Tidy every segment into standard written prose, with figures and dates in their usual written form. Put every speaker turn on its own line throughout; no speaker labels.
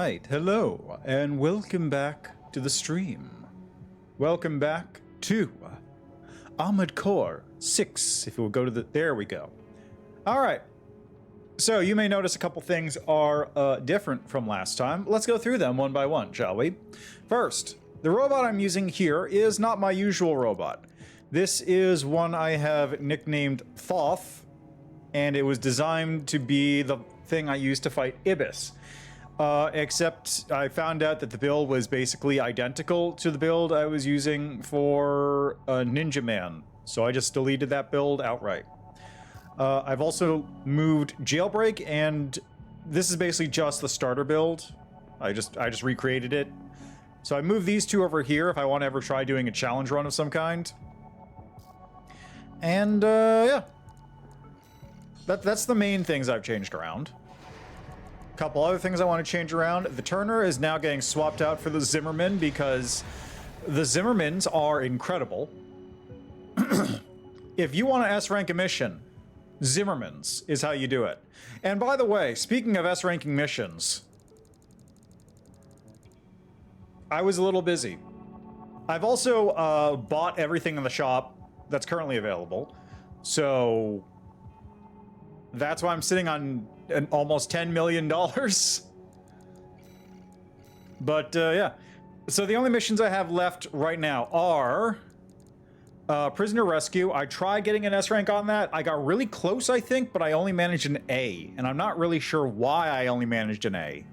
Alright, hello, and welcome back to the stream. Welcome back to Armored Core 6, if we'll go to the... There we go. Alright, so you may notice a couple things are different from last time. Let's go through them one by one, shall we? First, the robot I'm using here is not my usual robot. This is one I have nicknamed Thoth, and it was designed to be the thing I used to fight Ibis. Except I found out that the build was basically identical to the build I was using for Ninja Man, so I just deleted that build outright. I've also moved Jailbreak, and this is basically just the starter build. I just recreated it. So I moved these two over here if I want to ever try doing a challenge run of some kind. And yeah. That's the main things I've changed around. Couple other things I want to change around. The Turner is now getting swapped out for the Zimmerman because the Zimmermans are incredible. If you want to S-rank a mission, Zimmermans is how you do it. And by the way, speaking of S-ranking missions, I was a little busy. I've also bought everything in the shop that's currently available, so that's why I'm sitting on almost $10 million. But, yeah. So the only missions I have left right now are Prisoner Rescue. I tried getting an S rank on that. I got really close, I think, but I only managed an A. And I'm not really sure why I only managed an A.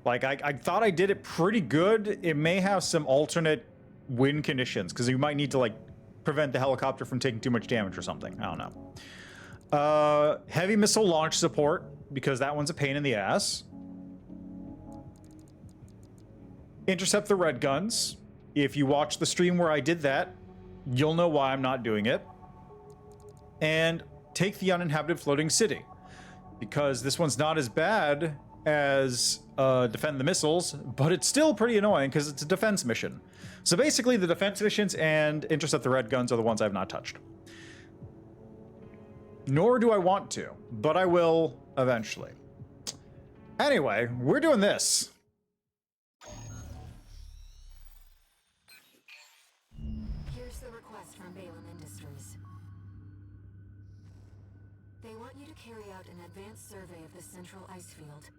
Like, I thought I did it pretty good. It may have some alternate win conditions, because you might need to, like, prevent the helicopter from taking too much damage or something. I don't know. Heavy missile launch support, because that one's a pain in the ass. Intercept the red guns. If you watch the stream where I did that, you'll know why I'm not doing it. And take the uninhabited floating city, because this one's not as bad as defend the missiles, but it's still pretty annoying because it's a defense mission. So basically the defense missions and intercept the red guns are the ones I've not touched. Nor do I want to, but I will eventually. Anyway, we're doing this.
Here's the request from V.VII Industries. They want you to carry out an advanced survey of the central ice field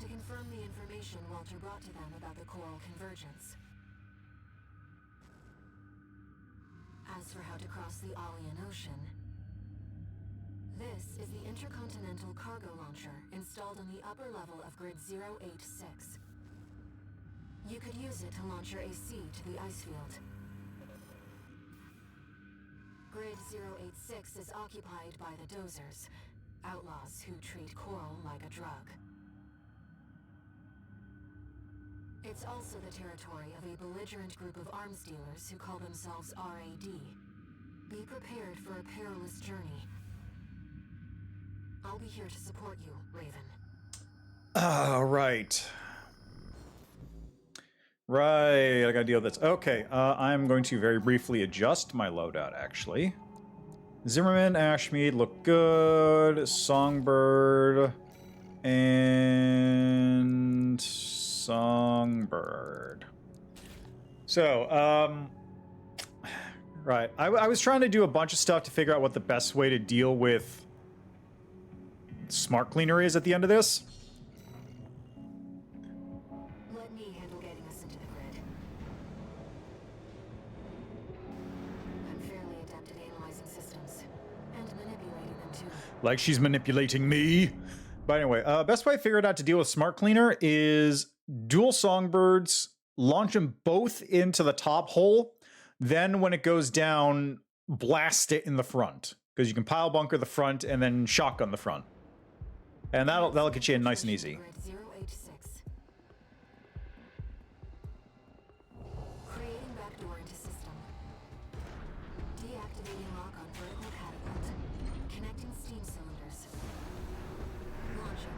to confirm the information Walter brought to them about the coral convergence. As for how to cross the Alien Ocean, this is the intercontinental cargo launcher installed on the upper level of Grid 086. You could use it to launch your AC to the ice field. Grid 086 is occupied by the Dozers, outlaws who treat coral like a drug. It's also the territory of a belligerent group of arms dealers who call themselves RAD. Be prepared for a perilous journey. I'll be here to support you, Raven.
Right. Right, I gotta deal with this. Okay, I'm going to very briefly adjust my loadout, actually. Zimmerman, Ashmead look good. Songbird. And... Songbird. So, right. I was trying to do a bunch of stuff to figure out what the best way to deal with smart cleaner is at the end of this.
Let me handle getting us into the grid. I'm fairly adept at analyzing systems and manipulating them too.
Like she's manipulating me. But anyway, best way I figured out to deal with smart cleaner is dual songbirds, launch them both into the top hole, then when it goes down, blast it in the front. Because you can pile bunker the front and then shotgun the front. And that'll get you in nice and easy.
Grid 086. Creating backdoor into system. Deactivating lock on vertical catapult. Connecting steam cylinders. Launching.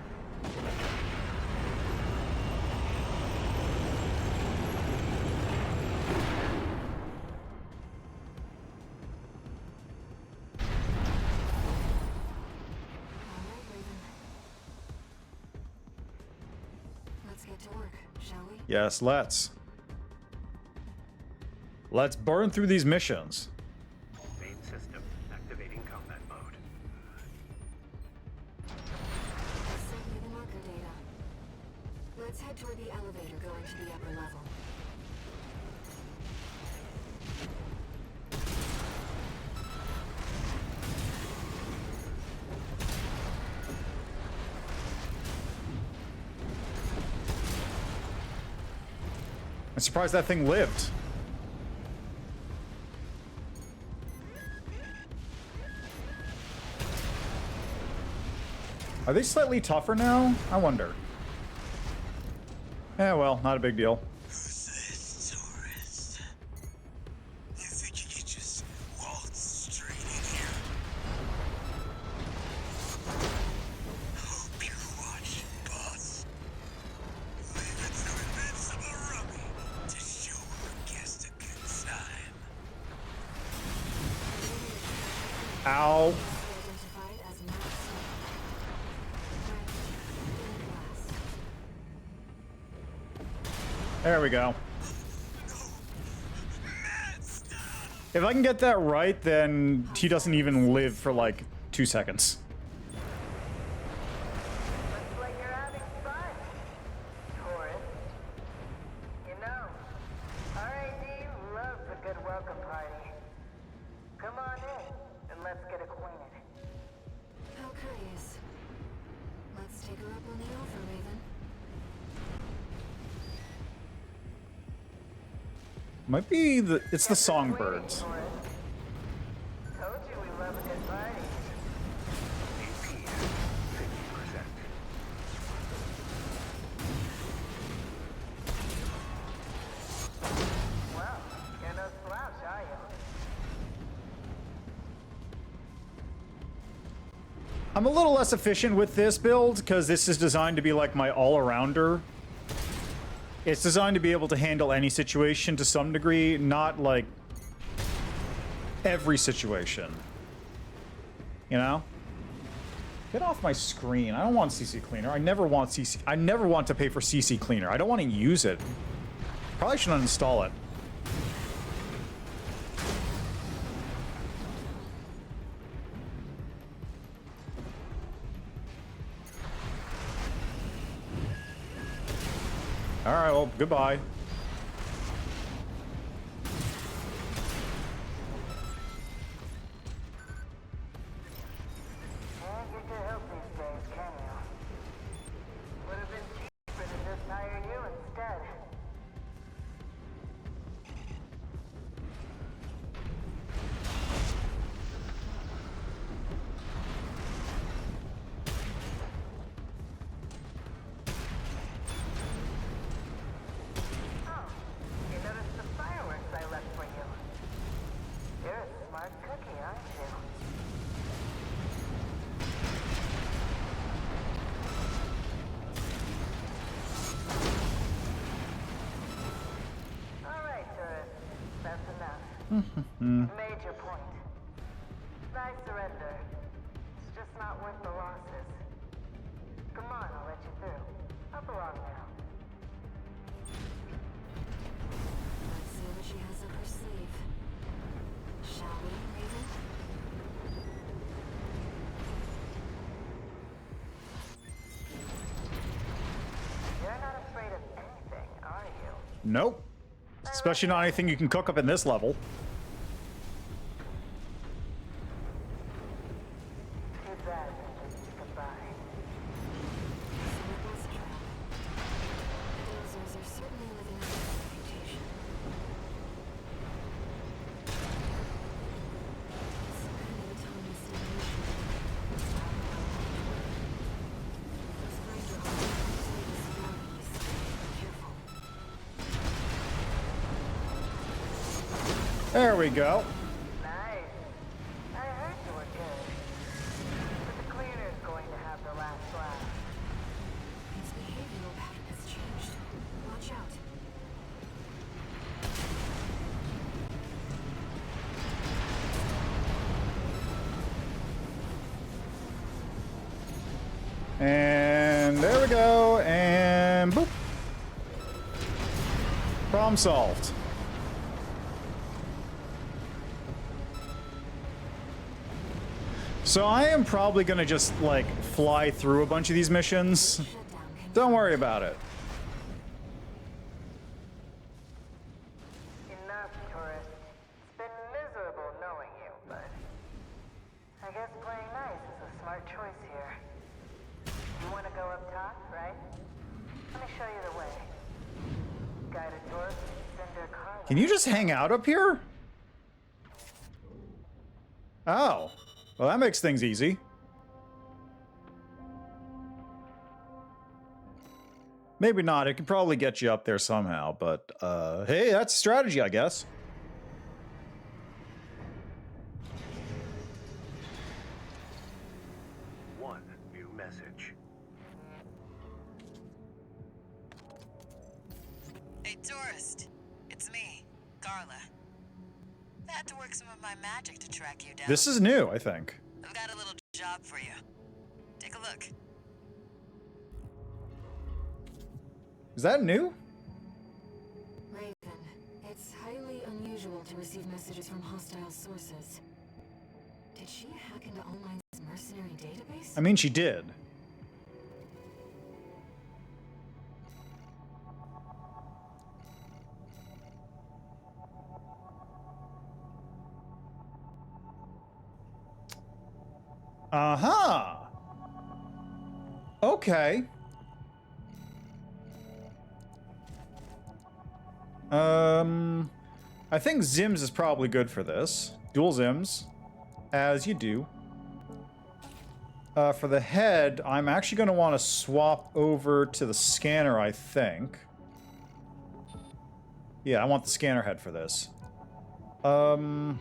get to work, shall we?
Yes, let's. Let's burn through these missions.
Main system activating combat mode.
I sent you the marker data. Let's head toward the elevator going to the upper level.
I'm surprised that thing lived. Are they slightly tougher now? I wonder. Yeah, well, not a big deal.
Who's this tourist? You think you could just waltz straight in here? Hope you're watching, boss. Leave it to invincible Ruby to show her guest a good time.
Ow.
Identified as Max Smith.
There we go. If I can get that right, then he doesn't even live for like 2 seconds.
Looks like you're having fun, tourist. You know, RAD loves a good welcome party. Come on in, and let's get acquainted.
How curious. Let's take her up on the offer, Raven.
Might be the... It's the songbirds.
Tourist. Told you we love a good party.
AP 50%.
Well, you're no slouch, are you?
I'm a little less efficient with this build, because this is designed to be like my all-arounder. It's designed to be able to handle any situation to some degree, not like every situation. You know? Get off my screen. I don't want CC Cleaner. I never want CC... I never want to pay for CC Cleaner. I don't want to use it. Probably should uninstall it. Alright, well, goodbye.
Can't get your help these days, can you? Would have been cheaper to just hire you instead. Oh, you noticed the fireworks I left for you. You're a smart cookie, aren't you? All right, tourist. That's enough. You've made your point. I surrender. It's just not worth the losses. Come on, I'll let you through. Up along now.
Let's see what she has up her sleeve. Shall we, Raven?
You're not afraid of anything, are you?
Nope. Especially not anything you can cook up in this level.
Too bad we just goodbye.
So it was a trap. The Dozers are certainly living up to their reputation. Some kind of autonomous evolution. Those grinder holes are civilians. Be careful.
There we go.
Nice. I heard you were good. But the cleaner's going to have the last laugh.
His behavioral pattern has changed. Watch out.
And there we go. And boop. Problem solved. So I am probably gonna just, like, fly through a bunch of these missions. Don't worry about it.
Enough, tourist. It's been miserable knowing you, but I guess playing nice is a smart choice here. You want to go up top, right? Let me show you the way. Guided tour of Cinder Carla.
Can you just hang out up here? Oh. Well, that makes things easy. Maybe not. It could probably get you up there somehow, but, hey, that's strategy, I guess.
One new message.
Hey, tourist. It's me, Carla. I had to work some of my magic to track you down.
This is new, I think.
I've got a little job for you. Take a look.
Is that new?
Raven, it's highly unusual to receive messages from hostile sources. Did she hack into All-Mind's mercenary database?
I mean, she did. Uh-huh. Okay. I think Zims is probably good for this. Dual Zims, as you do. For the head, I'm actually going to want to swap over to the scanner, I think. Yeah, I want the scanner head for this. Do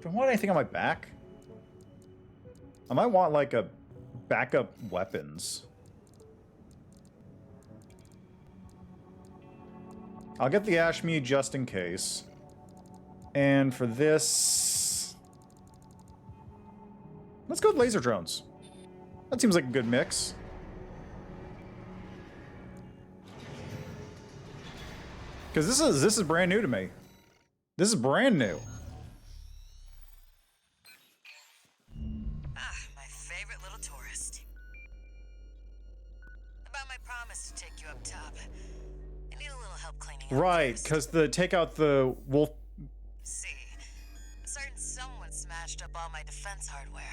I want anything on my back? I might want, like, a backup weapons. I'll get the Ashmead just in case. And for this... let's go with laser drones. That seems like a good mix. Because this is brand new to me. This is brand new.
Ah, my favorite little tourist. About my promise to take you up top. I need a little help cleaning up.
Right, because take out the wolf...
See, a certain someone smashed up all my defense hardware.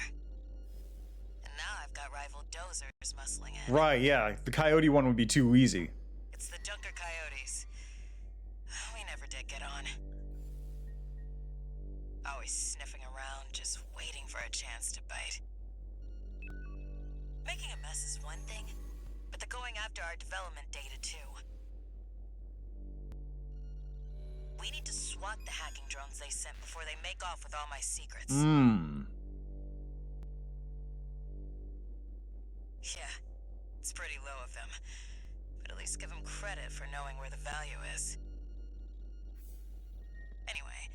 And now I've got rival dozers muscling in.
Right, yeah, the coyote one would be too easy.
It's the Junker Coyotes. We never did get on. Always sniffing around, just waiting for a chance to bite. Making a mess is one thing, but they're going after our development data too. We need to swat the hacking drones they sent before they make off with all my secrets. Yeah, it's pretty low of them, but at least give them credit for knowing where the value is. Anyway,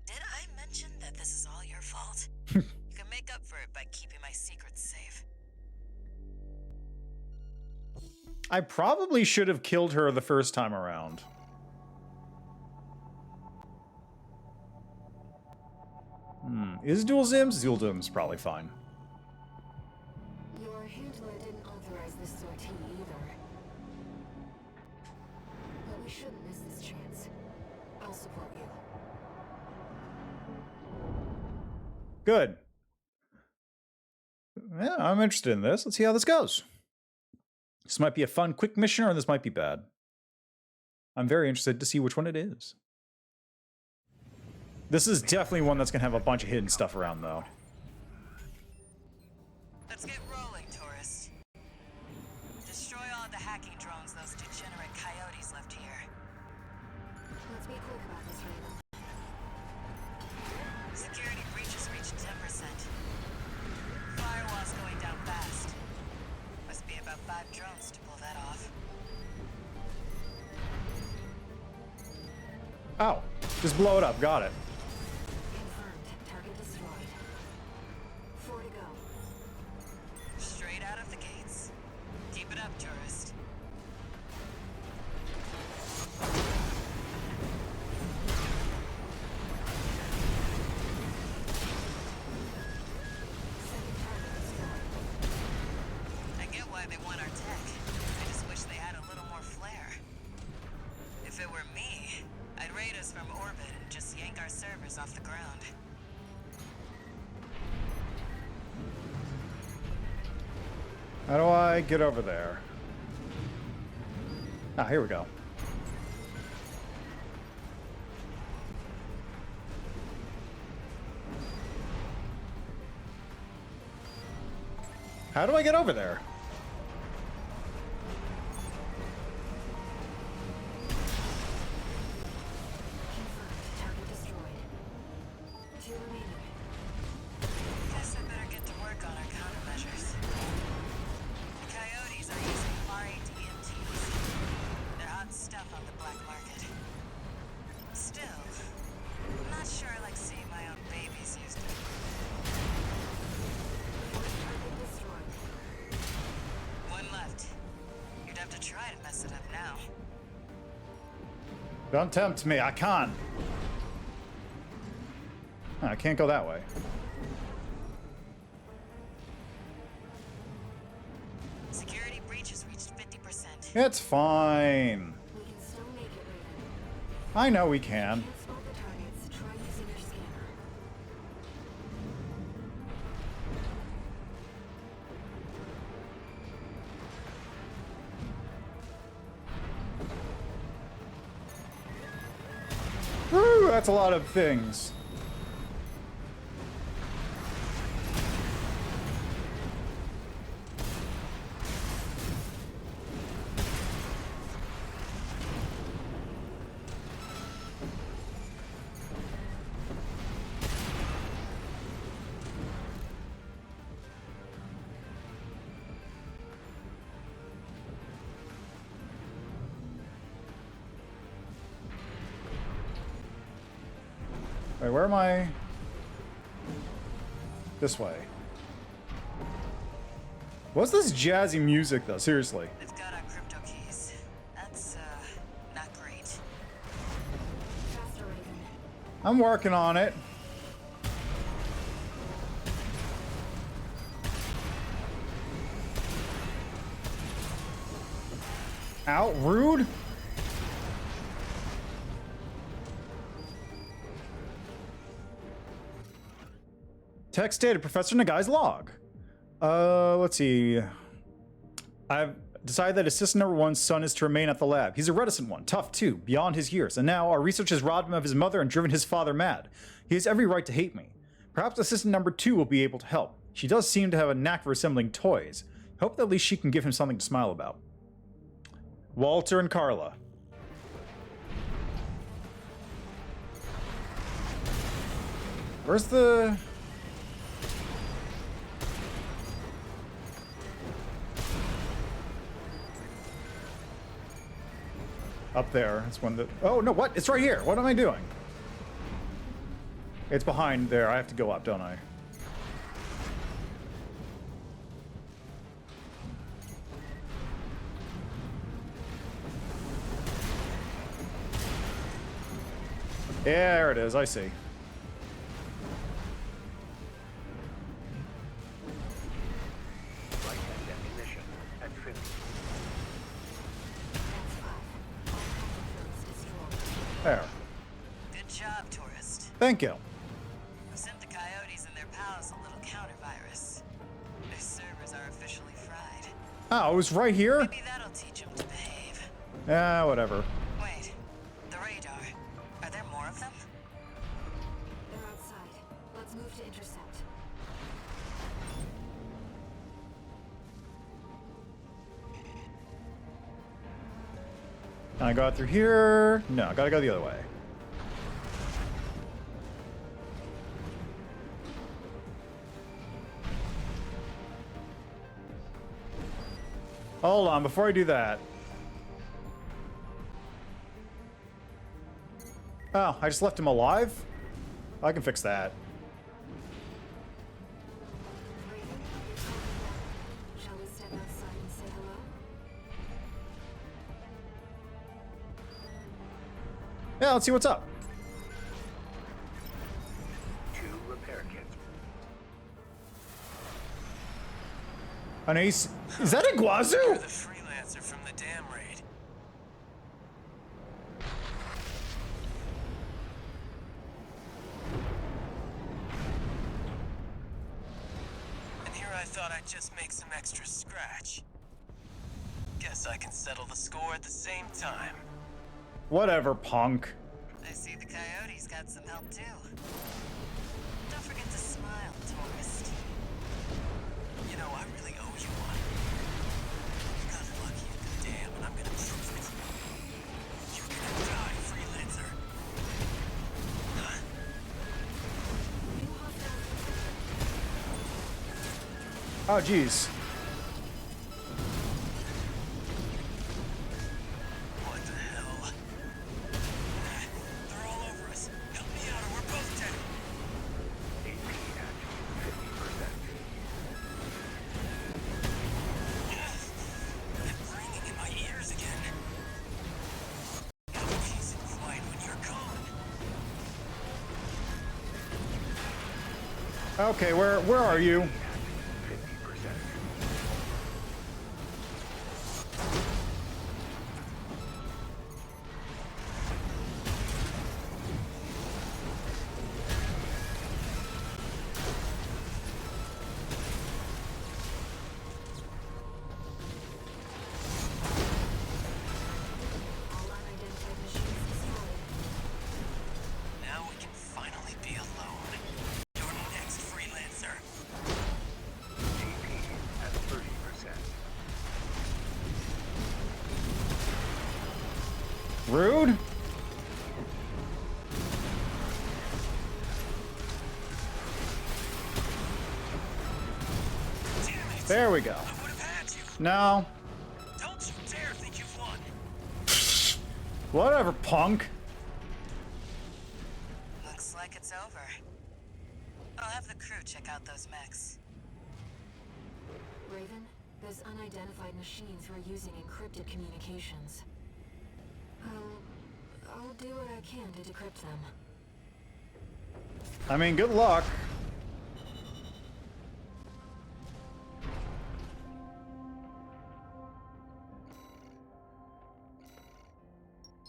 did I mention that this is all your fault? You can make up for it by keeping my secrets safe.
I probably should have killed her the first time around. Is dual Zims? Dual Zims probably fine.
Your handler didn't authorize this sortie either. But we shouldn't miss this chance. I'll support you.
Good. Yeah, I'm interested in this. Let's see how this goes. This might be a fun, quick mission, or this might be bad. I'm very interested to see which one it is. This is definitely one that's going to have a bunch of hidden stuff around, though.
Let's get rolling, tourist. Destroy all the hacking drones those degenerate coyotes left here.
Let's be quick about this, Raven.
Security breaches reached 10%. Firewall's going down fast. Must be about 5 drones to pull that off.
Oh, just blow it up. Got it.
Confirmed. Target destroyed. 4 to go.
Straight out of the gates. Keep it up, tourist.
How do I get over there? Ah, here we go. How do I get over there?
Confirmed. Target destroyed. 2 remaining.
Guess I better get to work on our countermeasures. The coyotes are using RADMTs. They're hot stuff on the black market. Still, I'm not sure I like seeing my own babies used.
Target destroyed.
One left. You'd have to try to mess it up now.
Don't tempt me, I can't. I can't go that way.
Security breach has reached 50%.
It's fine.
We can still make it, Raven.
I know we can.
Can't spot the targets. Try using your scanner.
Woo, that's a lot of things. Wait, where am I? This way. What's this jazzy music, though? Seriously.
They've got our crypto keys. That's, not great.
Faster, Raven.
I'm working on it. Out, rude. Text dated Professor Nagai's log. Let's see. I've decided that assistant number one's son is to remain at the lab. He's a reticent one, tough too, beyond his years, and now our research has robbed him of his mother and driven his father mad. He has every right to hate me. Perhaps assistant number two will be able to help. She does seem to have a knack for assembling toys. Hope that at least she can give him something to smile about. Walter and Carla. Where's the... Up there. It's one that... Oh, no, what? It's right here. What am I doing? It's behind there. I have to go up, don't I? Yeah, there it is. I see.
Light and ammunition at 50.
There.
Good job, tourist.
Thank you.
We sent the coyotes and their pals a little counter-virus. Their servers are officially fried.
Oh, it was right here?
Maybe that'll teach them to behave.
Yeah, whatever.
Wait, the radar. Are there more of them?
They're outside. Let's move to intercept.
Can I go out through here? No, I gotta go the other way. Hold on, before I do that. Oh, I just left him alive? I can fix that.
Raven, you're calling back. Shall we step outside and say hello?
Yeah, let's see what's up.
2 repair kits.
An ace. Is that Iguazu?
You're the freelancer from the dam raid. And here I thought I might just make some extra scratch. Guess I can settle the score at the same time.
Whatever, punk.
I see the coyotes got some help too. Don't forget to smile, tourist.
You know, I really owe you one. You got lucky at the dam, and I'm gonna prove it. You're gonna die, freelancer. Huh?
Oh, jeez.
What the hell? They're all over us. Help me out or we're both dead.
AP at 50%.
It's ringing in my ears again. Got peace and quiet when you're gone.
Okay, where are you?
50%.
All unidentified machines destroyed.
Now we can finally be alone. You're next, freelancer.
AP at 30%.
Rude?
Damn it!
There we go.
I would have had you.
No.
Don't you dare think you've won.
Whatever, punk.
Looks like it's over. I'll have the crew check out those mechs.
Raven, those unidentified machines were using encrypted communications. I'll do what I can to decrypt them.
I mean, good luck.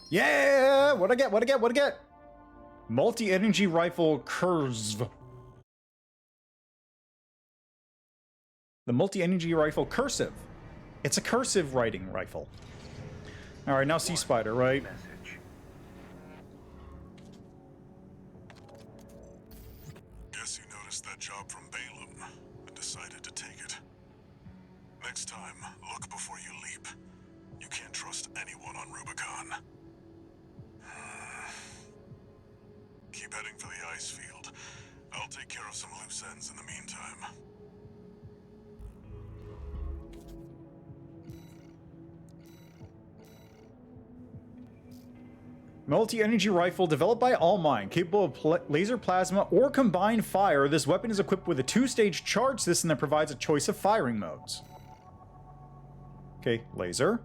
Yeah! What'd I get? Multi-energy rifle curve. The multi-energy rifle cursive. It's a cursive writing rifle. Alright, now Sea Spider, right?
Message.
Guess you noticed that job from Balaam and decided to take it. Next time, look before you leap. You can't trust anyone on Rubicon. Keep heading for the ice field. I'll take care of some loose ends in the meantime.
Multi-energy rifle developed by Allmine, capable of laser plasma or combined fire. This weapon is equipped with a two-stage charge system that provides a choice of firing modes. Okay, laser.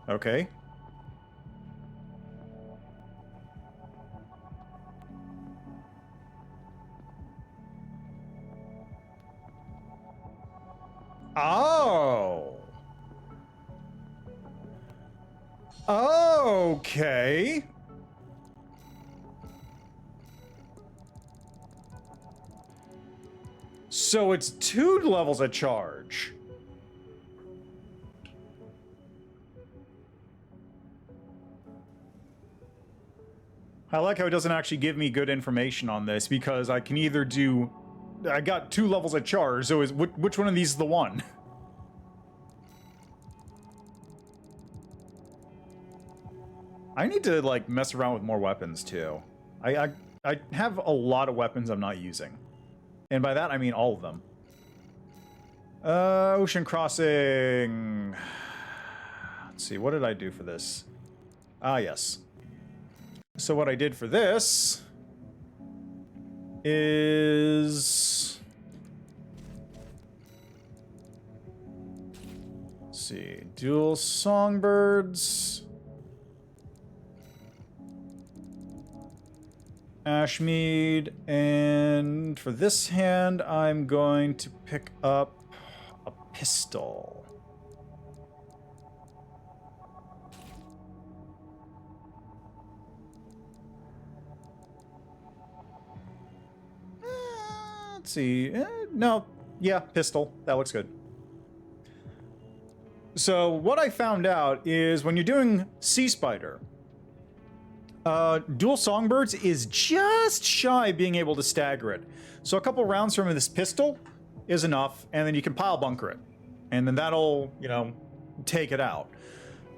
Okay. Oh. Okay. So it's 2 levels of charge. I like how it doesn't actually give me good information on this, because I can either do... I got 2 levels of charge, so which one of these is the one? I need to, like, mess around with more weapons, too. I have a lot of weapons I'm not using. And by that, I mean all of them. Ocean crossing... Let's see, what did I do for this? Ah, yes. So what I did for this is... Let's see, dual songbirds, Ashmead, and for this hand I'm going to pick up a pistol. Let's see. No. Yeah, pistol. That looks good. So what I found out is when you're doing Sea Spider, dual songbirds is just shy of being able to stagger it. So a couple rounds from this pistol is enough, and then you can pile bunker it. And then that'll, you know, take it out.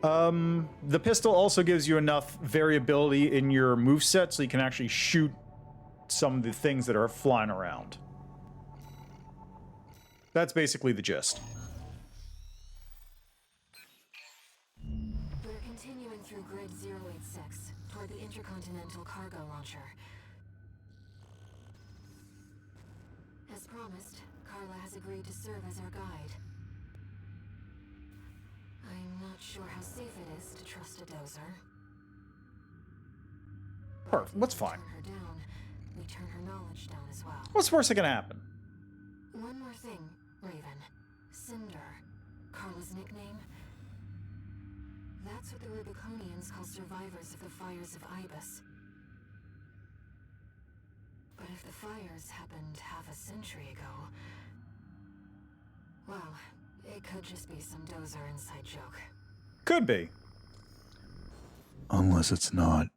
The pistol also gives you enough variability in your moveset so you can actually shoot some of the things that are flying around. That's basically the gist.
We're continuing through Grid 086 toward the Intercontinental Cargo Launcher. As promised, Carla has agreed to serve as our guide. I'm not sure how safe it is to trust a dozer.
Perfect. What's fine?
Turn her down. We turn her knowledge down as well.
What's worse that can happen?
One more thing, Raven. Cinder. Carla's nickname. That's what the Rubiconians call survivors of the fires of Ibis. But if the fires happened half a century ago... well, it could just be some dozer inside joke.
Could be. Unless it's not.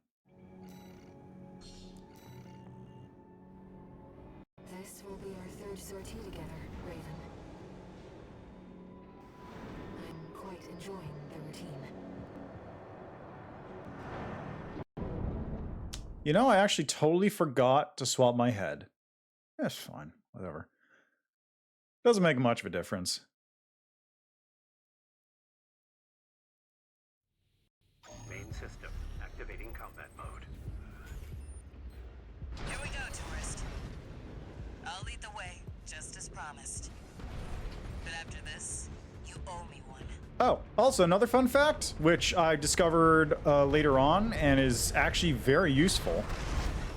This will be our third sortie together, Raven. I'm quite enjoying the routine.
You know, I actually totally forgot to swap my head. That's fine. Whatever. Doesn't make much of a difference.
Main system activating combat mode.
Here we go, tourist. I'll lead the way, just as promised. But after this, you owe me one.
Oh, also another fun fact, which I discovered later on and is actually very useful.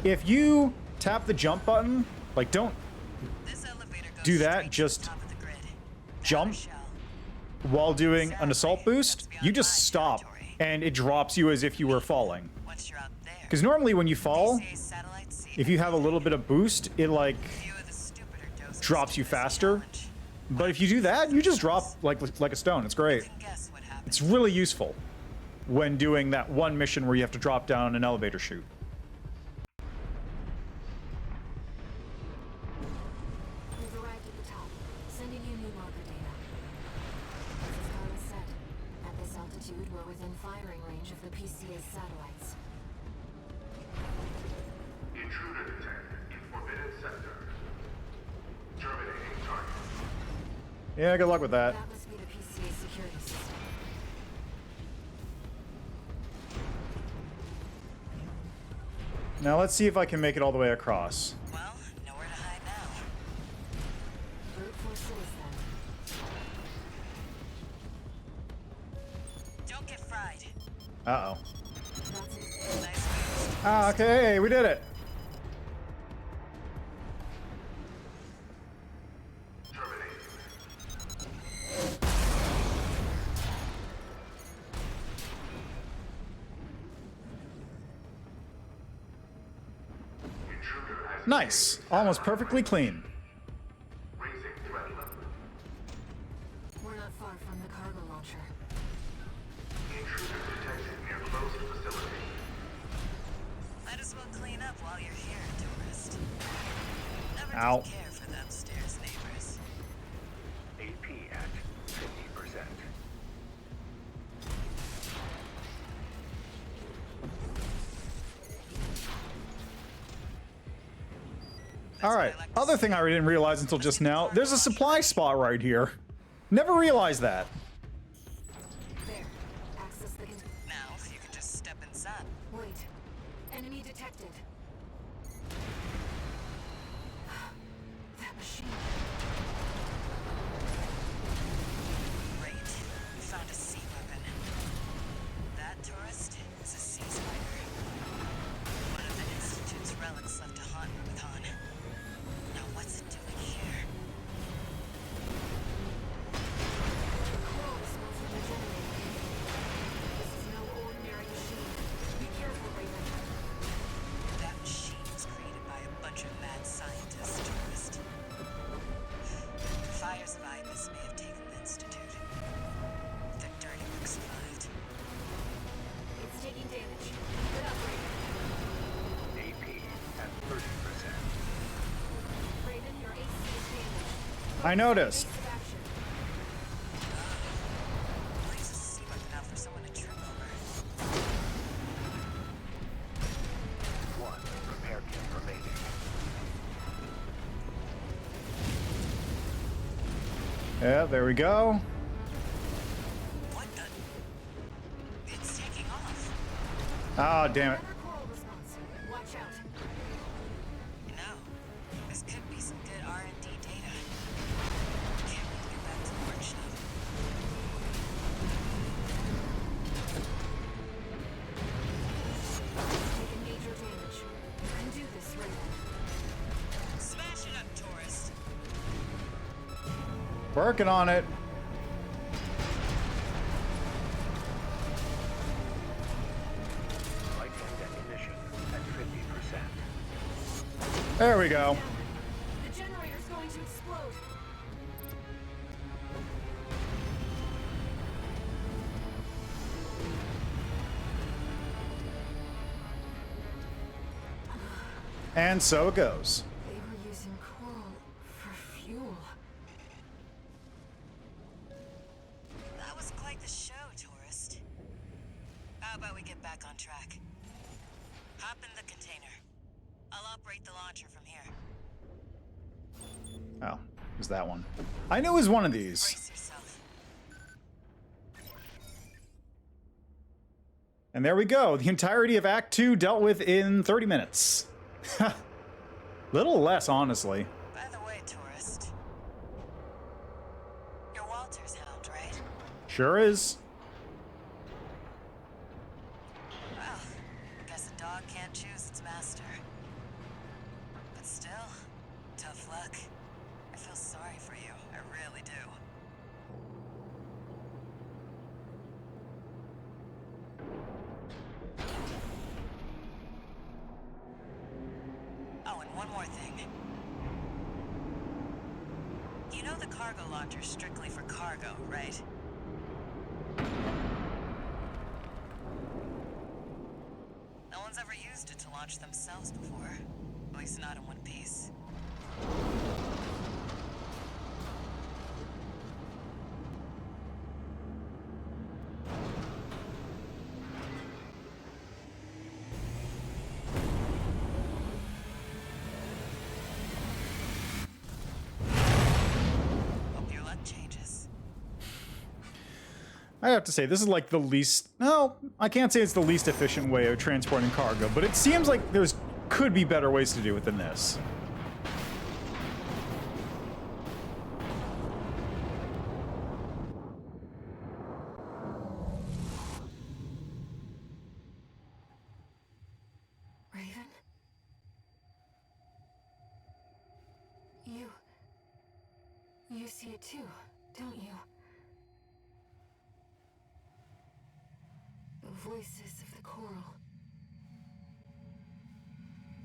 If you tap the jump button, like don't
This elevator goes
do that,
straight to the
just
top of the grid.
jump
Shell.
while doing an assault boost, you just stop and it drops you as if you were falling.
Once you're out there,
Because normally when you fall,
PCA satellites see
if you have a little bit of boost, it like
few of the stupider doses
drops you
to this
faster.
challenge.
But if you do that, you just drop like a stone. It's great.
You can guess what happened.
It's really useful when doing that one mission where you have to drop down an elevator chute.
We've arrived at the top, sending you new marker data. As Carla said, at this altitude, we're within firing range of the PCA's satellites.
Intruder detected in forbidden sector. Terminating target.
Yeah, good luck with that.
That must be the PCA security system.
Now let's see if I can make it all the way across.
Well, nowhere to hide now.
Brute force it is then.
Don't get fried.
Uh-oh.
That's it.
Nice moves.
Ah, okay, we did it. Nice. Almost perfectly clean.
Raising threat level.
We're not far from the cargo launcher.
Intruder detected near closed facility.
Might as well clean up while you're here, tourist. Never
Ow.
did care for the upstairs neighbors.
AP at 50%.
All right. Other thing I didn't realize until just now, there's a supply spot right here. Never realized that.
There. Access the
Now, you can just step inside.
Wait. Enemy detected. That machine.
Great. We found a sea weapon. That tourist is a sea spider. One of the Institute's relics left to haunt Rubicon. Now what's it doing here?
I noticed.
Base of action.
Blaze is sea weapon out for someone to trip over.
One repair kit remaining.
Yeah, there we go.
What the? It's taking off.
Ah, damn it.
Another coral response. Watch out.
You know, this could be some good R&D data. Can't wait to get back to the workshop.
Taking major damage. You can do this, Raven.
Smash it up, tourist.
Working on it.
Light end ammunition at 50%.
There we go.
The generator's going to explode.
And so it goes.
They were using coral for fuel.
That was quite the show, tourist. How about we get back on track? Hop in the container. I'll operate the launcher from here.
Oh, it was that one. I knew it was one of these.
Brace yourself.
And there we go. The entirety of Act 2 dealt with in 30 minutes. Little less, honestly.
By the way, tourist. You're Walter's hound, right?
Sure is.
Well, guess a dog can't choose its master. But still, tough luck. I feel sorry for you. I really do. Oh, and one more thing. You know the cargo launcher's strictly for cargo, right? No one's ever used it to launch themselves before. At least not in one piece. Hope your luck changes.
I have to say, this is like the least... No, I can't say it's the least efficient way of transporting cargo, but it seems like there's could be better ways to do it than this.
Raven? You see it too, don't you? The voices of the coral.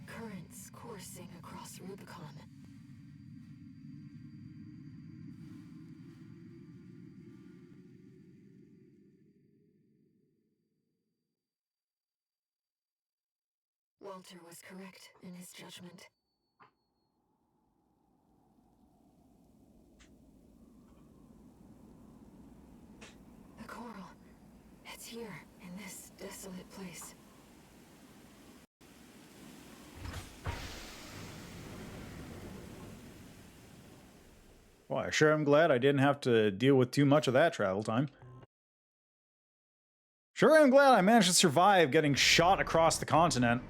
Currents coursing across Rubicon. Walter was correct in his judgment. The coral. It's here, in this desolate place.
Well, I sure am glad I didn't have to deal with too much of that travel time. Sure am glad I managed to survive getting shot across the continent.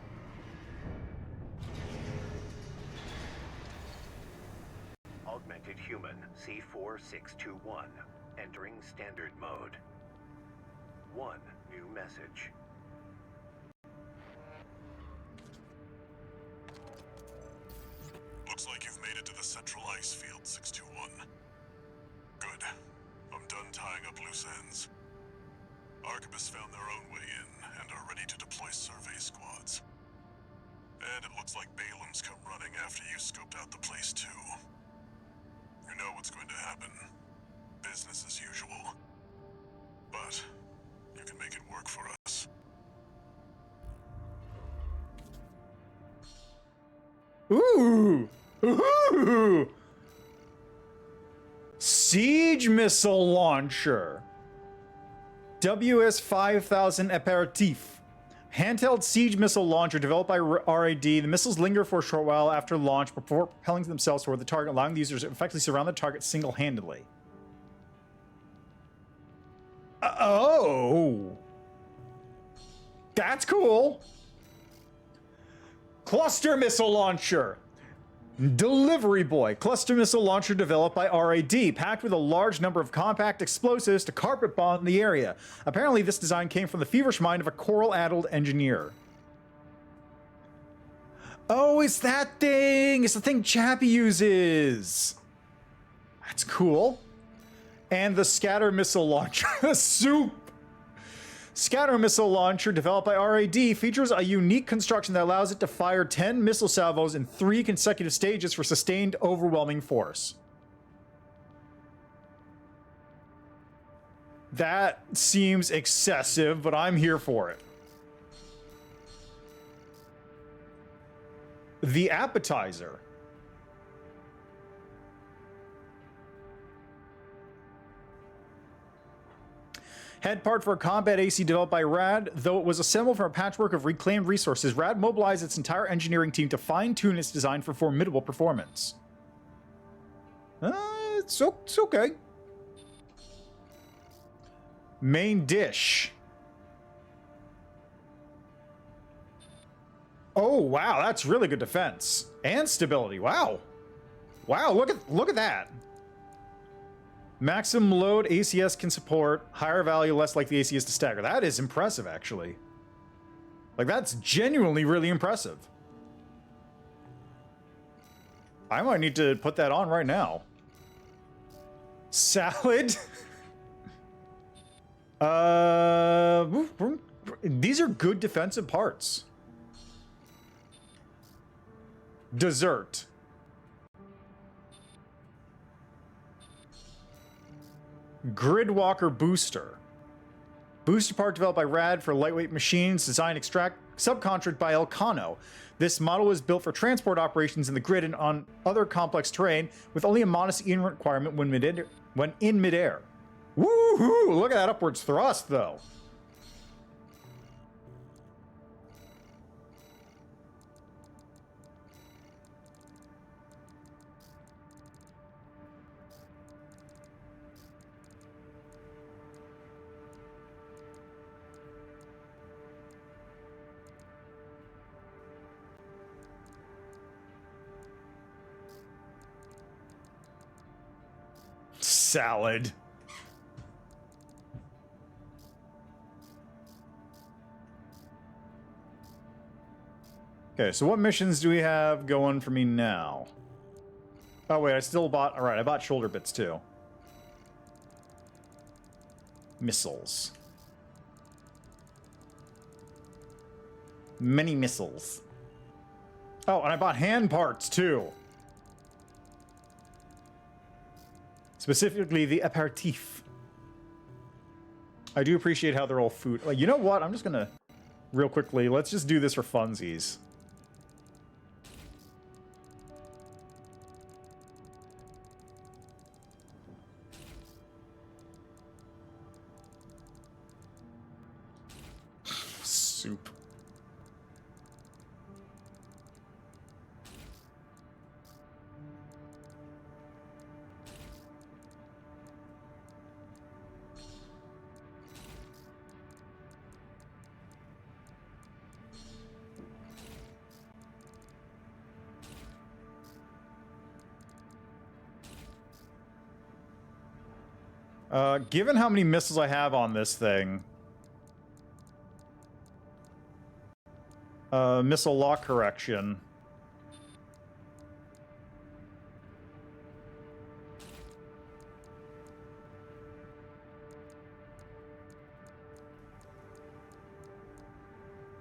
Augmented human C4621. Entering standard mode. One new message.
Looks like you've made it to the central ice field, 621. Good. I'm done tying up loose ends. Arquebus found their own way in and are ready to deploy survey squads. And it looks like Balam's come running after you scoped out the place too. You know what's going to happen. Business as usual. But you can make it work for us.
Ooh! Ooh! Siege missile launcher. WS-5000 Aperitif. Handheld siege missile launcher developed by RAD. The missiles linger for a short while after launch before propelling themselves toward the target, allowing the users to effectively surround the target single-handedly. Oh! That's cool! Cluster missile launcher. Delivery Boy, cluster missile launcher developed by RAD, packed with a large number of compact explosives to carpet bomb the area. Apparently, this design came from the feverish mind of a coral-addled engineer. Oh, it's that thing! It's the thing Chappie uses! That's cool. And the scatter missile launcher. Soup! Scatter missile launcher developed by RAD features a unique construction that allows it to fire 10 missile salvos in 3 consecutive stages for sustained overwhelming force. That seems excessive, but I'm here for it. The appetizer. Head part for a combat AC developed by RAD. Though it was assembled from a patchwork of reclaimed resources, RAD mobilized its entire engineering team to fine-tune its design for formidable performance. It's okay. Main dish. Oh, wow, that's really good defense. And stability, wow. Wow, look at that. Maximum load ACS can support, higher value, less likely ACS to stagger. That is impressive, actually. Like, that's genuinely really impressive. I might need to put that on right now. Salad. These are good defensive parts. Dessert. Gridwalker booster. Booster part developed by RAD for lightweight machines, designed subcontract by Elcano. This model was built for transport operations in the grid and on other complex terrain, with only a modest in requirement when in midair. Woohoo! Look at that upwards thrust, though. Salad. Okay, so what missions do we have going for me now? Oh wait, I still bought... Alright, I bought shoulder bits too. Missiles. Many missiles. Oh, and I bought hand parts too. Specifically, the aperitif. I do appreciate how they're all food. Like, you know what? I'm just gonna... Real quickly, let's just do this for funsies. Soup. Given how many missiles I have on this thing... missile lock correction.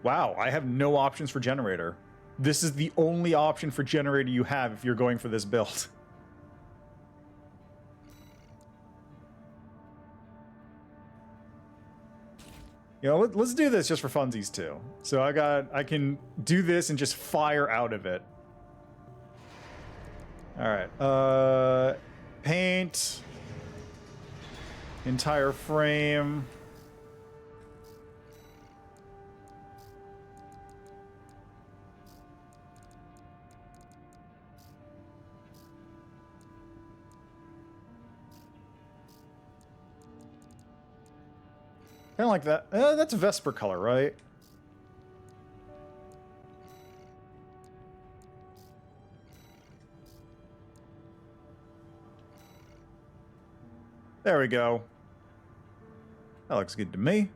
Wow, I have no options for generator. This is the only option for generator you have if you're going for this build. You know, let's do this just for funsies too. So I can do this and just fire out of it. All right. Paint. entire frame. Kind of like that. That's Vesper color, right? There we go. That looks good to me.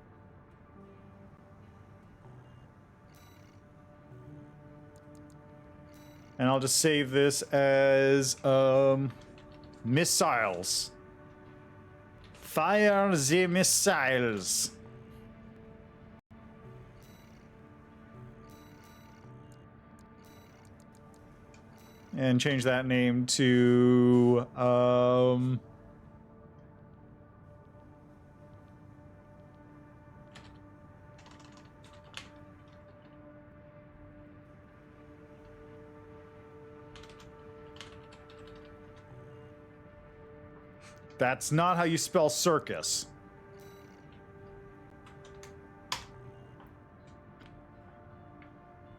And I'll just save this as missiles. Fire the missiles. And change that name to that's not how you spell circus.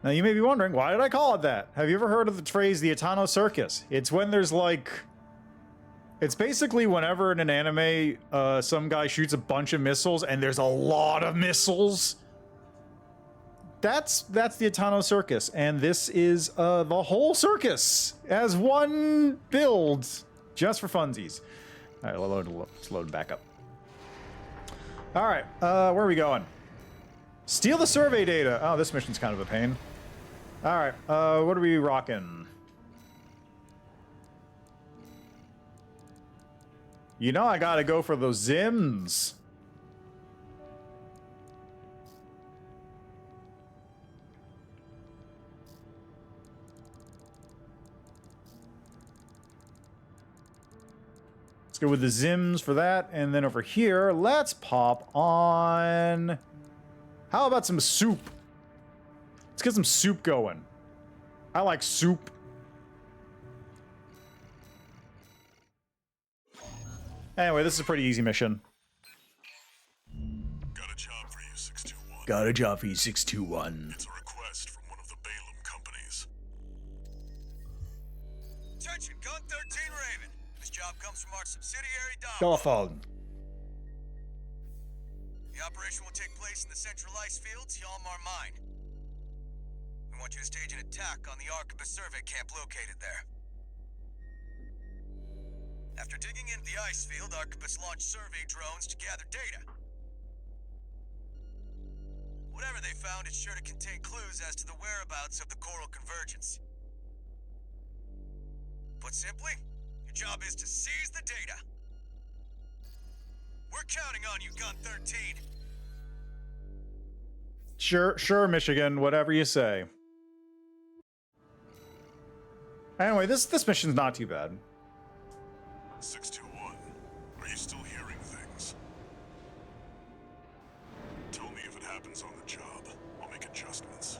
Now you may be wondering, why did I call it that? Have you ever heard of the phrase the Etano Circus? It's when there's like... It's basically whenever in an anime, some guy shoots a bunch of missiles and there's a lot of missiles. That's the Etano Circus. And this is the whole circus as one build. Just for funsies. All right, let's load back up. All right, where are we going? Steal the survey data. Oh, this mission's kind of a pain. All right, what are we rocking? You know I gotta go for those Zims. Let's go with the Zims for that, and then over here, let's pop on... How about some soup? Let's get some soup going. I like soup. Anyway, this is a pretty easy mission.
Got a job for you, 621.
Got a job for you, 621.
It's a request from one of the Balaam companies.
Attention, Gun 13 Raven. This job comes from our subsidiary Dom.
Telephone.
The operation will take place in the central ice fields, Yalmar Mine. We want you to stage an attack on the Arquebus survey camp located there. After digging into the ice field, Arquebus launched survey drones to gather data. Whatever they found is sure to contain clues as to the whereabouts of the Coral Convergence. Put simply, your job is to seize the data. We're counting on you, Gun 13.
Sure, Michigan, whatever you say. Anyway, this mission's not too bad.
621, are you still hearing things? Tell me if it happens on the job. I'll make adjustments.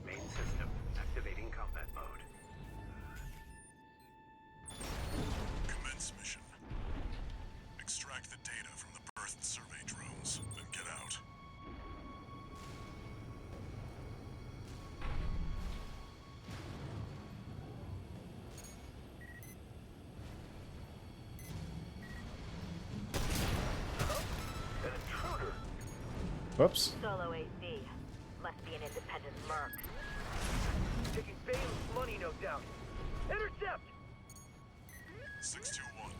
Main system activating combat mode.
Commence mission. Extract the data from the birthed survey drones, then get out.
An intruder.
Whoops.
Solo 8B. Must be an independent merc.
Taking Balaam's money, no doubt. Intercept!
621,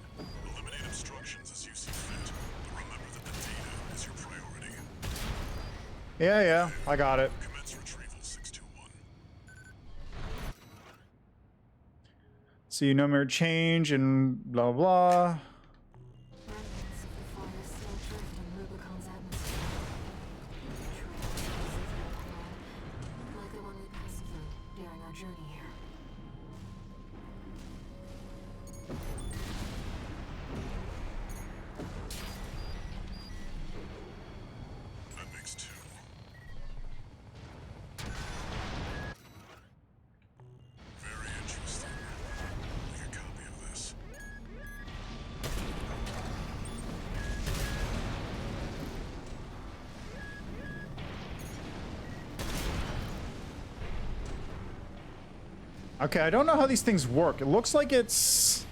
eliminate obstructions as you see fit, but remember that the data is your priority.
Yeah, I got it.
Commence retrieval, 621.
See number change and blah blah.
Remnants of the fire still drift in RUBICON's atmosphere. Like the one we passed through during our journey here.
That makes two.
Okay, I don't know how these things work. It looks like it's...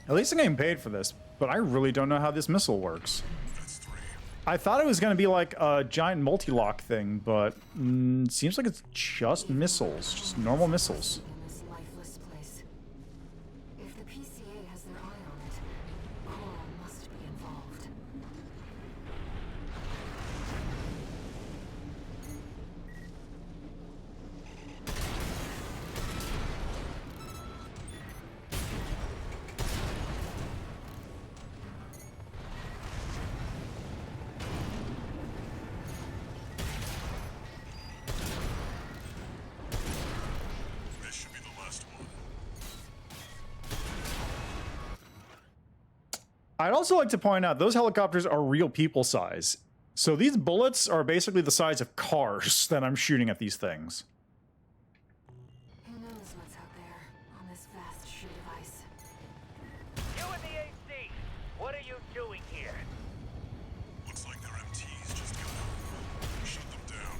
At least I'm getting paid for this, but I really don't know how this missile works. I thought it was going to be like a giant multi-lock thing, but seems like it's just missiles, just normal missiles.
In this lifeless place. If the PCA has their eye on it, Coral must be involved.
This should be the last one.
I'd also like to point out those helicopters are real people size. So these bullets are basically the size of cars that I'm shooting at these things.
Who knows what's out there on this vast sheet of ice?
You in the AC! What are you doing here?
Looks like their MTs just got out. Shoot them down.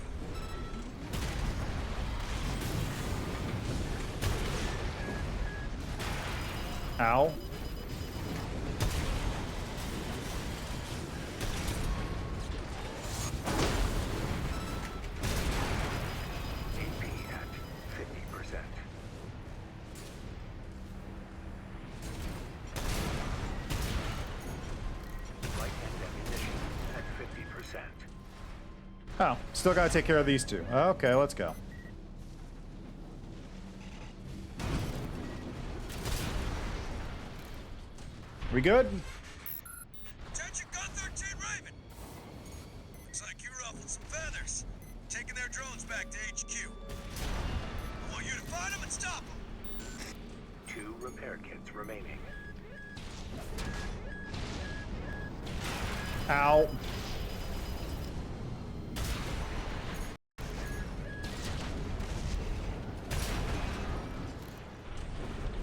Ow.
AP at 50%. Light and ammunition at 50%.
Oh, still gotta take care of these two. Okay, let's go. We good?
Attention Gun 13 Raven! Looks like you ruffled some feathers. Taking their drones back to HQ. I want you to find them and stop them.
2 repair kits remaining.
Ow.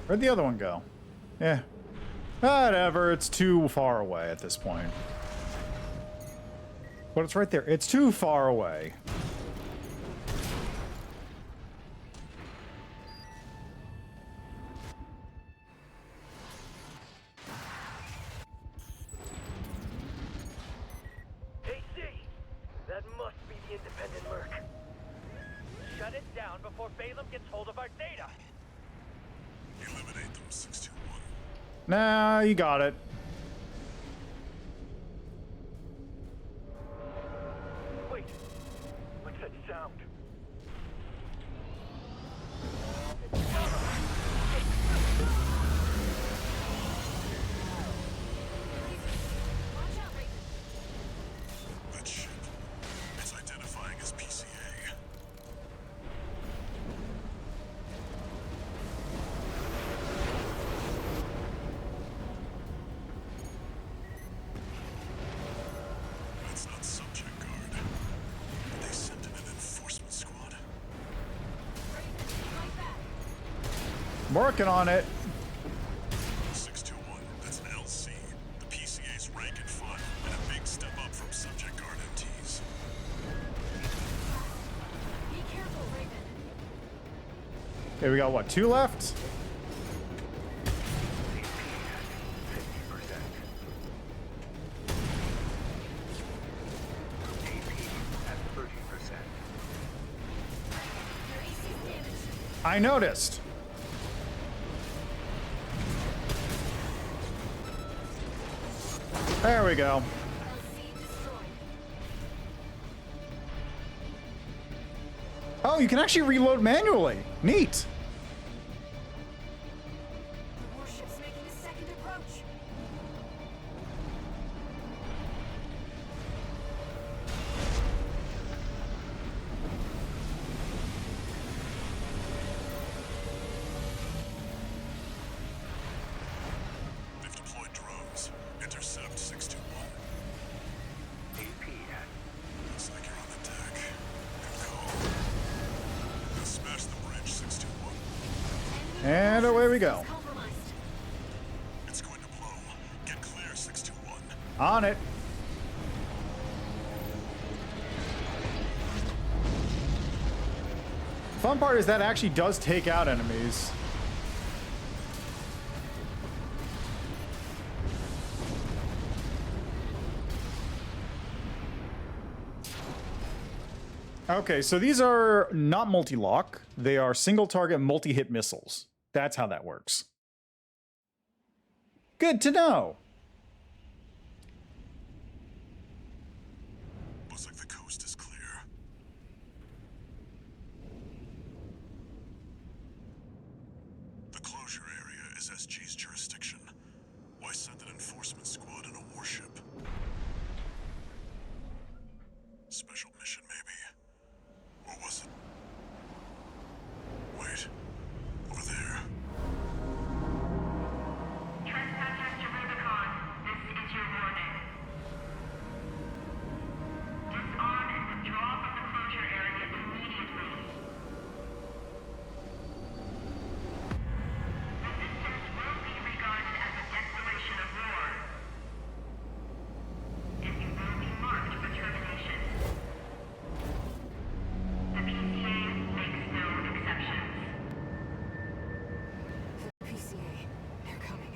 Where'd the other one go? Yeah. Whatever, it's too far away at this point. But it's right there. It's too far away.
AC! That must be the independent Merc. Shut it down before Balaam gets hold of our data.
Eliminate them, 621.
Nah, you got it.
Wait, what's that sound?
That ship. It's identifying as PCA. That's not subject guard. Did they send in an enforcement squad?
I'm working on it.
621, that's an LC. The PCA's rank and file, and a big step up from subject guard MTs.
Be careful, Raven.
Okay, we got what, 2 left?
AP at 50%. AP at 30%.
Your AC's damaged.
I noticed. There we go.
LC destroyed.
Oh, you can actually reload manually. Neat.
The warship's making a second approach.
we go.
Compromised.
It's going to blow. Get clear, 621.
On it. Fun part is that actually does take out enemies. Okay, so these are not multi-lock. They are single-target multi-hit missiles. That's how that works. Good to know.
Looks like the coast is clear. The closure area is SG's jurisdiction. Why send an enforcement squad in a warship? Special mission, maybe. Or was it? Wait. Over there.
Trespassers to Rubicon, this is your warning. Disarm and withdraw from the closure area immediately. Resistance will be regarded as a declaration of war. And you will be marked for termination. The PCA makes no exceptions.
The PCA. They're coming.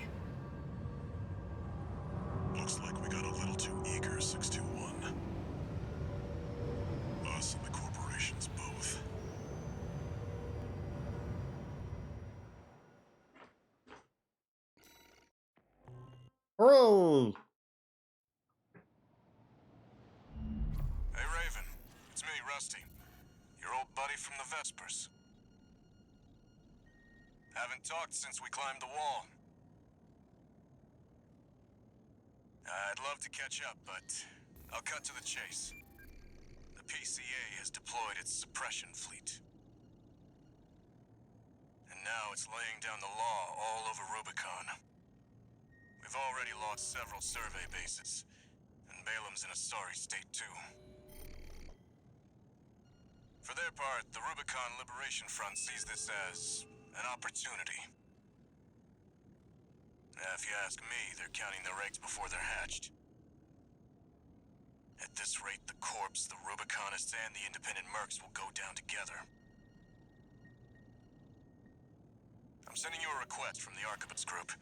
Looks like we got a little too eager, 621. Us and the corporations both.
Roll.
Hey, Raven. It's me, Rusty. Your old buddy from the Vespers. Haven't talked since we climbed the wall. I'd love to catch up, but I'll cut to the chase. The PCA has deployed its suppression fleet. And now it's laying down the law all over Rubicon. We've already lost several survey bases, and Balam's in a sorry state too. For their part, the Rubicon Liberation Front sees this as an opportunity. If you ask me, they're counting their eggs before they're hatched. At this rate, the Corps, the Rubiconists, and the independent mercs will go down together. I'm sending you a request from the Archibald's group.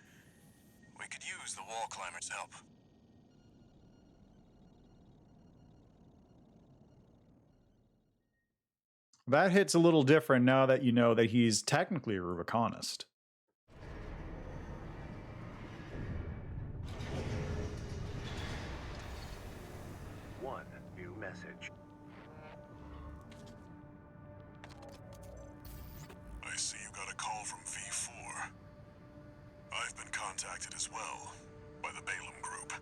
We could use the wall climbers' help.
That hits a little different now that you know that he's technically a Rubiconist.
One new message.
I see you got a call from V.VII. I've been contacted as well by the Balam group.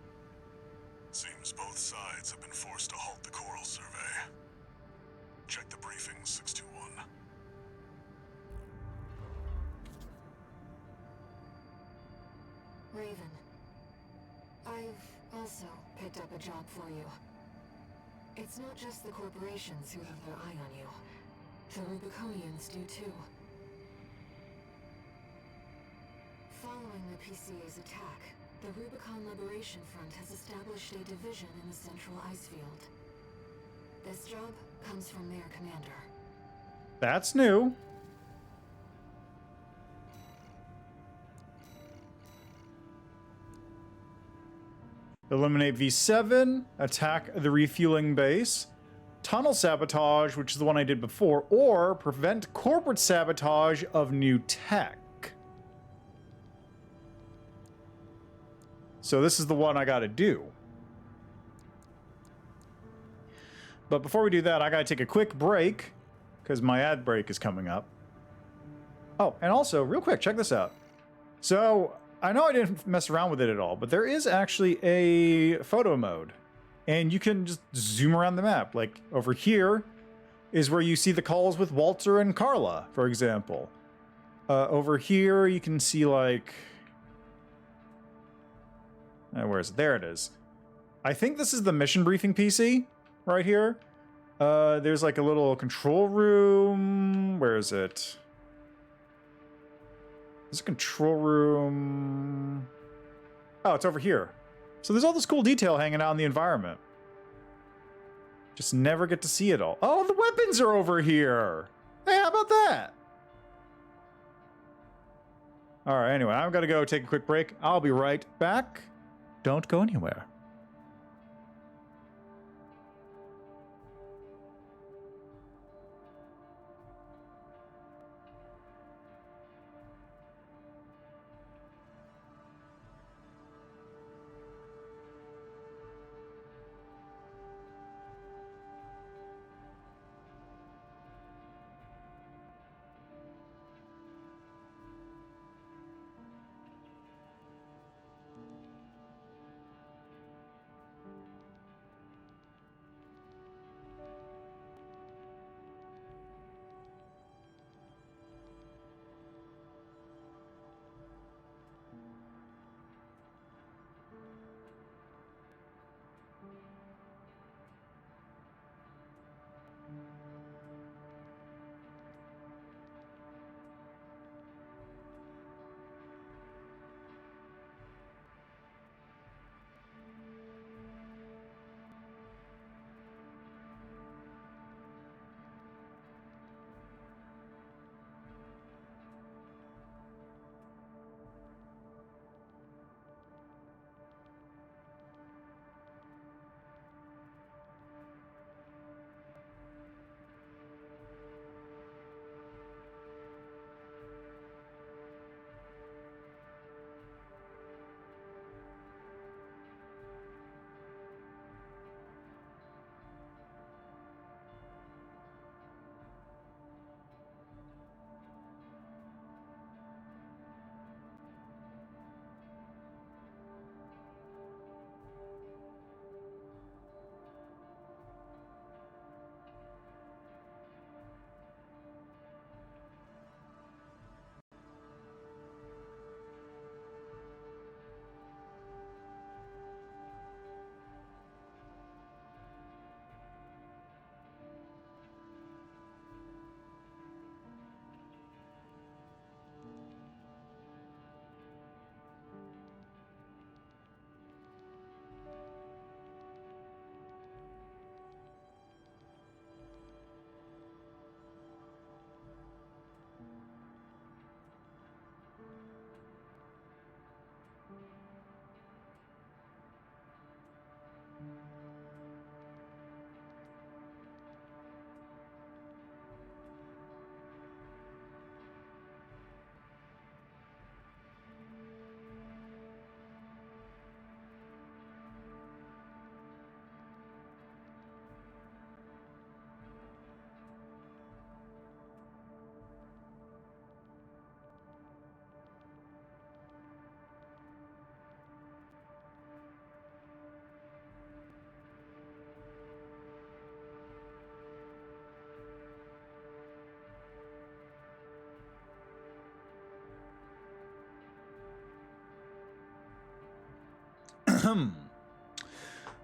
Seems both sides have been forced to halt the coral survey. Check the briefing, 621.
Raven. I've also picked up a job for you. It's not just the corporations who have their eye on you. The Rubiconians do too. Following the PCA's attack, the Rubicon Liberation Front has established a division in the Central Ice Field. This job comes from their commander.
That's new. Eliminate V7, attack the refueling base, tunnel sabotage, which is the one I did before, or prevent corporate sabotage of new tech. So this is the one I gotta do. But before we do that, I gotta take a quick break, because my ad break is coming up. Oh, and also, real quick, check this out. So, I know I didn't mess around with it at all, but there is actually a photo mode. And you can just zoom around the map. Like, over here is where you see the calls with Walter and Carla, for example. Over here, you can see, like... where is it? There it is. I think this is the mission briefing PC, right here. There's, like, a little control room. Where is it? There's a control room. Oh, it's over here. So there's all this cool detail hanging out in the environment. Just never get to see it all. Oh, the weapons are over here. Hey, how about that? All right, anyway, I've got to go take a quick break. I'll be right back. Don't go anywhere.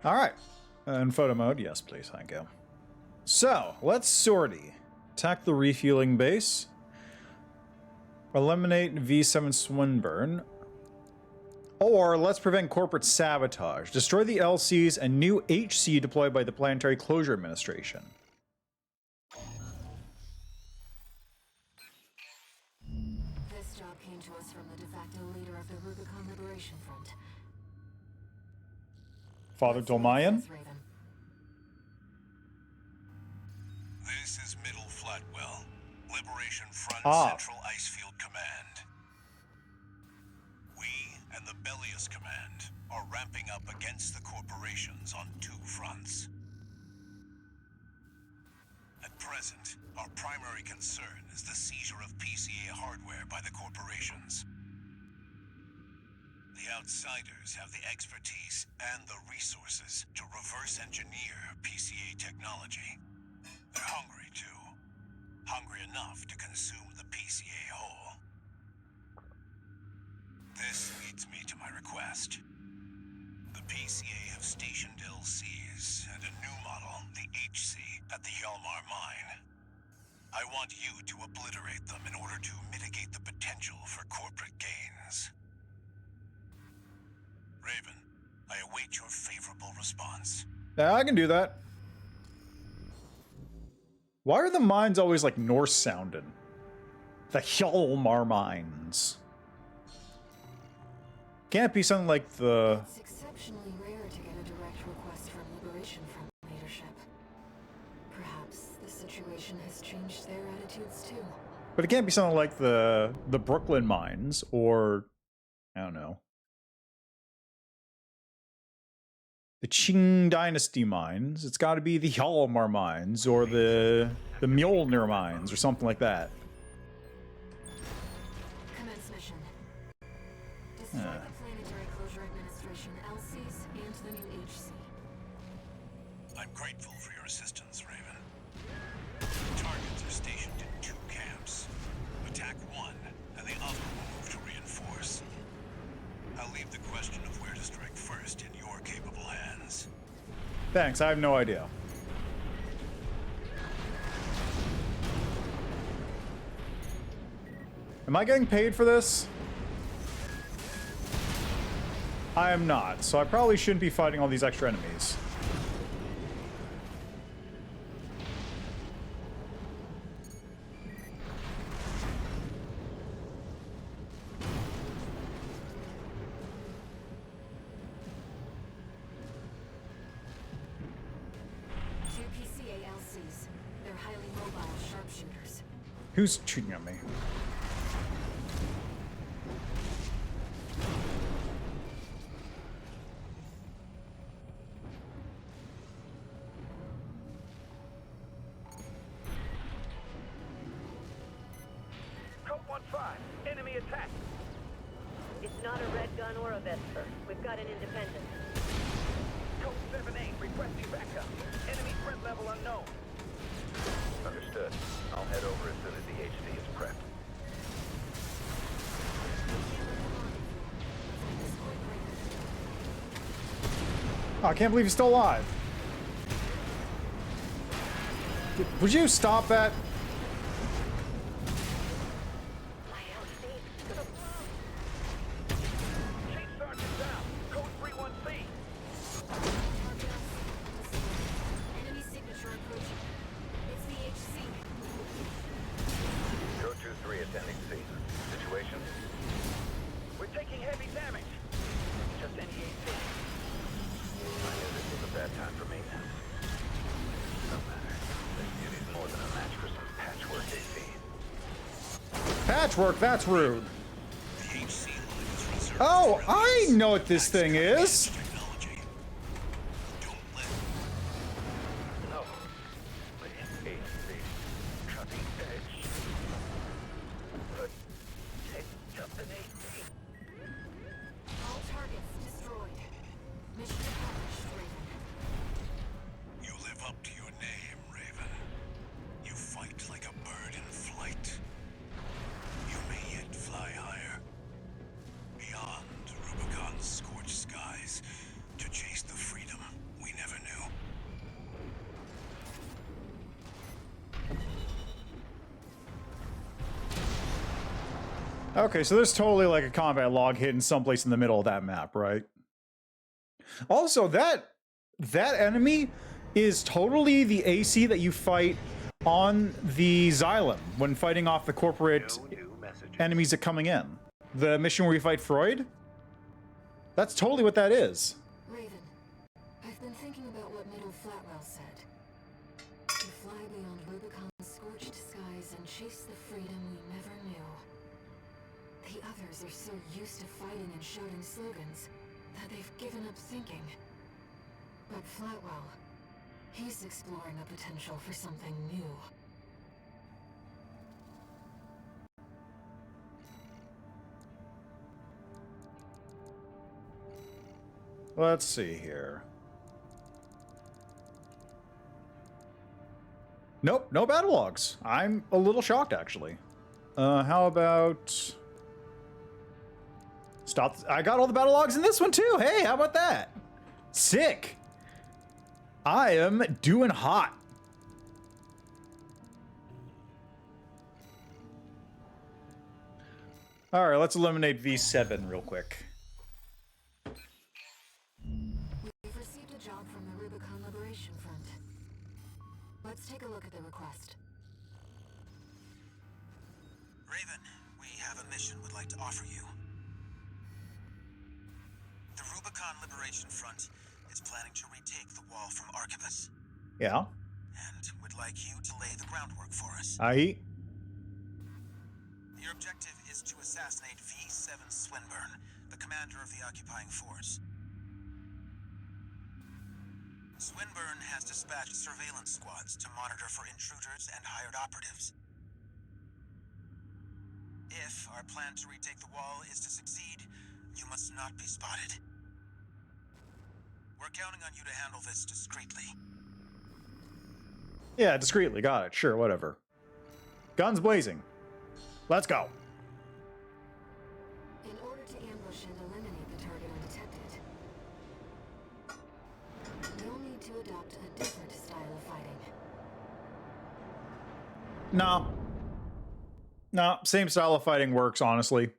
All right. In photo mode, yes, please. Thank you. So, let's sortie. Attack the refueling base. Eliminate V.VII Swinburne. Or let's prevent corporate sabotage. Destroy the LCs and new HC deployed by the Planetary Closure Administration.
This job came to us from the de facto leader of the Rubicon Liberation Front.
Father Dolmayan?
This is Middle Flatwell, Liberation Front Central Icefield Command. We and the Bellius Command are ramping up against the corporations on two fronts. At present, our primary concern is the seizure of PCA hardware by the corporations. The outsiders have the expertise and the resources to reverse engineer PCA technology. They're hungry too. Hungry enough to consume the PCA whole. This leads me to my request. The PCA have stationed LCs and a new model, the HC, at the Hjalmar mine. I want you to obliterate them in order to mitigate the potential for corporate
Yeah, I can do that. Why are the mines always like Norse sounding? The Hjalmar mines. Can't be something like the...
It's exceptionally rare to get a direct request from Liberation Front leadership. Perhaps the situation has changed their attitudes too.
But it can't be something like the Brooklyn mines or... I don't know. The Qing Dynasty mines. It's got to be the Hjalmar mines or the Mjolnir mines or something like that.
Commence mission. Destroy the Planetary Closure Administration LCs and the new HC.
I'm grateful for your assistance, Raven. Targets are stationed in 2 camps. Attack one, and the other will move to reinforce. I'll leave the question of where to strike first in your capable hands.
Thanks, I have no idea. Am I getting paid for this? I am not, so I probably shouldn't be fighting all these extra enemies. Who's shooting at me?
Code 1-5, enemy attack.
It's not a red gun or a Vesper. We've got an independent.
Code 7-8, requesting backup. Enemy threat level unknown. Understood. I'll head over as soon as the HC is prepped.
Oh, I can't believe he's still alive. Would you stop that?
Chief Sergeant down. Code 3-1C.
Enemy signature approaching. It's the HC.
Code 2-3 attending C. Situation? We're taking heavy damage. Just any AC. I knew this was a bad time for maintenance. No matter. This beauty's more than a match for some patchwork AC.
Patchwork, that's rude.
The HC line is reserved
Oh,
for
I
release.
know what this thing is.
Technology. Don't let
No. The AC. Cutting edge. But it's just an AC.
All targets destroyed. Mission accomplished, Raven.
you live up to your name, Raven. You fight like a bird in flight. You may yet fly higher. Beyond Rubicon's scorched skies to chase the freedom we never knew.
Okay, so there's totally like a combat log hidden someplace in the middle of that map, right? Also, that enemy is totally the AC that you fight on the Xylem when fighting off the corporate
No new messages.
enemies that coming in. The mission where you fight Freud? That's totally what that is.
Raven, I've been thinking about what Middle Flatwell said. To fly beyond Rubicon's scorched skies and chase the freedom we never knew. The others are so used to fighting and shouting slogans that they've given up thinking. But Flatwell, he's exploring a potential for something new.
Let's see here. Nope, no battle logs. I'm a little shocked, actually. How about... Stop. I got all the battle logs in this one, too. Hey, how about that? Sick. I am doing hot. All right, let's eliminate V.VII real quick.
We've received a job from the RUBICON Let's take a look at the request.
Raven, we have a mission we'd like to offer you. The Rubicon Liberation Front is planning to retake the wall from Arquebus,
Yeah.
and would like you to lay the groundwork for us.
I.
Your objective is to assassinate V.VII Swinburne, the commander of the occupying force. Swinburne has dispatched surveillance squads to monitor for intruders and hired operatives. If our plan to retake the wall is to succeed, you must not be spotted. We're counting on you to handle this discreetly.
Yeah, discreetly. Got it. Sure, whatever. Guns blazing. Let's go.
In order to ambush and eliminate the target undetected, you'll need to adopt a different style of fighting.
No. No, same style of fighting works, honestly.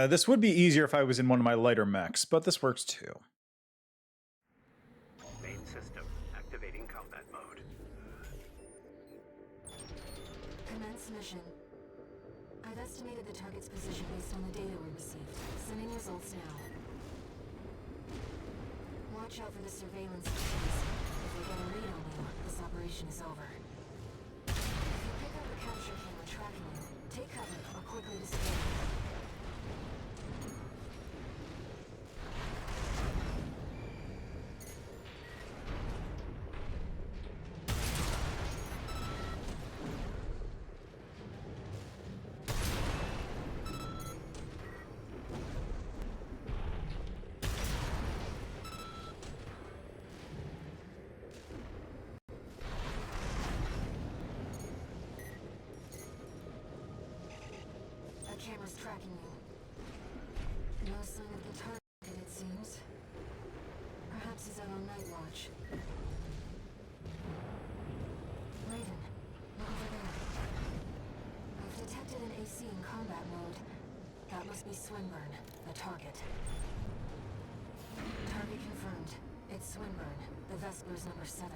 This would be easier if I was in one of my lighter mechs, but this works too.
Main system activating combat mode.
Commence mission. I've estimated the target's position based on the data we received. Sending results now. Watch out for the surveillance systems. If we get a read on you, this operation is over. If you pick up the capture camera tracking you, take cover or quickly disappear. Camera's tracking you. No sign of the target, it seems. Perhaps he's out on night watch. Raven, look over there. I've detected an AC in combat mode. That must be Swinburne, the target. Target confirmed. It's Swinburne, the Vesper's number 7.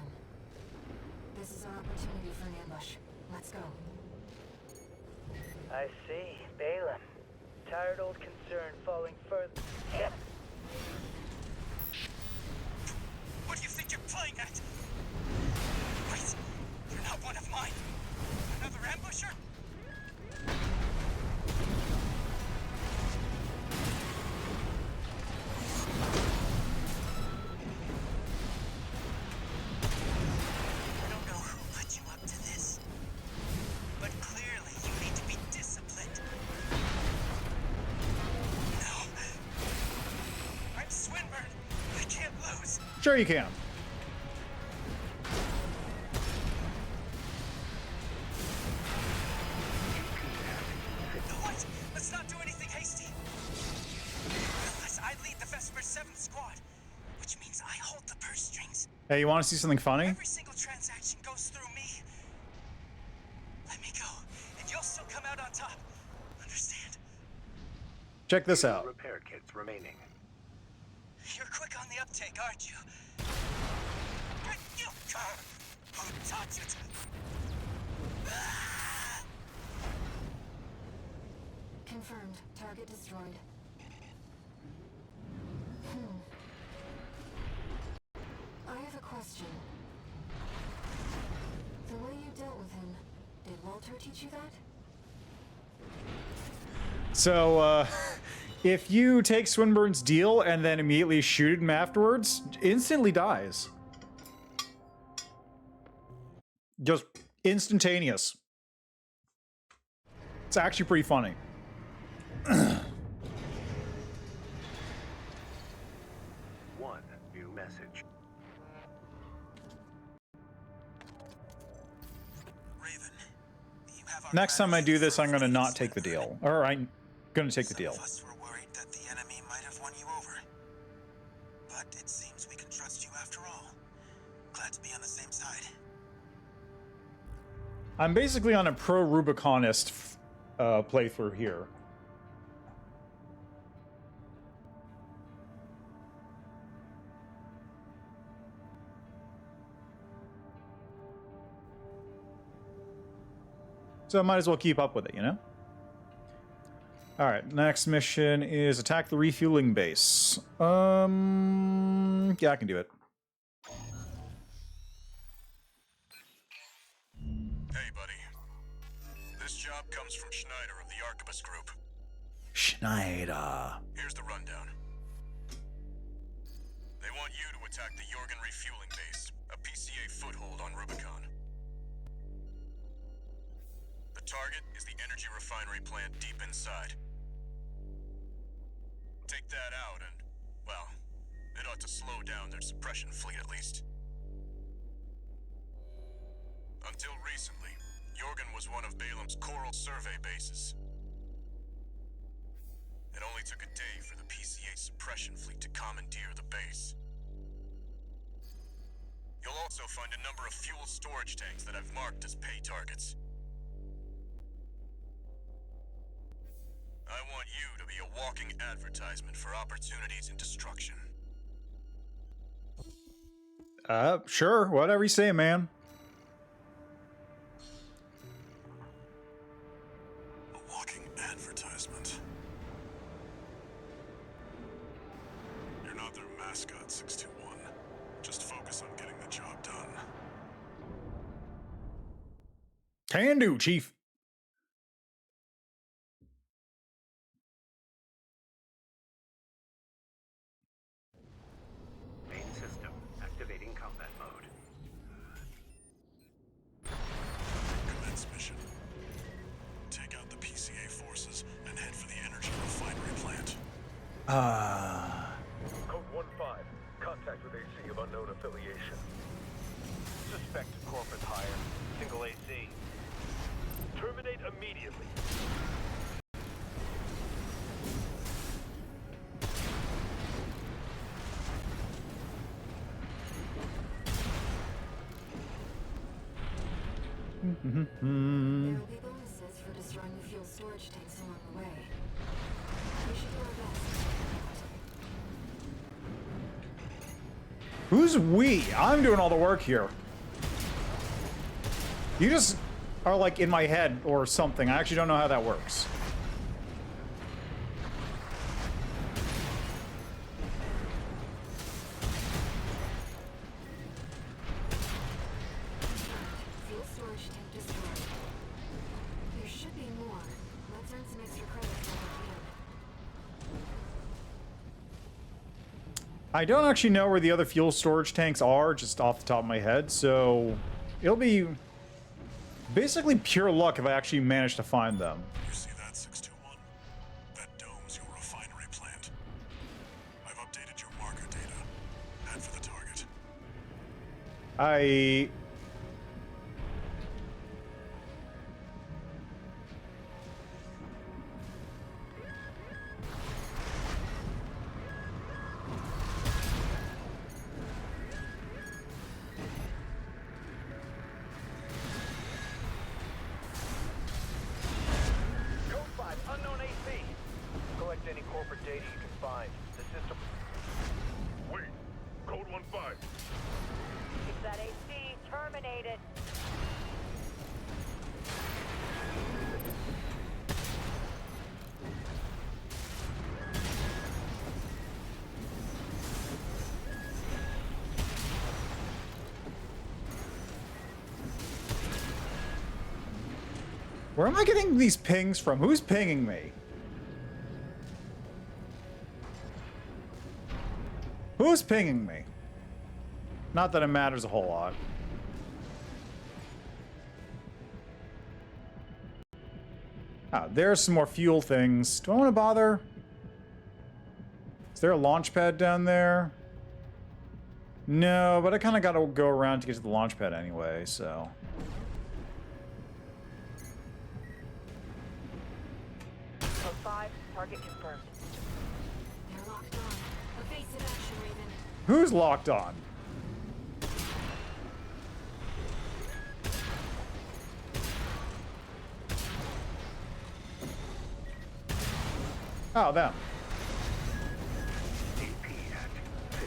This is our opportunity for an ambush. Let's go.
I see. Balaam. Tired old concern falling further. Yeah.
What do you think you're playing at? Wait, you're not one of mine. Another ambusher? I don't know who put you up to this, but clearly you need to be disciplined. No. I'm Swinburne. I can't lose.
Sure you can.
What? Let's not do anything hasty. Unless I lead the Vesper 7th squad, which means I hold the purse strings.
Hey, you want to see something funny?
Every single transaction goes through me. Let me go, and you'll still come out on top. Understand?
Check this out.
Repair kits remaining.
You're quick on the uptake, aren't you? Who taught you to?
Confirmed. Target destroyed. I have a question. The way you dealt with him, did Walter teach you that?
So, if you take Swinburne's deal and then immediately shoot him afterwards, instantly dies. Just instantaneous. It's actually pretty funny.
One new message.
Raven, you have our
Next time I do
gratitude
this,
for
I'm gonna
everything
not
you
take the
said.
deal. Or I'm gonna take the
Some
deal.
of us were worried that the enemy might have won you over. But it seems we can trust you after all. Glad to be on the same side.
I'm basically on a pro-Rubiconist playthrough here. So I might as well keep up with it, you know? Alright, next mission is attack the refueling base. Yeah, I can do it.
Hey, buddy. This job comes from Schneider of the Arquebus Group.
Schneider.
Here's the rundown. They want you to attack the Jorgen refueling base, a PCA foothold on Rubicon. The target is the energy refinery plant deep inside. Take that out and, well, it ought to slow down their suppression fleet at least. Until recently, Jorgen was one of Balam's Coral survey bases. It only took a day for the PCA suppression fleet to commandeer the base. You'll also find a number of fuel storage tanks that I've marked as pay targets. I want you to be a walking advertisement for opportunities in destruction.
Sure, whatever you say, man.
A walking advertisement. You're not their mascot, 621. Just focus on getting the job done.
Can do, Chief.
Main system activating combat mode.
Commence mission. Take out the PCA forces and head for the energy refinery plant.
Code 1-5. Contact with AC of unknown affiliation.
Suspect corporate hire. Single AC.
Terminate immediately.
There will be bonuses for destroying the fuel storage tanks along the way. We should do our best.
Who's we? I'm doing all the work here. You just are like in my head or something. I actually don't know how that works.
Fuel storage tank destroyed. There should be more. Let's earn some extra credits while we can.
I don't actually know where the other fuel storage tanks are, just off the top of my head, so it'll be basically pure luck if I actually manage to find them.
You see that, 621? That dome's your refinery plant. I've updated your marker data. Head for the target.
Code 5. Unknown AC. Collect any corporate data you can find. The system...
Wait! Code 1-5.
Keep that AC terminated.
Where am I getting these pings from? Who's pinging me? Who's pinging me? Not that it matters a whole lot. Ah, there's some more fuel things. Do I want to bother? Is there a launch pad down there? No, but I kind of got to go around to get to the launch pad anyway, so...
Code 5, target confirmed.
They're locked on. Evasive action, Raven.
Who's locked on? Oh, them.
AP at 50%.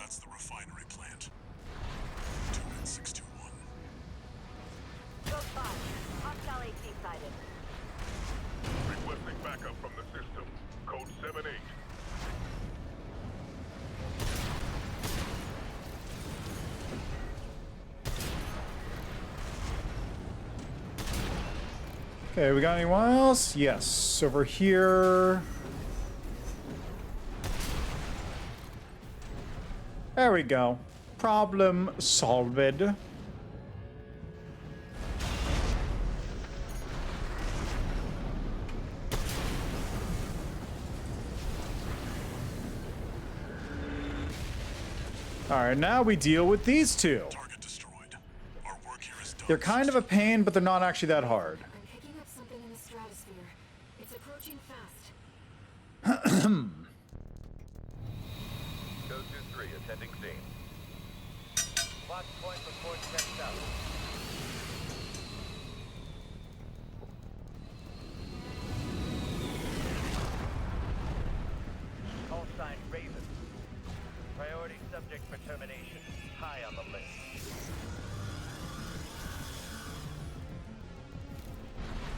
That's the refinery plant. 2-621.
Code 5. Hostile AC sighted.
Requesting backup from the system. Code 7-8.
Okay, we got anyone else? Yes, over here. There we go. Problem solved. Alright, now we deal with these two.
Target destroyed. Our work here is done.
They're kind of a pain, but they're not actually that hard.
I'm picking up something in the stratosphere. It's approaching fast.
Code 2-3, attending scene.
Watch point report checked out. Call sign Raven. Priority subject for termination. High on the list.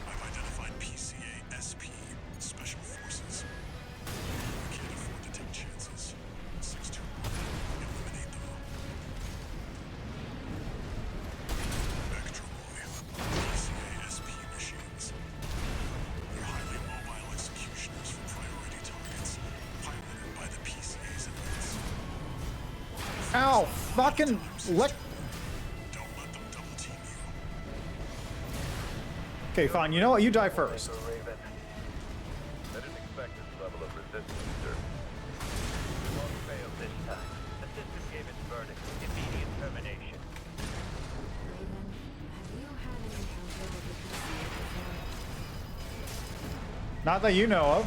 I've identified PCA SP, Special Forces. We can't afford to take chances. 621, eliminate them. Vectroy, PCA SP machines. They're highly mobile executioners for priority targets, piloted by the PCA's elites.
Ow! Fucking let.
Don't let them double team you.
Okay, fine. You know what? You die first.
Raven. I didn't expect this level of resistance, sir.
You won't fail this time. The system gave its verdict. Immediate termination.
Raven, have you had an encounter with the PCA before?
Not that you know of.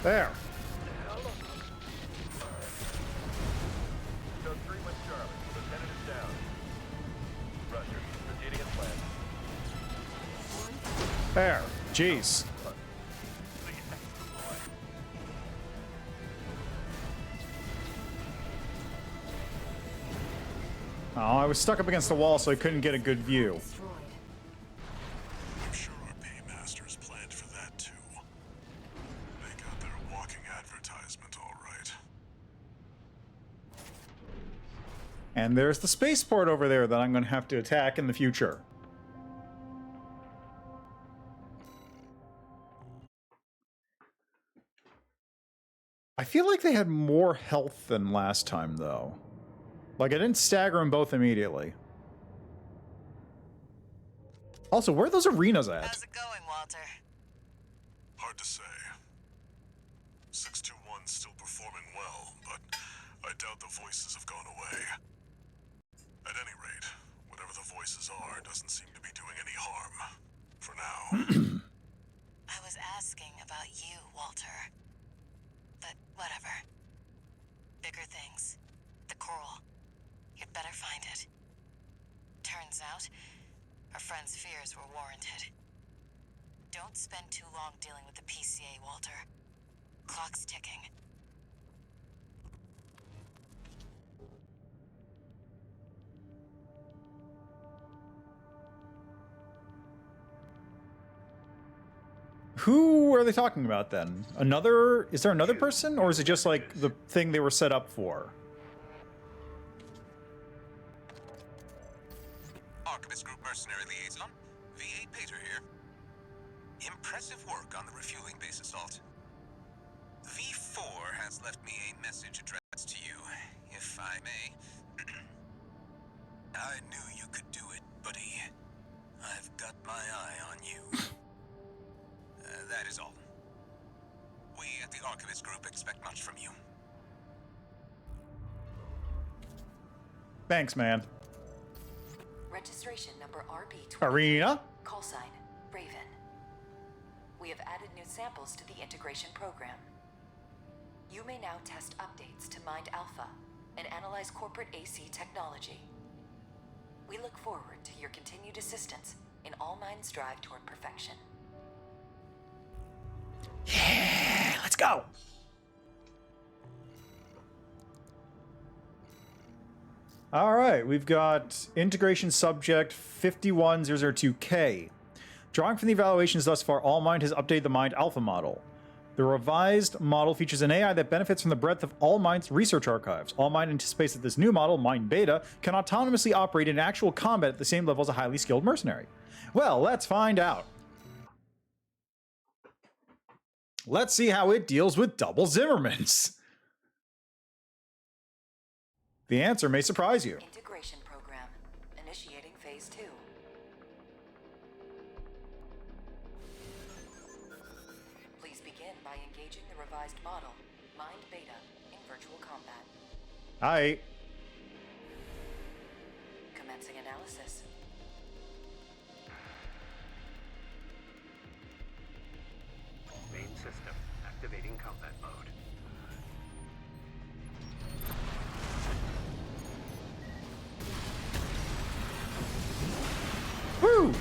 There.
Code 3 with Charlie. Lieutenant is down. Roger. Proceeding as planned.
There. Jeez. Oh, I was stuck up against the wall, so I couldn't get a good view.
Destroyed.
I'm sure our paymasters planned for that too. They got their walking advertisement all right.
And there's the spaceport over there that I'm going to have to attack in the future. I feel like they had more health than last time, though. Like, I didn't stagger them both immediately. Also, where are those arenas at?
How's it going, Walter?
Hard to say. 621's still performing well, but I doubt the voices have gone away. At any rate, whatever the voices are doesn't seem to be doing any harm. For now.
I was asking about you, Walter. But whatever. Bigger things. The coral. You'd better find it. Turns out, our friend's fears were warranted. Don't spend too long dealing with the PCA, Walter. Clock's ticking.
Who are they talking about then? Another? Is there another person? Or is it just like the thing they were set up for?
Archivist Group Mercenary Liaison, V.VII Pater here. Impressive work on the refueling base assault. V4 has left me a message addressed to you, if I may. I knew you could do it, buddy. I've got my eye on you. That is all. We at the Archivist Group expect much from you.
Thanks, man.
Registration number RB20.
Arena?
Call sign Raven. We have added new samples to the integration program. You may now test updates to Mind Alpha and analyze corporate AC technology. We look forward to your continued assistance in all minds' drive toward perfection.
Yeah, let's Let's go! All right, we've got integration subject 51002K. Drawing from the evaluations thus far, AllMind has updated the Mind Alpha model. The revised model features an AI that benefits from the breadth of AllMind's research archives. AllMind anticipates that this new model, Mind Beta, can autonomously operate in actual combat at the same level as a highly skilled mercenary. Well, let's find out. Let's see how it deals with double Zimmermans. The answer may surprise you.
Integration program. Initiating phase 2. Please begin by engaging the revised model, Mind Beta, in virtual combat.
Aye.
Commencing analysis.
Main system activating combat mode.
Woo!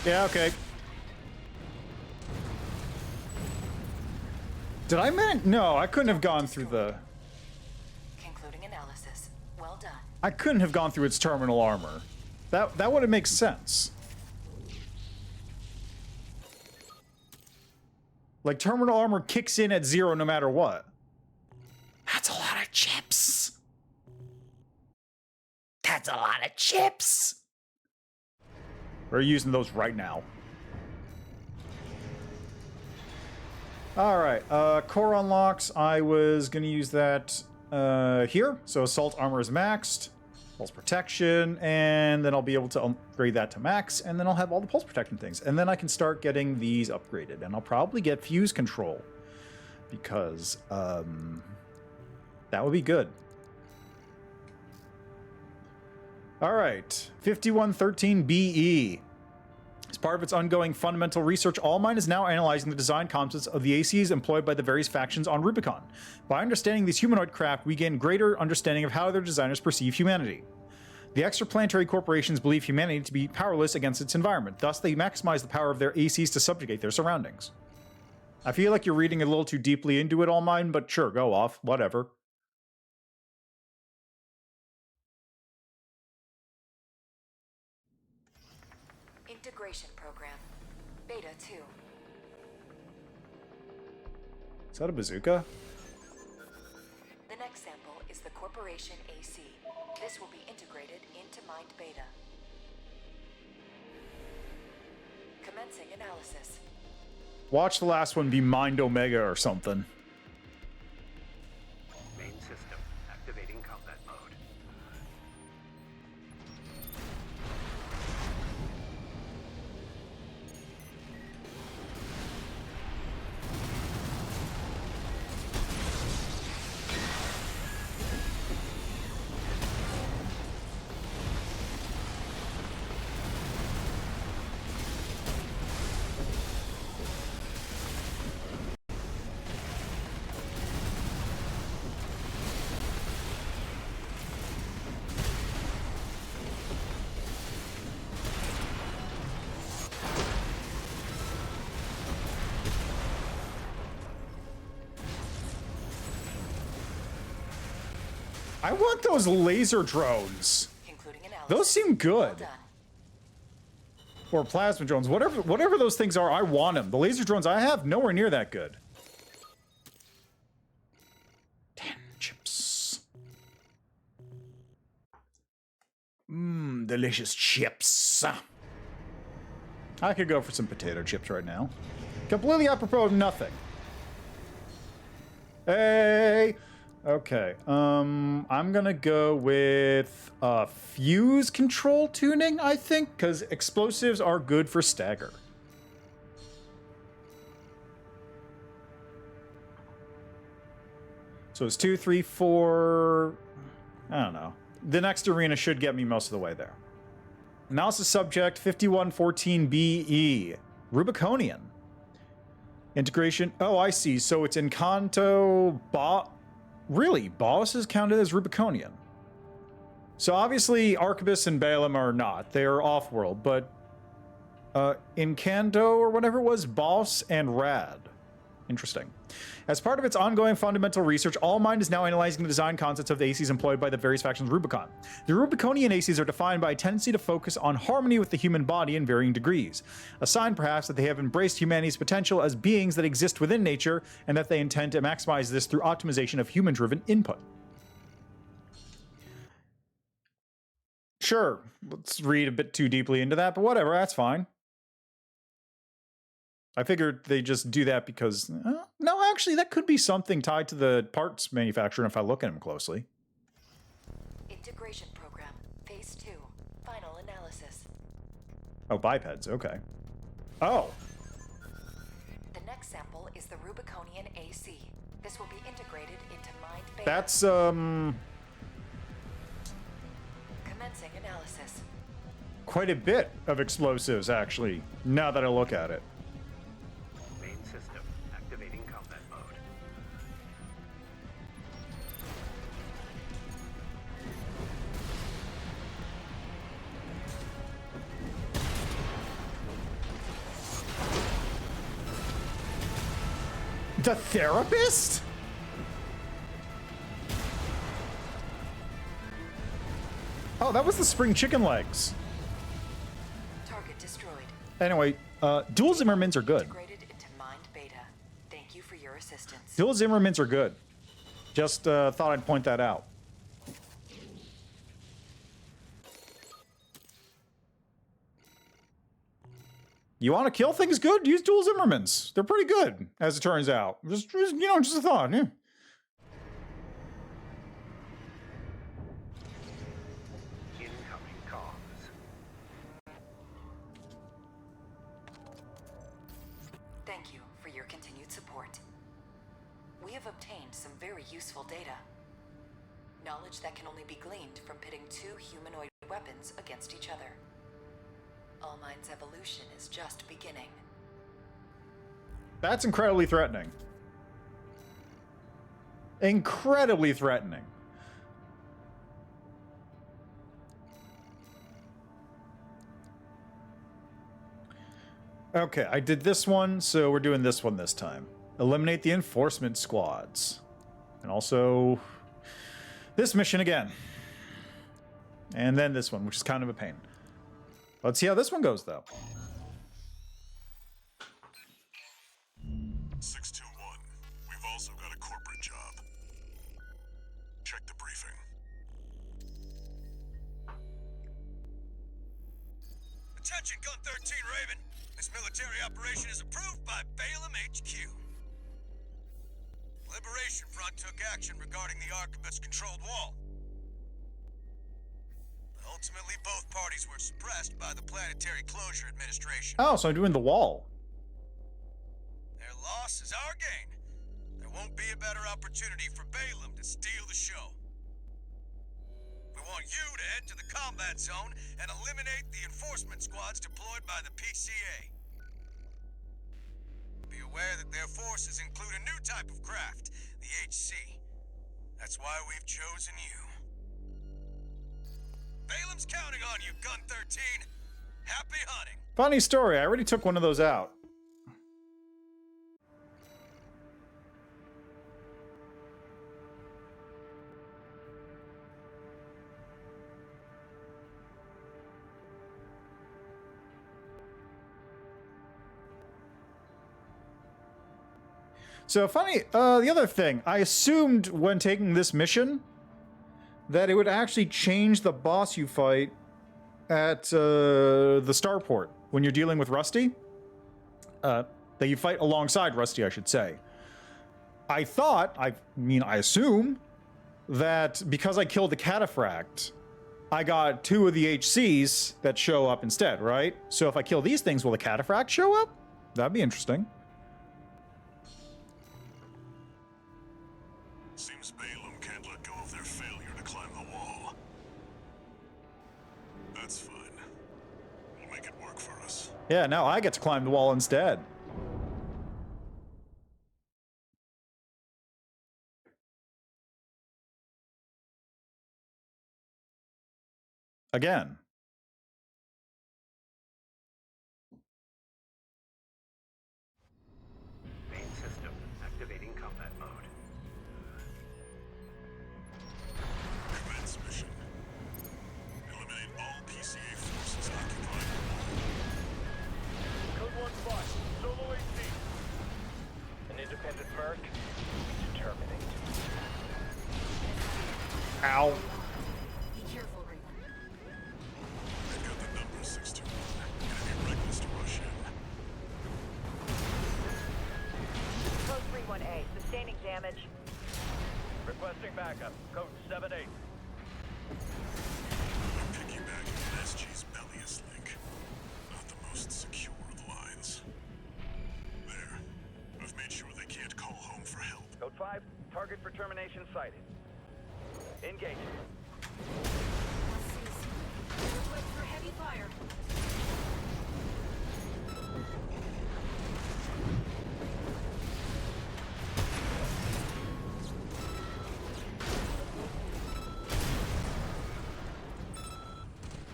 Yeah, okay. Did I mean? No, I couldn't have gone through the...
Concluding analysis. Well done.
I couldn't have gone through its terminal armor. That would have made sense. Like, terminal armor kicks in at 0 no matter what. That's a lot of chips. That's a lot of chips. We're using those right now. All right, core unlocks. I was gonna use that here. So assault armor is maxed, pulse protection, and then I'll be able to upgrade that to max, and then I'll have all the pulse protection things, and then I can start getting these upgraded, and I'll probably get fuse control because that would be good. All right, 5113BE. As part of its ongoing fundamental research, AllMind is now analyzing the design concepts of the ACs employed by the various factions on Rubicon. By understanding these humanoid craft, we gain greater understanding of how their designers perceive humanity. The extraplanetary corporations believe humanity to be powerless against its environment. Thus, they maximize the power of their ACs to subjugate their surroundings. I feel like you're reading a little too deeply into it, AllMind, but sure, go off. Whatever.
Integration program. Beta 2.
Is that a bazooka?
The next sample is the Corporation AC. This will be integrated into Mind Beta. Commencing analysis.
Watch the last one be Mind Omega or something.
Main system activating combat mode.
I want those laser drones. Those seem good. Or plasma drones, whatever those things are, I want them. The laser drones I have, nowhere near that good. 10 chips. Mmm, delicious chips. I could go for some potato chips right now. Completely apropos of nothing. Hey! Okay, I'm gonna go with fuse control tuning, I think, because explosives are good for stagger. So it's 2, 3, 4... I don't know. The next arena should get me most of the way there. Analysis subject 5114BE. Rubiconian. Integration. Oh, I see. So it's Encanto. Really? Boss is counted as Rubiconian. So obviously Arquebus and Balaam are not. They are off-world, but Encanto or whatever it was, Boss and Rad. Interesting. As part of its ongoing fundamental research, All Mind is now analyzing the design concepts of the ACs employed by the various factions of Rubicon. The Rubiconian ACs are defined by a tendency to focus on harmony with the human body in varying degrees, a sign perhaps that they have embraced humanity's potential as beings that exist within nature, and that they intend to maximize this through optimization of human-driven input. Sure, let's read a bit too deeply into that, but whatever, that's fine. I figured they just do that because... no, actually, that could be something tied to the parts manufacturer if I look at them closely.
Integration program, phase 2, final analysis.
Oh, bipeds, okay. Oh!
The next sample is the Rubiconian AC. This will be integrated into Mind Beta.
That's,
Commencing analysis.
quite a bit of explosives, actually, now that I look at it.
Main system activating combat mode.
The therapist? Oh, that was the spring chicken legs.
Target destroyed.
Anyway, dual Zimmermans are good.
Integrated into Mind Beta. Thank you for your assistance.
Dual Zimmermans are good. Just thought I'd point that out. You want to kill things good? Use dual Zimmermans. They're pretty good, as it turns out. Just you know, just a thought. Yeah.
Incoming comms.
Thank you for your continued support. We have obtained some very useful data. Knowledge that can only be gleaned from pitting two humanoid weapons against each other. All Mind's evolution is just beginning.
That's incredibly threatening. Incredibly threatening. Okay, I did this one, so we're doing this one this time. Eliminate the enforcement squads. And also this mission again. And then this one, which is kind of a pain. Let's see how this one goes, though.
621. We've also got a corporate job. Check the briefing.
Attention, Gun 13 Raven. This military operation is approved by Balaam HQ. Liberation Front took action regarding the Arquebus-controlled wall. Ultimately, both parties were suppressed by the Planetary Closure Administration.
Oh, so I'm doing the wall.
Their loss is our gain. There won't be a better opportunity for Balaam to steal the show. We want you to head to the combat zone and eliminate the enforcement squads deployed by the PCA. Be aware that their forces include a new type of craft, the HC. That's why we've chosen you. Balaam's counting on you, Gun 13. Happy hunting.
Funny story, I already took one of those out. So funny, the other thing, I assumed when taking this mission that it would actually change the boss you fight at the starport when you're dealing with Rusty. That you fight alongside Rusty, I should say. I assume that because I killed the cataphract, I got 2 of the HCs that show up instead, right? So if I kill these things, will the cataphract show up? That'd be interesting.
Seems Balaam can't let go of their failure to climb the wall. That's fine.
Yeah, now I get to climb the wall instead. Again.
Main system activating combat mode.
Commence mission. Eliminate all PCA forces occupying the wall.
Code 1-5, solo AC. An independent merc. Terminate.
Ow.
Be careful, Raven.
They've got the number 621. Gonna be reckless to rush in.
Code 31A, sustaining damage.
Requesting backup. Code 7-8.
I'm piggybacking on SG's Bellius link. Not the most secure of lines. There. I've made sure they can't call home for help.
Code 5, target for termination sighted. Engage.
Equipped for heavy fire.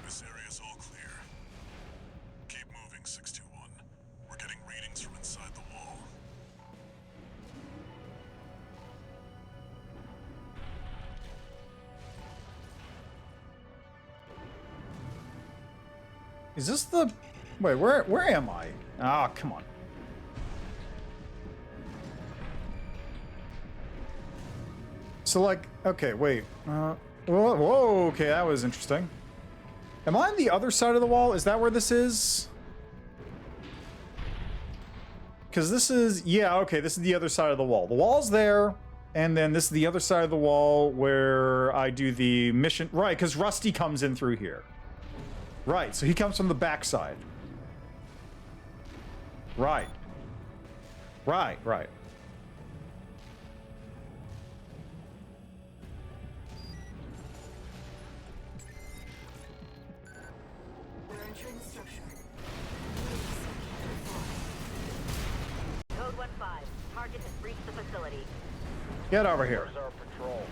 This area's all clear. Keep moving, 621. We're getting readings from inside the wall.
Is this the... Wait, where am I? Ah, come on. So, like, okay, wait. Whoa, okay, that was interesting. Am I on the other side of the wall? Is that where this is? Because this is... Yeah, okay, this is the other side of the wall. The wall's there, and then this is the other side of the wall where I do the mission... Right, because Rusty comes in through here. Right, so he comes from the backside. Right. Right.
We're entering the structure.
Code 1-5, target has breached the facility.
Get over here.
Where's our patrol?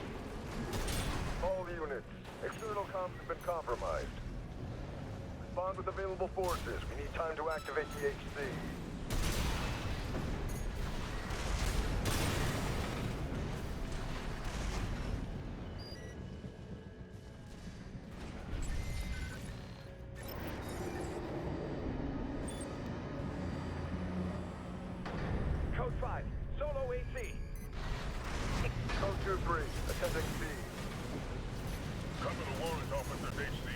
All units, external comms have been compromised. Respond with available forces. We need time to activate the HC.
Code 5, solo AC.
Code 2-3, attending C.
Cover the warrant officer's HC.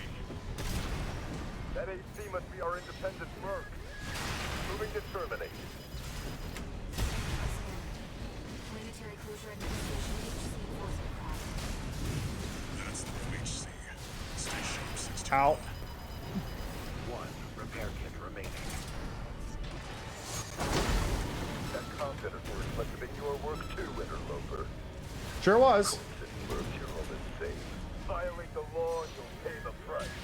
That HC must be our independent merc. Moving to terminate.
Planetary Closure Administration HC enforcement craft.
That's the new HC. Stay sharp, 621.
Ow.
One repair kit remaining.
That content report must have been your work too, interloper.
Sure was.
Merc, you're all insane. Violate the law and you'll pay the price.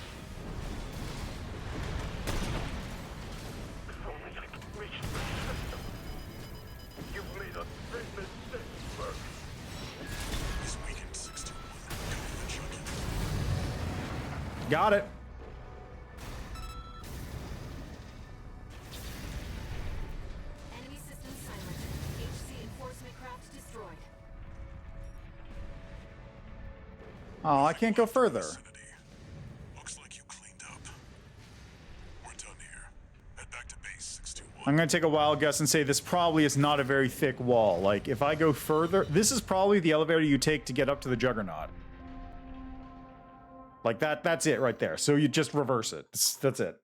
You've made a big mistake, Merc.
This weekend, 621. Cover the junkie.
Got it.
Enemy system silent. HC enforcement craft destroyed.
Oh, I can't go further.
Vicinity. Looks like you cleaned up. We're done here. Head back to base, 621.
I'm going to take a wild guess and say this probably is not a very thick wall. Like, if I go further... This is probably the elevator you take to get up to the Juggernaut. Like, that's it right there. So you just reverse it. That's it.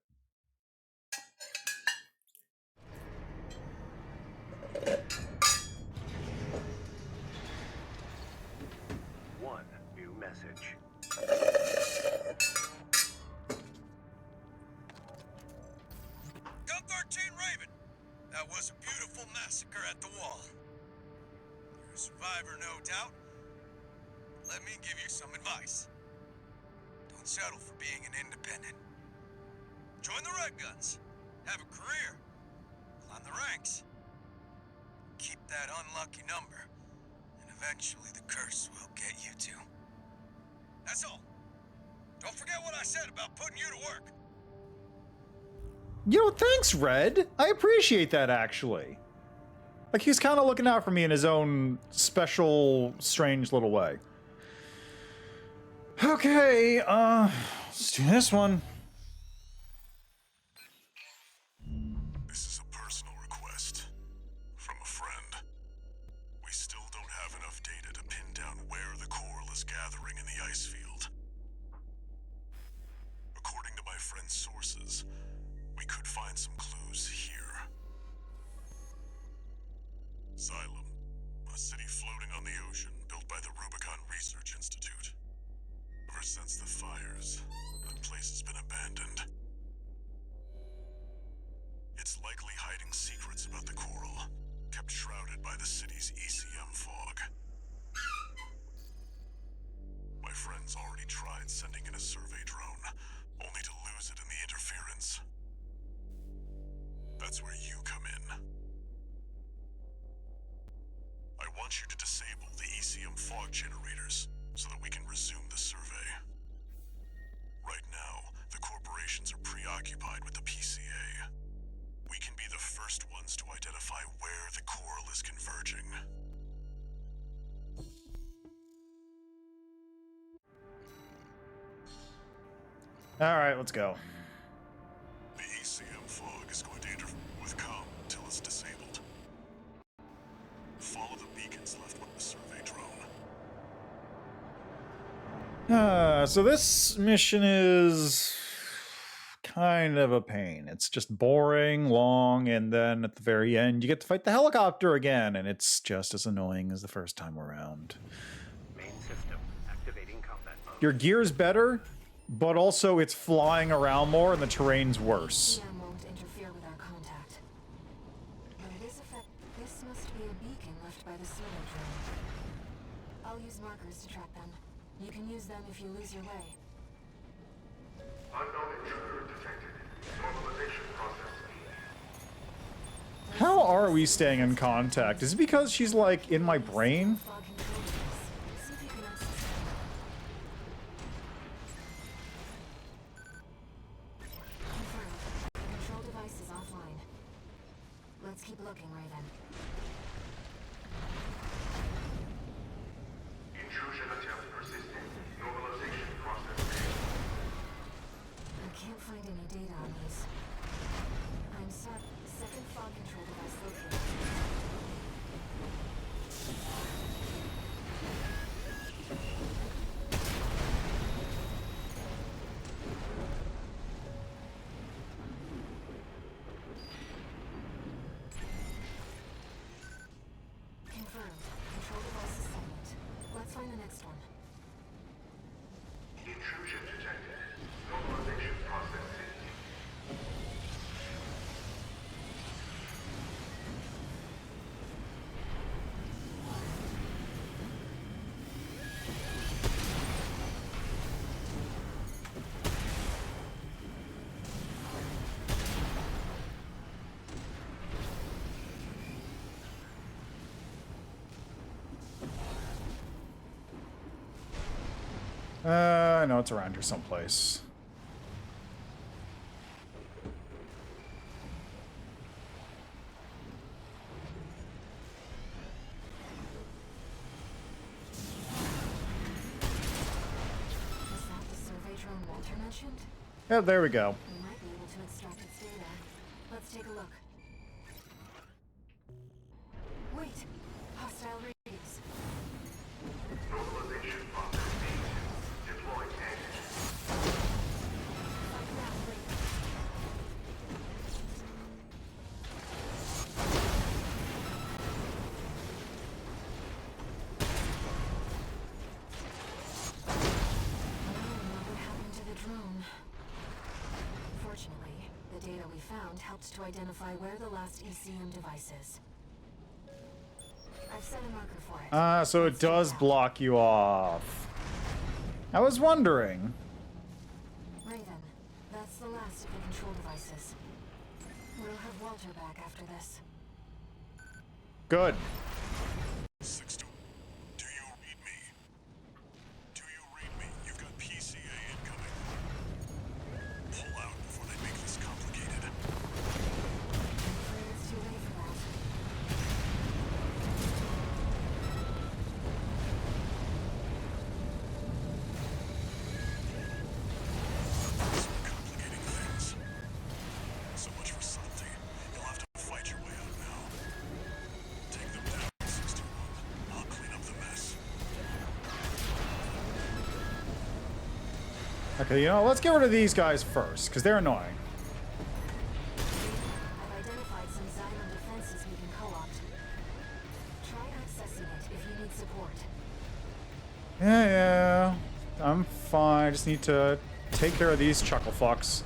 One new message.
Gun 13 Raven. That was a beautiful massacre at the wall. You're a survivor, no doubt. Let me give you some advice. Don't settle for being an independent. Join the Red Guns. have a career, climb the ranks, keep that unlucky number, and eventually the curse will get you too. That's all. Don't forget what I said about putting you to work.
Yo, thanks, Red. I appreciate that, actually. Like, he's kind of looking out for me in his own special, strange little way. Okay, let's do this one.
This is a personal request from a friend. We still don't have enough data to pin down where the coral is gathering in the ice field. According to my friend's sources, we could find some clues here. Xylem, a city floating on the ocean built by the RUBICON Research Institute. Ever since the fires, that place has been abandoned. It's likely hiding secrets about the coral, kept shrouded by the city's ECM fog. My friend's already tried sending in a survey drone, only to lose it in the interference. That's where you come in. I want you to disable the ECM fog generators so that we can resume the survey. Right now, the corporations are preoccupied with the PCA. We can be the first ones to identify where the coral is converging.
All right, let's go.
The ECM fog is going to interfere with comm until it's disabled. Follow the beacons left with the survey drone.
So this mission is kind of a pain. It's just boring, long, and then at the very end, you get to fight the helicopter again, and it's just as annoying as the first time around.
Main system activating combat mode.
Your gear's better, but also it's flying around more and the terrain's worse.
EM won't interfere with our contact. But it is this must be a beacon left by the survey drone. I'll use markers to track them. You can use them if you lose your way.
Unknown intruder detected. Normalization process.
How are we staying in contact? Is it because she's like in my brain?
Fog control device. See if you can access it. Confirmed. The control device is offline. Let's keep looking, Raven.
Intrusion attempt persisting. Normalization process.
I can't find any data on these. I'm sorry. Second fog control device located. Confirmed. Control device is silent. Let's find the next one.
Intrusion detected. Normalization process ceased.
I know it's around here someplace.
Is that the survey drone Walter mentioned?
Yeah, there we go.
We might be able to extract its data. Let's take a look. Wait! Hostile radius.
Normalization process ceased. Deploying edge.
Find that Raven. I don't know what happened to the drone. Fortunately, the data we found helped to identify where the last ECM device is. I've set a marker for it.
So it does block you off. I was wondering.
Raven, that's the last of the control devices. We'll have Walter back after this.
Good.
6-2. Do you read me? Do you read me? You've got PCA incoming. Pull out before they make this complicated.
It's too late for that.
This is complicating things. So much for subtlety. You'll have to fight your way out now. Take them down, 621. I'll clean up the mess.
Okay, you know, let's get rid of these guys first, because they're annoying.
I've identified some Xylem defenses we can co-opt. Try accessing it if you need support.
Yeah. I'm fine. I just need to take care of these chuckle fucks.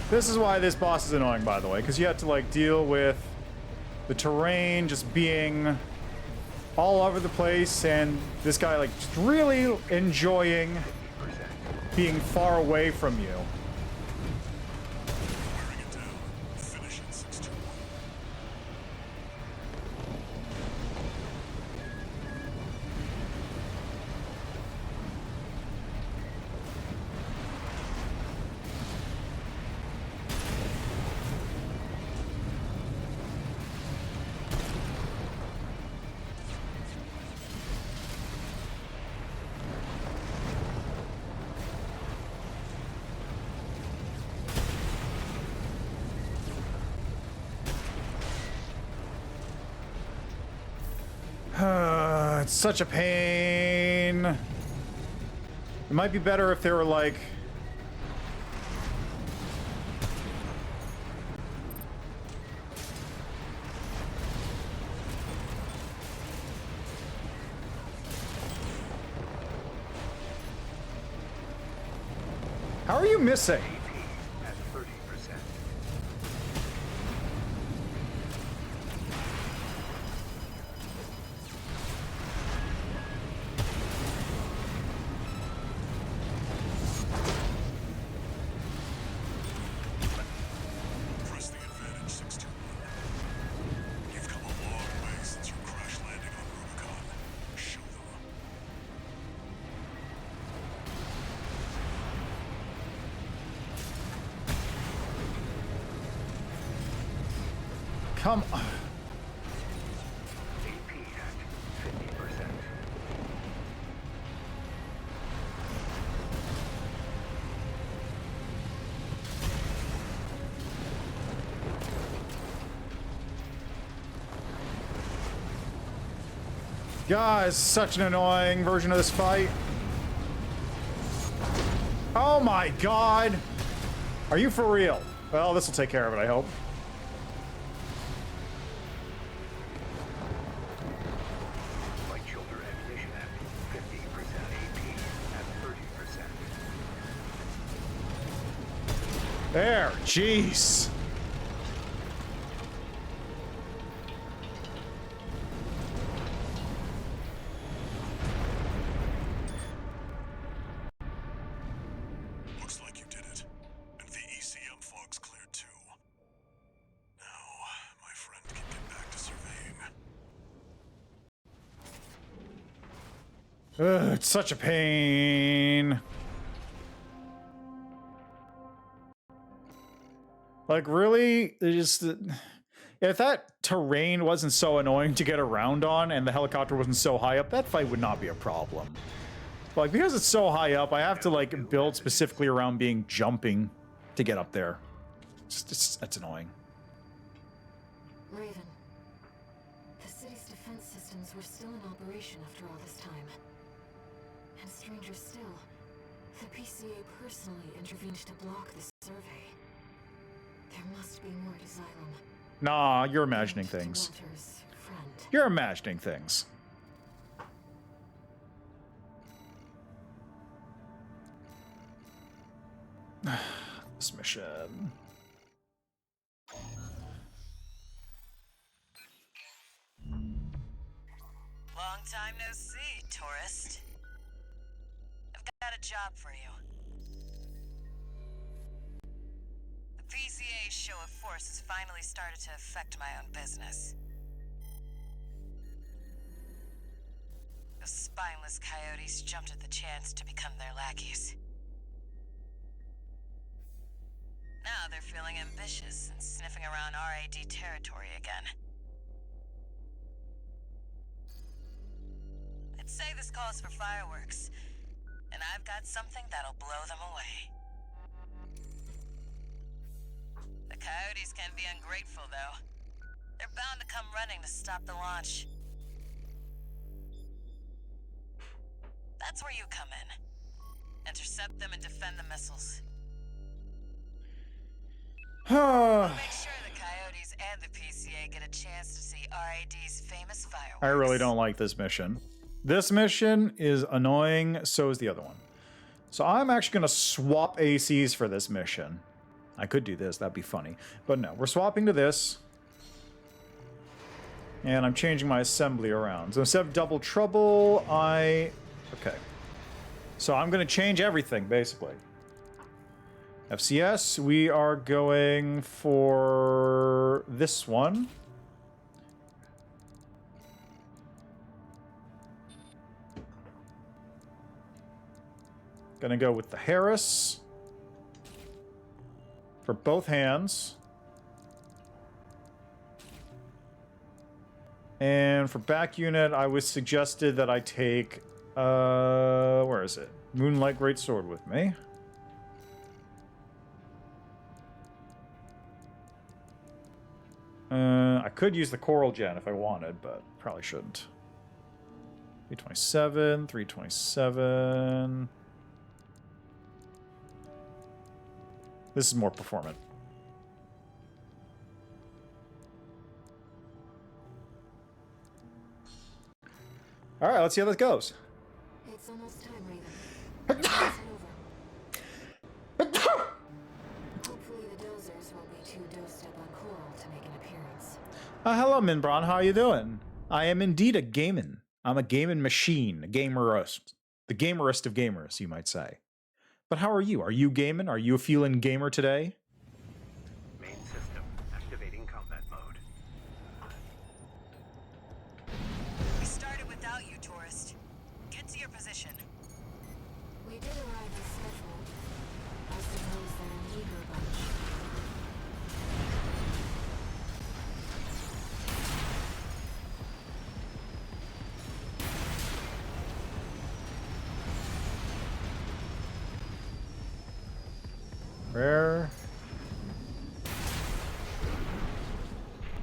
This is why this boss is annoying, by the way, because you have to, like, deal with the terrain just being all over the place, and this guy, like, just really enjoying being far away from you.
Wearing it down. Finish it, 621.
It's such a pain. It might be better if they were like... How are you missing?
At 30%.
Press the advantage, 621. You've come a long way since your crash landing on Rubicon. Show them.
Come on.
AP at 50%.
Guys, such an annoying version of this fight. Oh my god! Are you for real? Well, this will take care of it, I hope.
Light shoulder ammunition at 50%. AP at 30%.
There, jeez.
Looks like you did it. And the ECM fog's cleared too. Now, my friend can get back to surveying.
Ugh, it's such a pain. Like, really? They just... If that terrain wasn't so annoying to get around on and the helicopter wasn't so high up, that fight would not be a problem. But, like, because it's so high up, I have to, like, build specifically around being jumping to get up there. That's annoying.
Raven. The city's defense systems were still in operation after all this time. And stranger still, the PCA personally intervened to block this survey. There must be more to Xylem.
Nah, you're imagining
And to
things.
Walter's friend.
You're imagining things. This mission.
Long time no see, tourist. I've got a job for you. The PCA's show of force has finally started to affect my own business. Those spineless coyotes jumped at the chance to become their lackeys. Now they're feeling ambitious and sniffing around RAD territory again. I'd say this calls for fireworks, and I've got something that'll blow them away. The coyotes can be ungrateful, though. They're bound to come running to stop the launch. That's where you come in. Intercept them and defend the missiles. We'll make sure the coyotes and the PCA get a chance to see RAD's famous fireworks.
I really don't like this mission. This mission is annoying, so is the other one. So I'm actually going to swap ACs for this mission. I could do this, that'd be funny. But no, we're swapping to this. And I'm changing my assembly around. So instead of double trouble, okay. So I'm going to change everything, basically. FCS, we are going for this one. Gonna go with the Harris for both hands. And for back unit, I was suggested that I take, where is it? Moonlight Greatsword with me. I could use the Coral Gen if I wanted, but probably shouldn't. 327, 327. This is more performant. All right, let's see how this goes.
It's almost time, Raven. Hopefully the dozers won't be too dosed up on Coral to make an appearance.
Hello, Minbron. How are you doing? I am indeed a gamin. I'm a gaming machine, a gamerist. The gamerist of gamers, you might say. But how are you? Are you gaming? Are you feeling gamer today?
Main system activating combat mode.
We started without you, tourist. Get to your position.
We did arrive as scheduled. I suppose they're an eager bunch.
Where?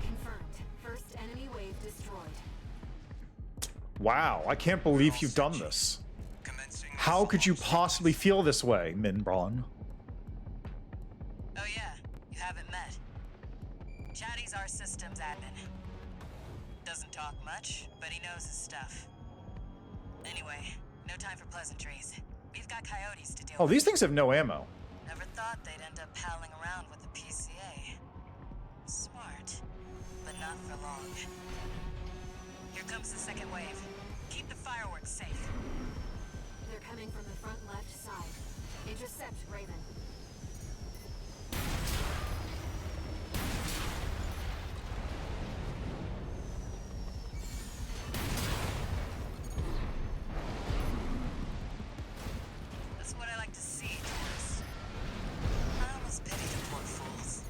Confirmed. First enemy wave destroyed.
Wow, I can't believe you've done this. How could you possibly feel this way, Minbron?
Oh yeah, you haven't met. Chatty's our systems admin. Doesn't talk much, but he knows his stuff. Anyway, no time for pleasantries. We've got coyotes to deal with.
Oh, these things have no ammo.
Never thought they'd end up palling around with the PCA. Smart, but not for long. Here comes the second wave. Keep the fireworks safe.
They're coming from the front left side. Intercept, Raven.
That's what I like to see, tourists. I almost pity the poor fools.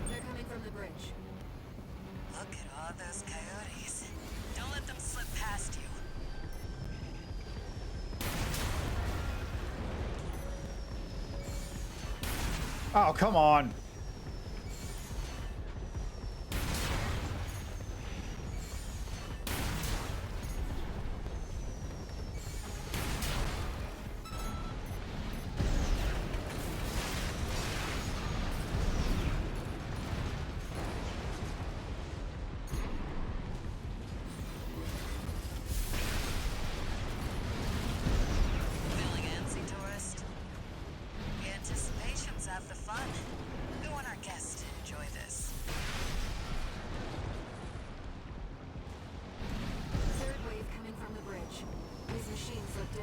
They're coming from the bridge.
Look at all those coyotes. Don't let them slip past you.
Oh, come on.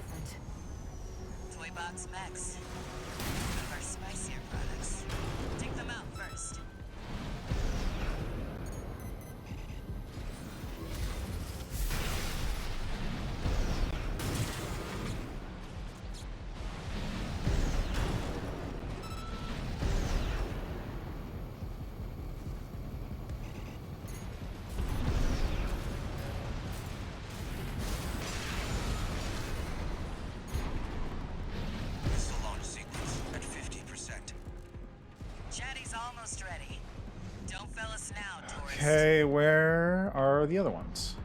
different.
Toy box mechs. One of our spicier products. Take them out first.
Missile launch sequence at 50%.
Chatty's almost ready. Don't fail us now, tourist.
Okay, where are the other ones?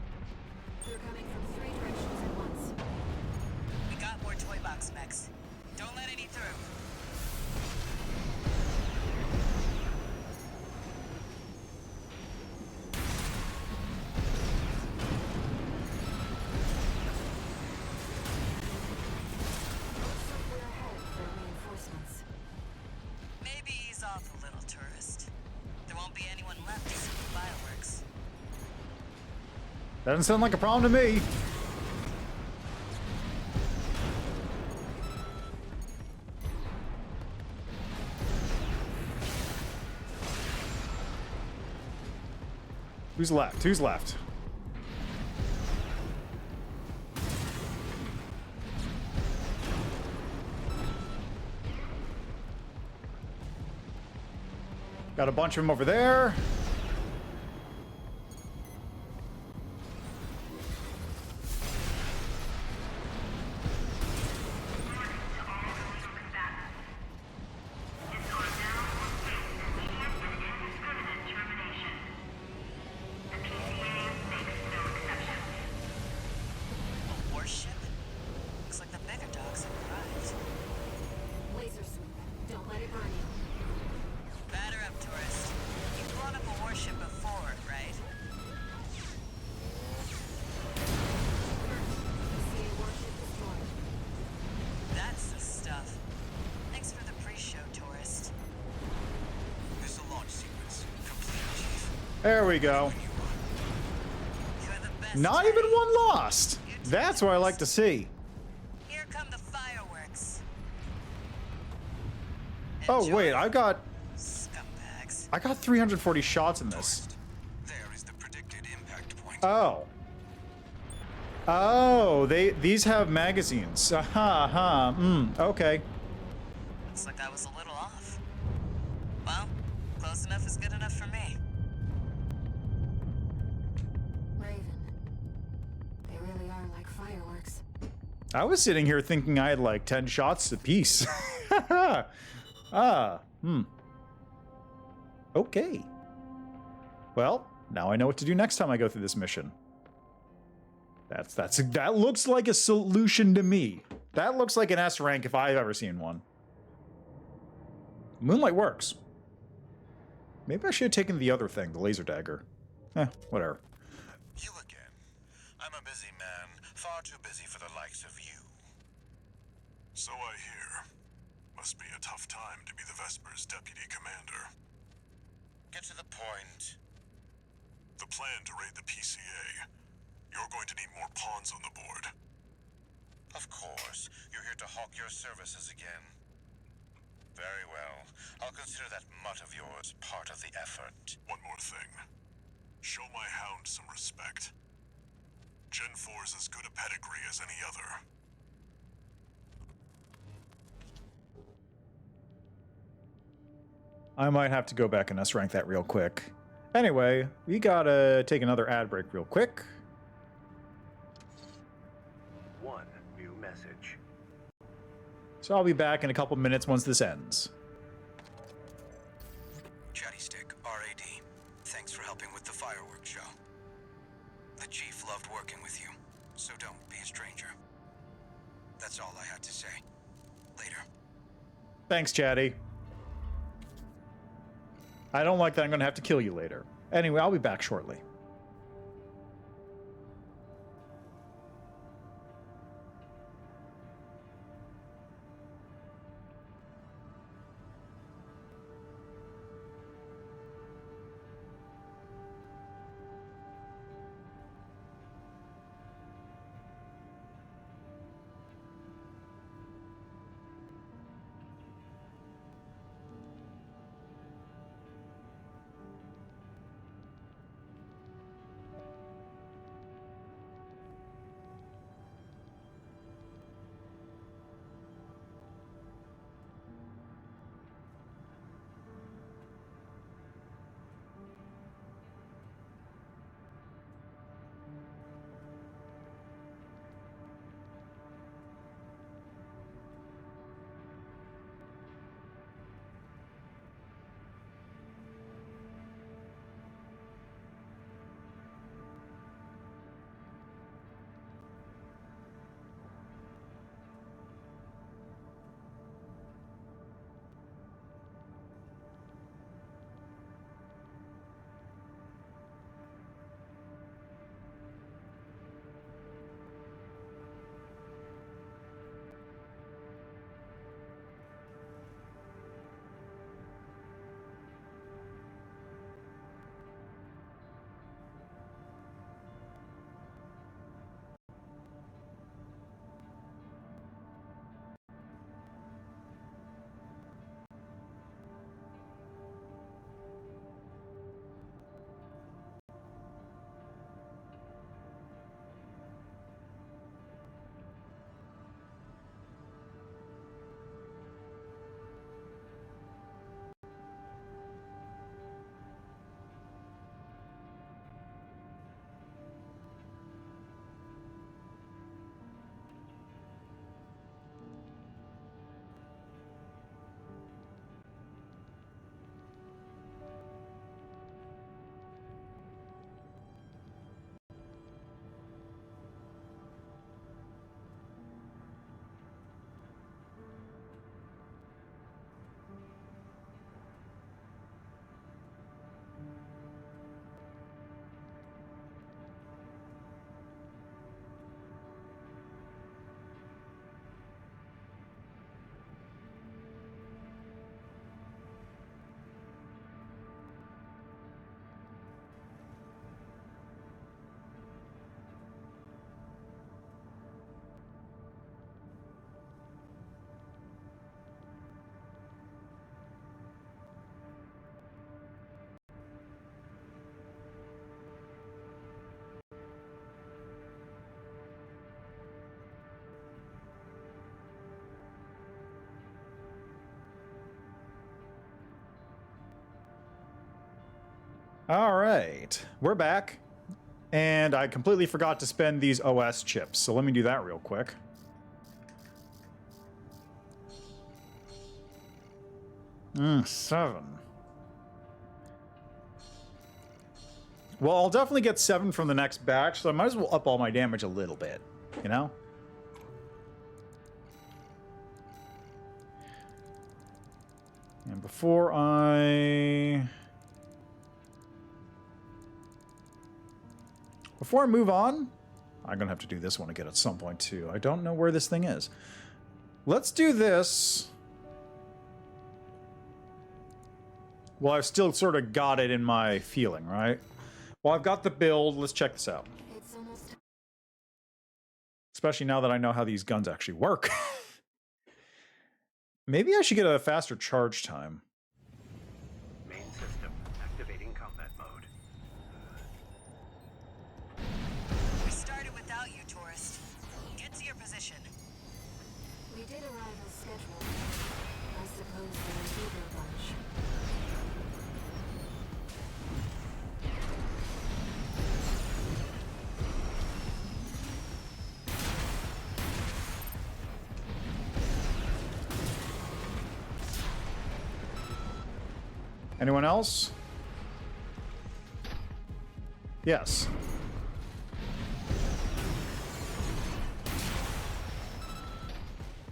They're coming from 3 directions at once.
We got more toy box mechs. Don't let any through.
Looks like we're ahead for reinforcements.
Maybe ease off a little, tourist. There won't be anyone left to see the fireworks.
Doesn't sound like a problem to me. Who's left? Who's left? Got a bunch of them over there.
A warship? Looks like the bigger dogs have arrived.
Laser sweep. Don't let it burn you.
Batter up, tourist. You've blown up a warship before, right?
See a warship destroyed.
That's the stuff. Thanks for the pre-show, tourist.
Missile launch sequence complete, Chief.
There we go.
When you want.
You're the best.
Not
Chatty.
even one lost. That's what I like to see.
Here come the fireworks.
Oh
Enjoy,
wait,
scumbags.
I got 340 shots in this.
There is the predicted impact point.
Oh. Oh, these have magazines. Aha, okay.
Looks like I was a little off. Well, close enough is good enough for me.
Raven. They really are like fireworks.
I was sitting here thinking I had like 10 shots apiece. Okay. Well, now I know what to do next time I go through this mission. That looks like a solution to me. That looks like an S rank if I've ever seen one. Moonlight works. Maybe I should have taken the other thing, the laser dagger. Whatever.
You again. I'm a busy man, far too busy for the likes of you.
So I hear. Must be a tough time to be the Vesper's deputy commander.
Get to the point.
The plan to raid the PCA. You're going to need more pawns on the board.
Of course, you're here to hawk your services again. Very well. I'll consider that mutt of yours part of the effort.
One more thing. Show my hound some respect. Gen 4's as good a pedigree as any other.
I might have to go back and S-rank that real quick. Anyway, we gotta take another ad break real quick.
One new message.
So I'll be back in a couple minutes once this ends.
Chatty Stick, RAD. Thanks for helping with the fireworks show. The Chief loved working with you, so don't be a stranger. That's all I had to say. Later.
Thanks, Chatty. I don't like that I'm gonna have to kill you later. Anyway, I'll be back shortly. All right, we're back. And I completely forgot to spend these OS chips, so let me do that real quick. Seven. Well, I'll definitely get 7 from the next batch, so I might as well up all my damage a little bit, you know? And before I move on, I'm gonna have to do this one again at some point too. I don't know where this thing is. Let's do this. Well, I've still sort of got it in my feeling, right? Well, I've got the build. Let's check this out. Especially now that I know how these guns actually work. Maybe I should get a faster charge time.
Main system activating combat mode.
We started without you, tourist. Get to your position.
We did arrive as scheduled. I suppose there was either a bunch.
Anyone else? Yes.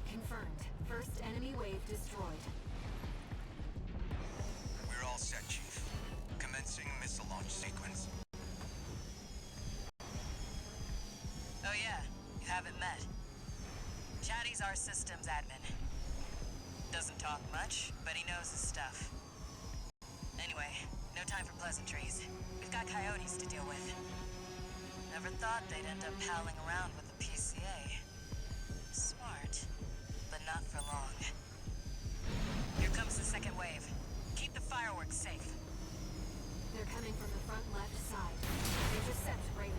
Confirmed. First enemy wave destroyed.
We're all set, Chief. Commencing missile launch sequence.
Oh yeah, you haven't met. Chatty's our systems admin. Doesn't talk much, but he knows his stuff. Anyway, no time for pleasantries. We've got coyotes to deal with. Never thought they'd end up palling around with the PCA. Smart, but not for long. Here comes the second wave. Keep the fireworks safe.
They're coming from the front left side. Intercept Raven.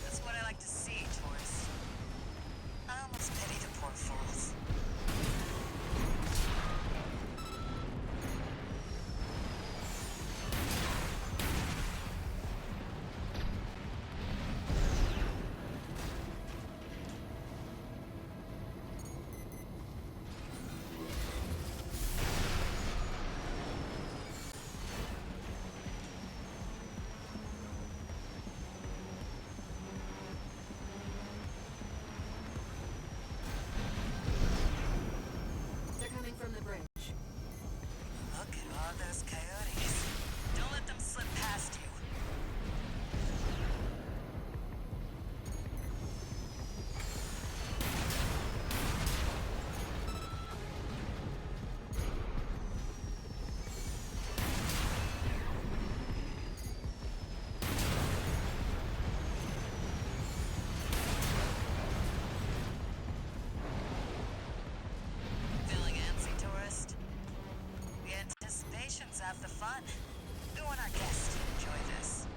That's what I like to see, tourists. I almost pity the poor fools.
They're coming from the bridge.
Look at all those coyotes. Don't let them slip past you. Feeling antsy, tourist? The anticipation's half the fun. We want our guests to enjoy this.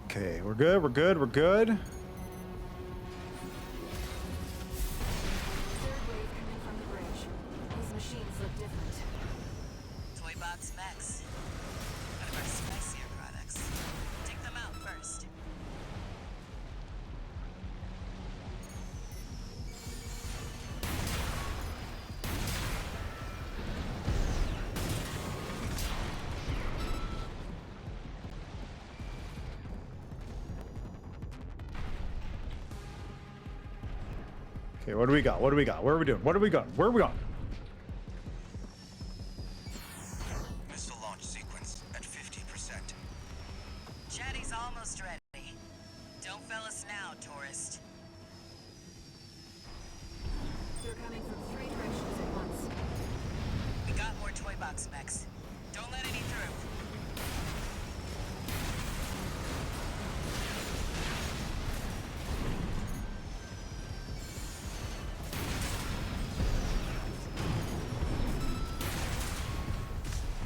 Okay, we're good, we're good, we're good.
Third wave coming from the bridge. These machines look different.
Toy box mechs. One of our spicier products. Take them out first.
Okay, what do we got? What do we got? Where are we doing? What are we going? Where are we going?
Missile launch sequence at 50%.
Chatty's almost ready. Don't fail us now, tourist.
They're coming from 3 directions at once.
We got more toy box mechs. Don't let any through.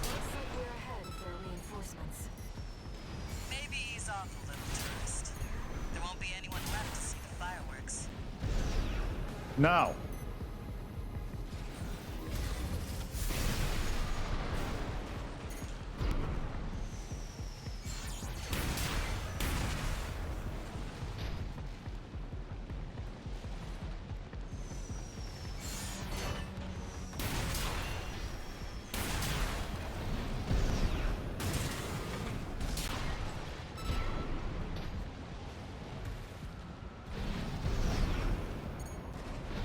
Looks like we're ahead, Fermi.
Now.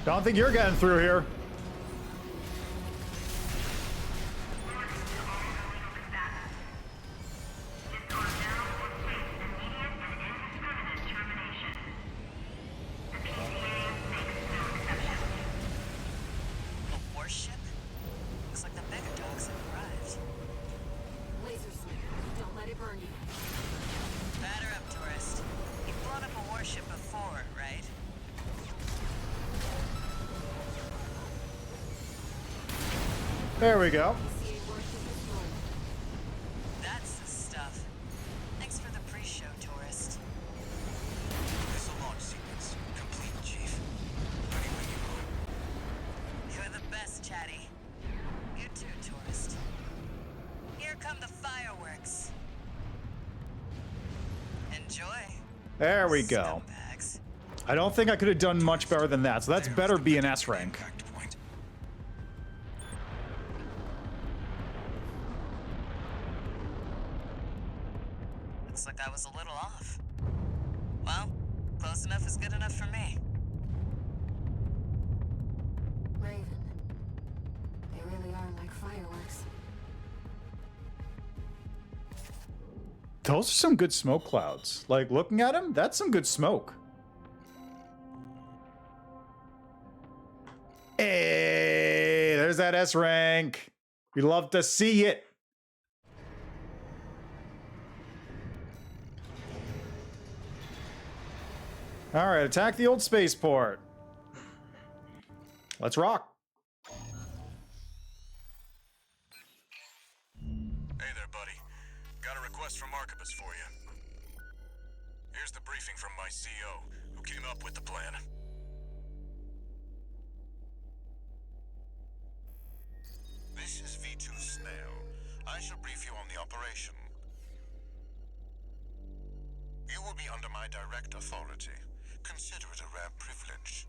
Don't think you're getting through here.
A warship? Looks like the bigger dogs have arrived.
Laser sweep. Don't let it burn you.
Batter up, tourist. You've blown up a warship before, right?
There we go.
That's the stuff. Thanks for the pre-show, tourist.
Missile launch sequence complete, Chief. Ready when you are.
You're the best, Chatty. You too, tourist. Here come the fireworks. Enjoy.
There we go.
Scumbags.
I don't think I could have done much better than that, so that's better be an S rank.
Impact point.
Looks like I was a little off. Well, close enough is good enough for me.
Raven. They really are like fireworks.
Those are some good smoke clouds. Like, looking at them, that's some good smoke. Hey, there's that S rank. We love to see it. All right, attack the old spaceport. Let's rock.
Hey there, buddy. Got a request from Archibus for you. Here's the briefing from my CO, who came up with the plan. This is V2 Snail. I shall brief you on the operation. You will be under my direct authority. Consider it a rare privilege.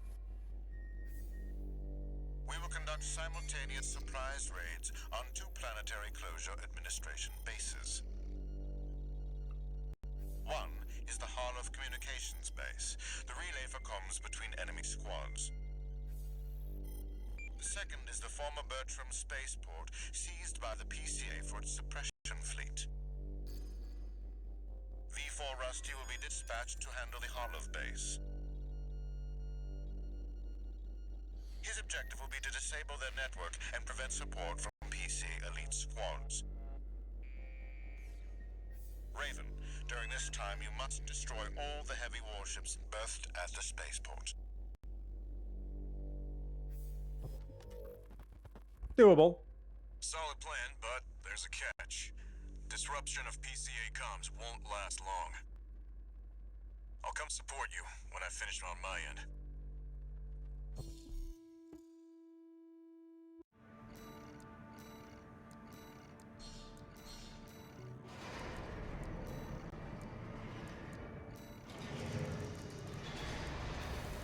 We will conduct simultaneous surprise raids on 2 planetary closure administration bases. One is the Hall of Communications base, the relay for comms between enemy squads. The second is the former Bertram Spaceport, seized by the PCA for its suppression fleet. V4 Rusty will be dispatched to handle the Hollow base. His objective will be to disable their network and prevent support from PC elite squads. Raven, during this time you must destroy all the heavy warships berthed at the spaceport.
Doable.
Solid plan, but there's a catch. Disruption of PCA comms won't last long. I'll come support you when I finish on my end.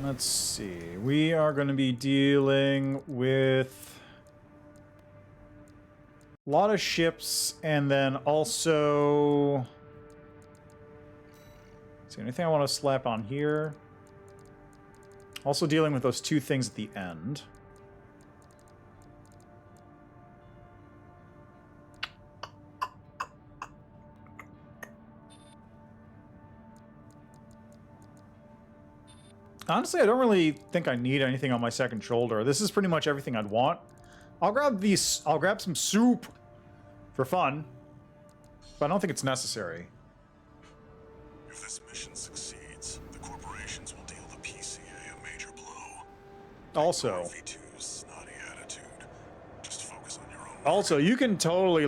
Let's see. We are going to be dealing with a lot of ships, and then also... Is there anything I want to slap on here? Also dealing with those 2 things at the end. Honestly, I don't really think I need anything on my second shoulder. This is pretty much everything I'd want. I'll grab some soup for fun, but I don't think it's necessary.
If this mission succeeds, the corporations will deal the PCA a major blow.
Also,
V2's snotty attitude. Just focus on your own.
Also, you can totally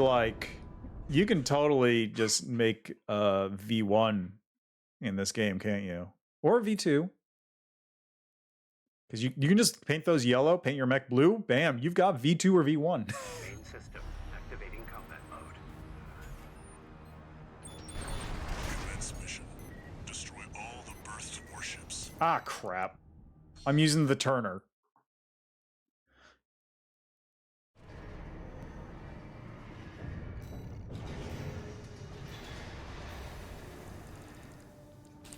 just make V1 in this game, can't you? Or V2. Because you can just paint those yellow, paint your mech blue, bam, you've got V2 or V1.
Main system activating combat mode.
Commence mission. Destroy all the berthed warships.
Ah, crap. I'm using the Turner.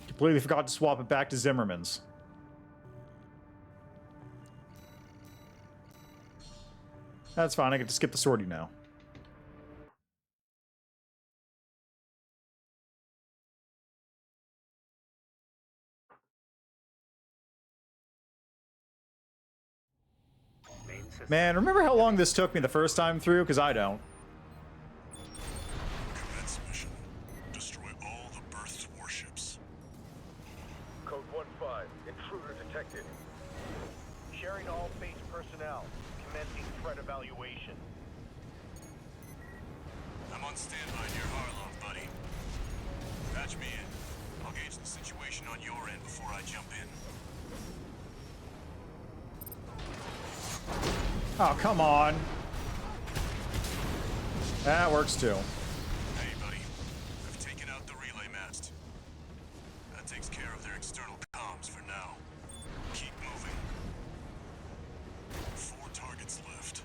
Completely forgot to swap it back to Zimmerman's. That's fine, I get to skip the sortie now. Man, remember how long this took me the first time through? Because I don't.
Commence mission. Destroy all the berthed warships.
Code 1-5. Intruder detected.
Sharing all base personnel. Commencing threat evaluation.
I'm on standby near Harlow, buddy. Patch me in. I'll gauge the situation on your end before I jump in.
Oh, come on. That works too.
Hey, buddy. I've taken out the relay mast. That takes care of their external comms for now. Keep moving.
4 targets left.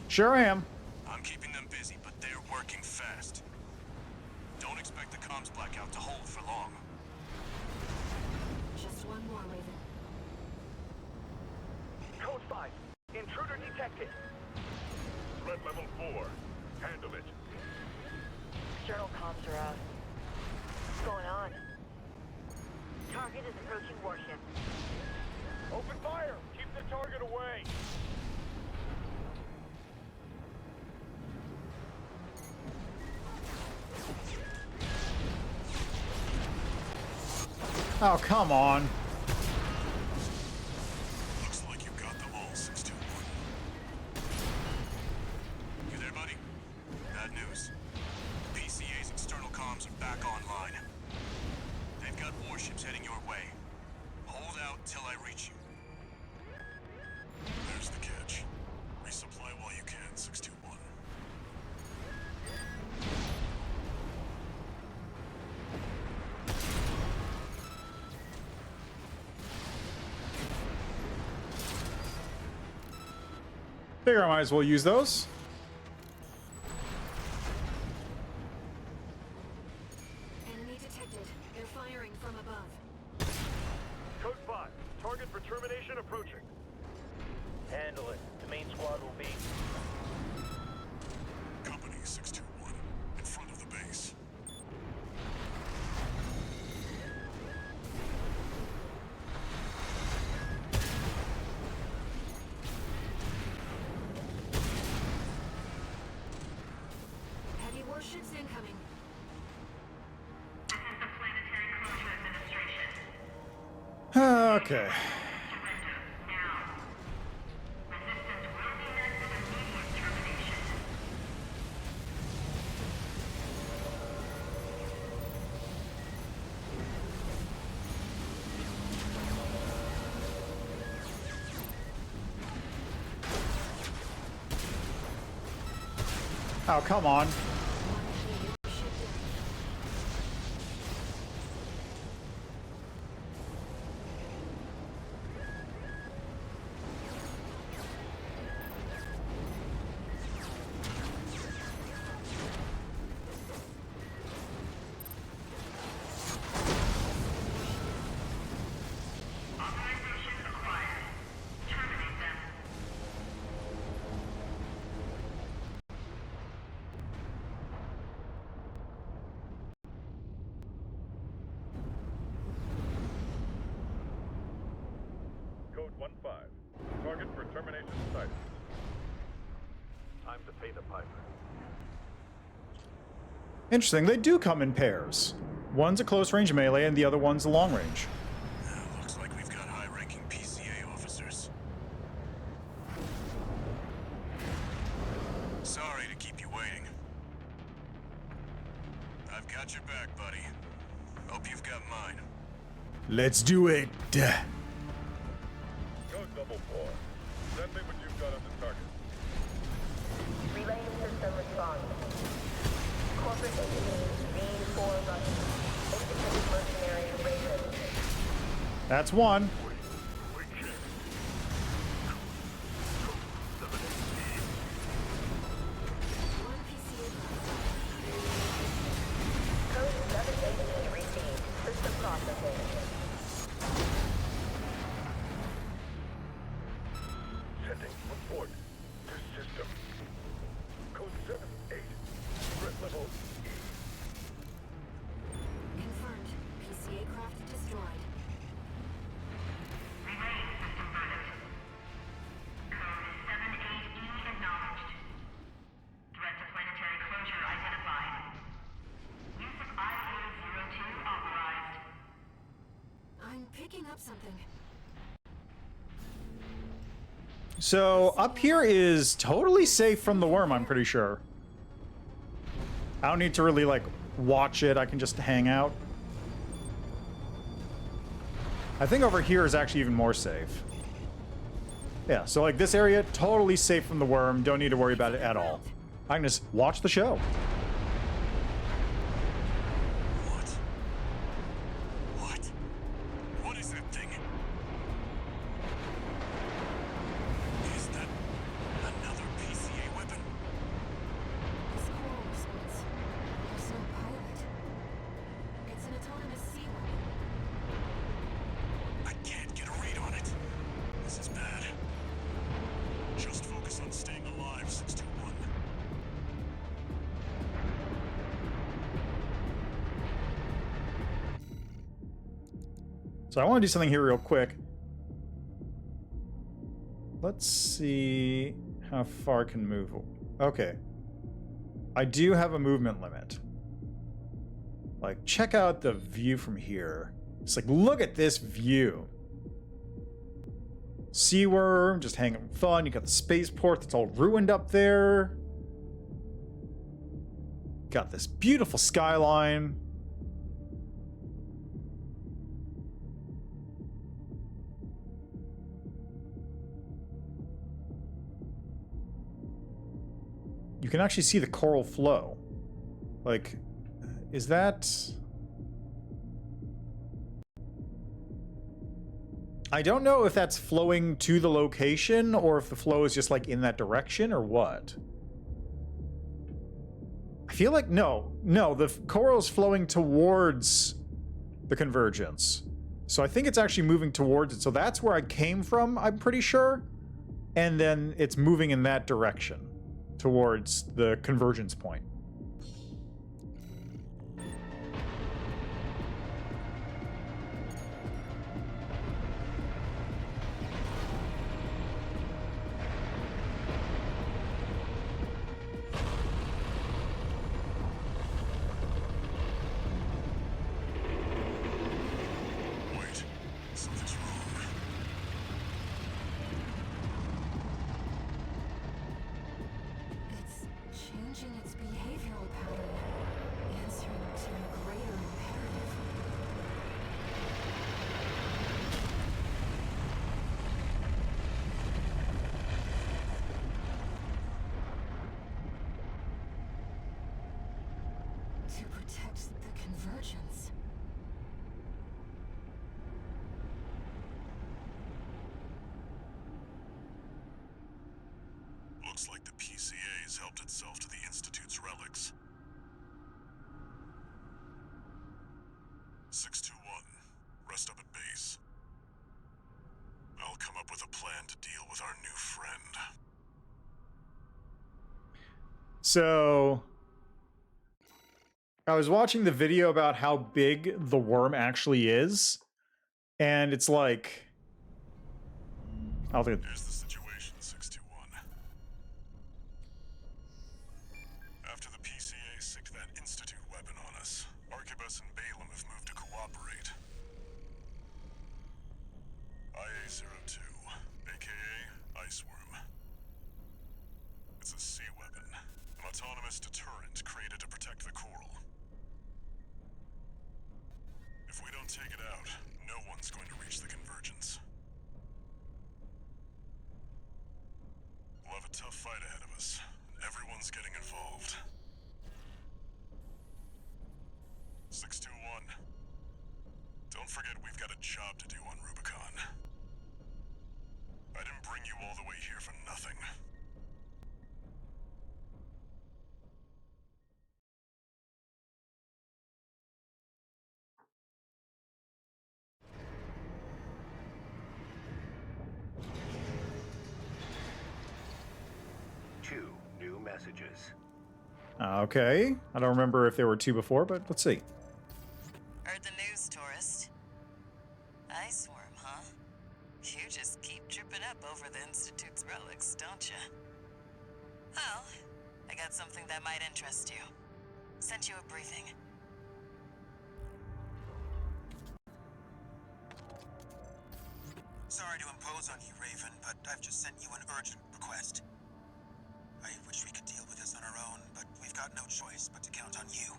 Sure am.
I'm keeping them busy, but they're working fast. Don't expect the comms blackout to hold for long.
Just one more, Raven.
Code 5. Intruder detected.
Threat level 4. Handle it.
External comms are out. What's going on? Target is approaching warship.
Open fire! Keep the target away!
Oh, come on.
Looks like you got them all, 621.
You there, buddy? Bad news. PCA's external comms are back online. They've got warships heading your way. Hold out till I reach you.
There's the catch. Resupply while you can, 621.
Figure I might as well use those.
Enemy detected. They're firing from above.
Code 5. Target for termination approaching.
Handle it. The main squad will be...
Company 621. In front of the base.
Heavy warships incoming.
This is the Planetary Closure Administration.
Okay.
Surrender now. Resistance will be met with immediate termination.
Oh, come on.
Authorization acquired. Terminate them.
Code 1-5. Target for termination sighted. Time to the Piper.
Interesting. They do come in pairs. One's a close range melee and the other one's a long range.
Looks like we've got high-ranking PCA officers. Sorry to keep you waiting. I've got your back, buddy. Hope you've got mine.
Let's do it.
Go double 4. Send me what you've got on the target.
Relaying system response. Corporate agency V.VII Russian. Independent mercenary Raven.
That's one.
Code 780 received. System processing.
Sending report to system. Code 78. Threat level E.
Confirmed. PCA craft destroyed.
Relaying system verdict. Code 78E acknowledged. Threat to planetary closure identified. Use of IA-02 authorized.
I'm picking up something.
So up here is totally safe from the worm, I'm pretty sure. I don't need to really like watch it. I can just hang out. I think over here is actually even more safe. Yeah, so like this area, totally safe from the worm. Don't need to worry about it at all. I can just watch the show.
What? What? What is that thing? Is that another PCA weapon?
This coral response. There's no pilot. It's an autonomous sea weapon.
I can't get a read on it. This is bad. Just focus on staying alive, 621.
So I want to do something here real quick. Let's see how far I can move. Okay. I do have a movement limit. Like, check out the view from here. It's like, look at this view. Sea worm, just hanging fun. You got the spaceport that's all ruined up there. Got this beautiful skyline. You can actually see the coral flow. Like, is that... I don't know if that's flowing to the location or if the flow is just like in that direction or what. I feel like no, the coral is flowing towards the convergence. So I think it's actually moving towards it. So that's where I came from, I'm pretty sure. And then it's moving in that direction towards the convergence point.
Wait, something's wrong.
It's changing its behavioral pattern, answering to a greater imperative. To protect the convergence.
Looks like the PCA's helped itself to the Institute's relics. 621, rest up at base. I'll come up with a plan to deal with our new friend.
So I was watching the video about how big the worm actually is, and it's like, I'll think
Here's the situation, 621. autonomous deterrent created to protect the coral. If we don't take it out, no one's going to reach the convergence. We'll have a tough fight ahead of us. Everyone's getting involved. 621. Don't forget we've got a job to do on Rubicon. I didn't bring you all the way here for nothing.
Two new messages.
Okay. I don't remember if there were 2 before, but let's see.
Heard the news, tourist. Ice worm, huh? You just keep tripping up over the Institute's relics, don't you? Well, I got something that might interest you. Sent you a briefing.
Sorry to impose on you, Raven, but I've just sent you an urgent request. I wish we could deal with this on our own, but we've got no choice but to count on you.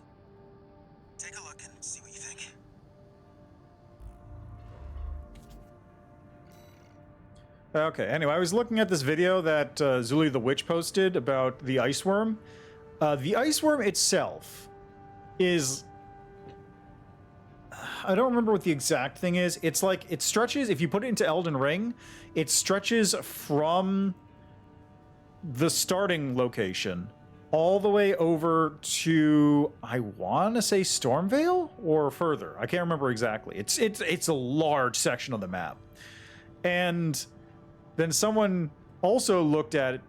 Take a look and see what you think.
Okay, anyway, I was looking at this video that Zuli the Witch posted about the ice worm. The ice worm itself is... I don't remember what the exact thing is. It's like, it stretches, if you put it into Elden Ring, it stretches from the starting location all the way over to, I want to say Stormvale or further. I can't remember exactly. It's a large section of the map. And then someone also looked at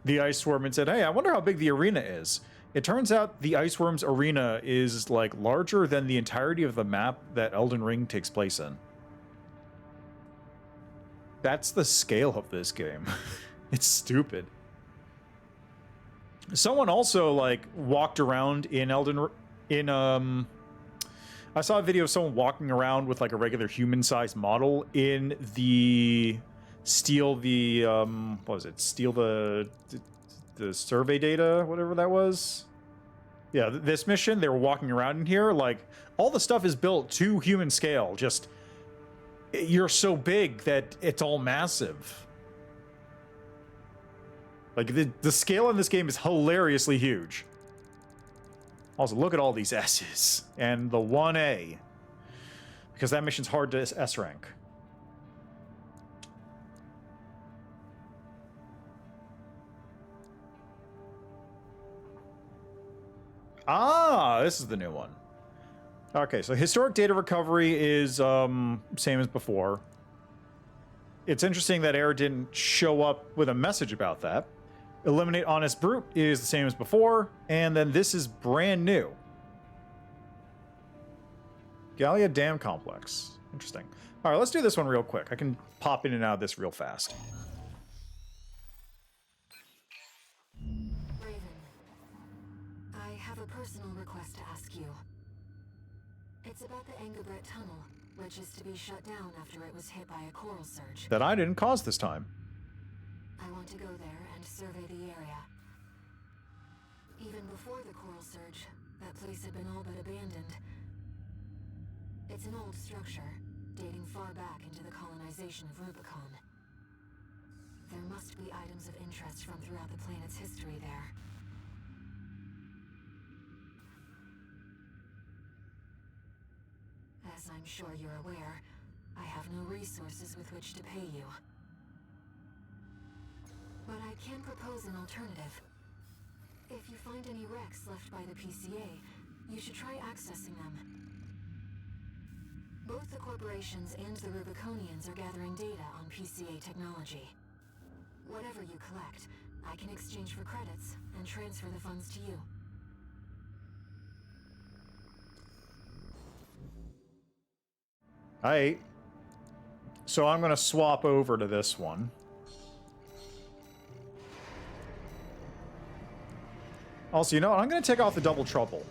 the ice worm and said, hey, I wonder how big the arena is. It turns out the ice worm's arena is like larger than the entirety of the map that Elden Ring takes place in. That's the scale of this game. It's stupid. Someone also like walked around in I saw a video of someone walking around with like a regular human-sized model in the steal the what was it? Steal the survey data, whatever that was. Yeah, this mission, they were walking around in here, like all the stuff is built to human scale. Just you're so big that it's all massive. Like the scale in this game is hilariously huge. Also, look at all these S's and the 1A, because that mission's hard to S rank. Ah, this is the new one. Okay, so historic data recovery is same as before. It's interesting that Air didn't show up with a message about that. Eliminate Honest Brute is the same as before, and then this is brand new. Gallia Dam Complex. Interesting. All right, let's do this one real quick. I can pop in and out of this real fast.
Raven, I have a personal request to ask you. It's about the Engabret Tunnel, which is to be shut down after it was hit by a coral surge.
That I didn't cause this time.
I want to go there and survey the area. Even before the coral surge, that place had been all but abandoned. It's an old structure, dating far back into the colonization of Rubicon. There must be items of interest from throughout the planet's history there. As I'm sure you're aware, I have no resources with which to pay you. But I can propose an alternative. If you find any wrecks left by the PCA, you should try accessing them. Both the corporations and the Rubiconians are gathering data on PCA technology. Whatever you collect, I can exchange for credits and transfer the funds to you.
Alright. So I'm going to swap over to this one. Also, you know what? I'm going to take off the double trouble.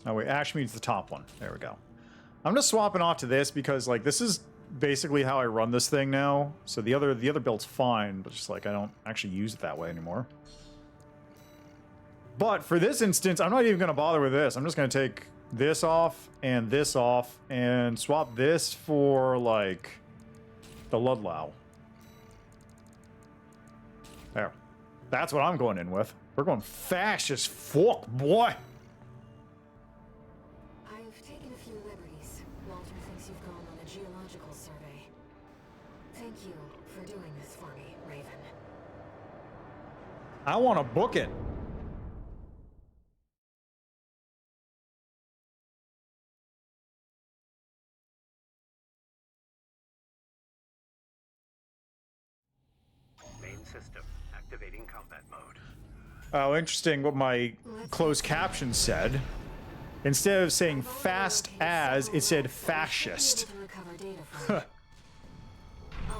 Oh wait, Ashmead's the top one. There we go. I'm just swapping off to this because like this is basically how I run this thing now. So the other build's fine, but just like I don't actually use it that way anymore. But for this instance, I'm not even gonna bother with this. I'm just gonna take this off and swap this for like the Ludlow. There. That's what I'm going in with. We're going fast as fuck, boy.
I've taken a few liberties. Walter thinks you've gone on a geological survey. Thank you for doing this for me, Raven.
I want to book it.
Main system activating combat mode.
Oh, interesting what my closed caption said. Instead of saying fast as, it said fascist.
I'll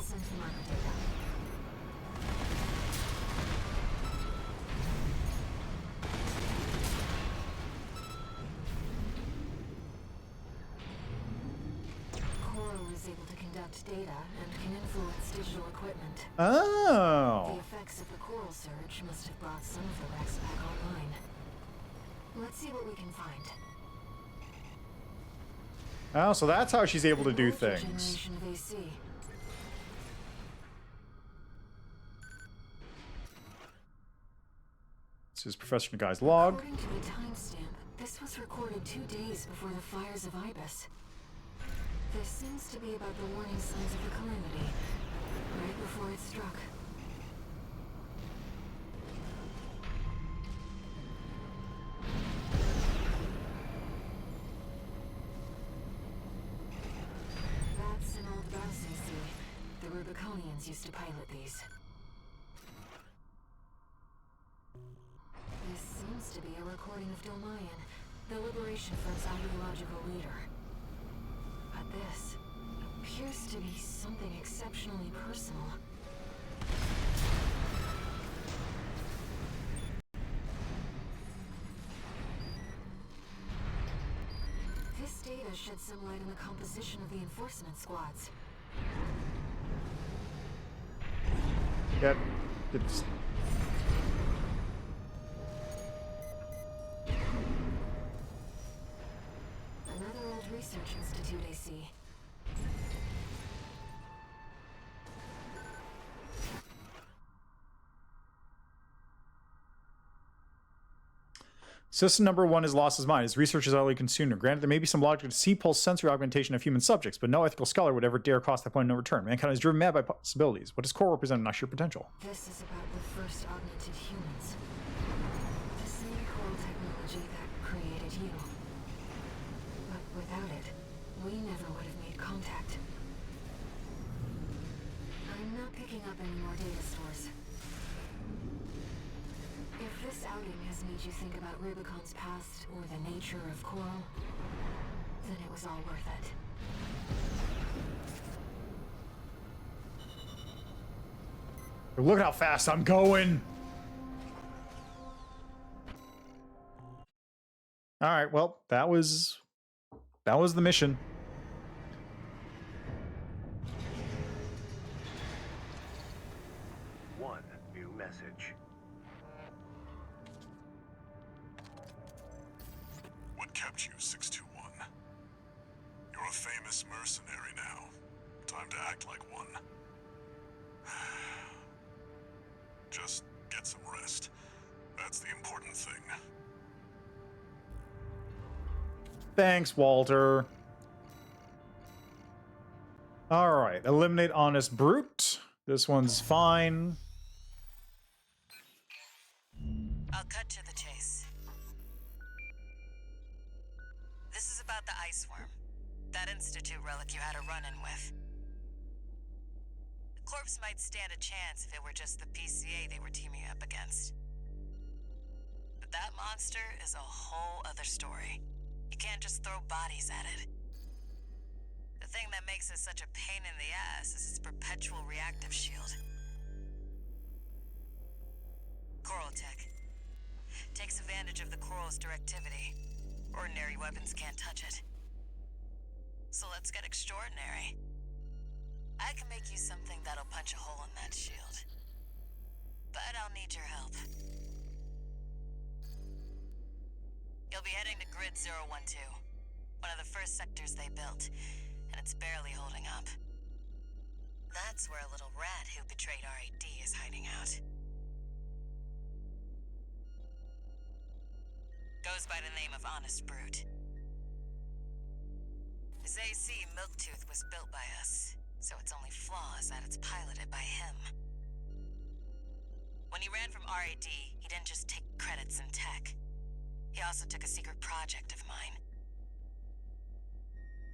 send some marker data. Coral is able to conduct data and can influence digital equipment.
Oh.
The effects of the coral surge must have brought some of the wrecks back online. Let's see what we can find.
Oh, so that's how she's able to do
Older
things.
generation of AC.
This is Professor Nagai's log.
According to the timestamp, this was recorded 2 days before the fires of Ibis. This seems to be about the warning signs of the calamity, right before it struck. That's an old Gauss AC. The Rubiconians used to pilot these. This seems to be a recording of Domayan, the Liberation Front's ideological leader. But this appears to be something exceptionally personal. This data sheds some light on the composition of the enforcement squads.
Yep. It's
Another old research institute AC.
System number 1 has lost his mind. His research is utterly consumed. Granted, there may be some logic to C-pulse sensory augmentation of human subjects, but no ethical scholar would ever dare cross that point of no return. Mankind is driven mad by possibilities. What does core represent? Not sheer potential.
This is about the first augmented humans. The same coral technology that created you. But without it, we never would have made contact. I'm not picking up any more data stores. If this outing has made you think about Rubicon's past or the nature of coral, then it was all worth it.
Look how fast I'm going. All right, well, that was the mission.
One new message.
What kept you, 621? You're a famous mercenary now. Time to act like one. Just get some rest. That's the important thing.
Thanks, Walter. All right, eliminate honest brute. This one's fine.
I'll cut to the chase. This is about the ice worm. That Institute relic you had a run-in with. The corpse might stand a chance if it were just the PCA they were teaming up against. But that monster is a whole other story. You can't just throw bodies at it. The thing that makes it such a pain in the ass is its perpetual reactive shield. Coral tech. Takes advantage of the coral's directivity. Ordinary weapons can't touch it. So let's get extraordinary. I can make you something that'll punch a hole in that shield. But I'll need your help. You'll be heading to Grid 012, one of the first sectors they built, and it's barely holding up. That's where a little rat who betrayed RAD is hiding out. Goes by the name of Honest Brute. His AC Milktooth was built by us, so its only flaw is that it's piloted by him. When he ran from RAD, he didn't just take credits in tech. He also took a secret project of mine.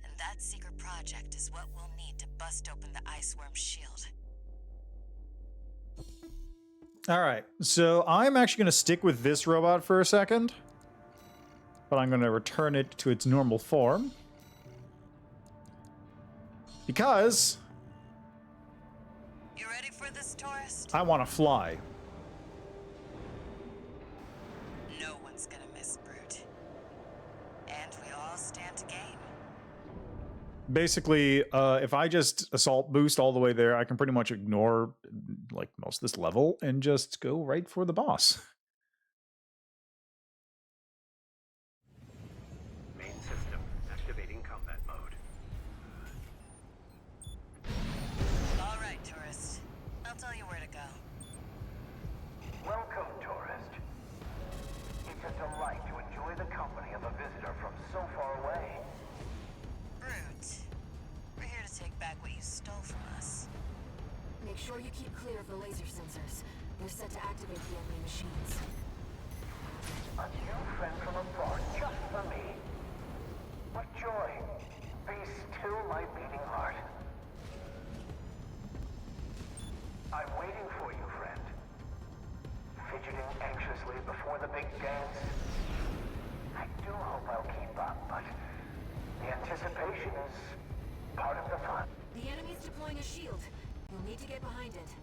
And that secret project is what we'll need to bust open the Iceworm's shield.
All right, so I'm actually going to stick with this robot for a second, but I'm going to return it to its normal form. Because
you ready for this, tourist?
I want to fly.
No one's gonna miss Brute. And we all stand to gain.
Basically, if I just assault boost all the way there, I can pretty much ignore like most of this level and just go right for the boss.
Main system activating combat mode.
All right, tourist. I'll tell you where to go.
Welcome, tourist. It's a delight to enjoy the company of a visitor from so far away.
Brute, we're here to take back what you stole from us.
Make sure you keep clear of the laser sensors. They're set to activate the enemy machines.
A new friend from afar, just for me. What joy. Be still my beating heart. I'm waiting for you, friend. Fidgeting anxiously before the big dance. I do hope I'll keep up, but the anticipation is part of the fun.
The enemy's deploying a shield. You'll need to get behind it.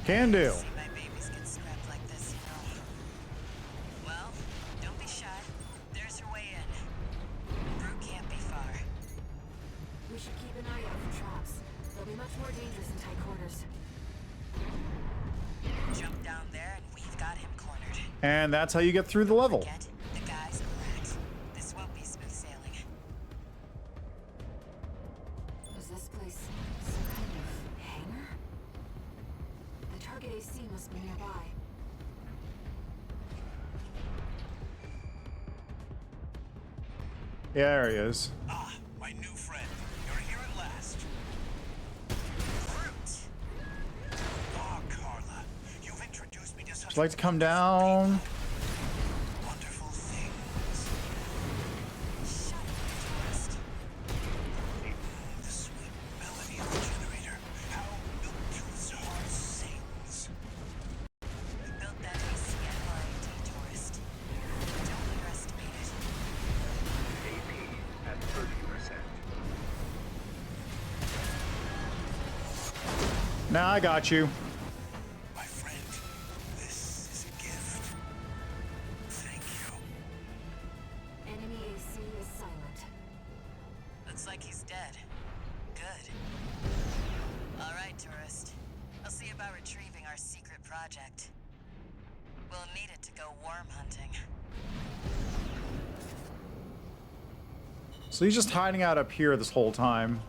Can do.
See my babies get scrapped like this, you know. Well, don't be shy. There's your way in. Brute can't be far.
We should keep an eye out for traps. They'll be much more dangerous in tight quarters.
Jump down there and we've got him cornered.
And that's how you get through the level.
Forget the guy's a rat. This won't be smooth sailing.
Was this place some kind of hangar? The target AC must be nearby.
Yeah, there he is.
Ah, my new friend. You're here at last.
Brute!
Ah, Carla. You've introduced me to such
Would you like to come down?
wonderful things.
Shut up, tourist.
The sweet melody of the generator. How Milktooth's heart sings.
We built that AC at RAD, tourist. Don't underestimate it.
AP at 30%.
Now I got you.
My friend, this is a gift. Thank you.
Enemy AC is silent.
Looks like he's dead. Good. All right, tourist. I'll see about retrieving our secret project. We'll need it to go worm hunting.
So he's just hiding out up here this whole time.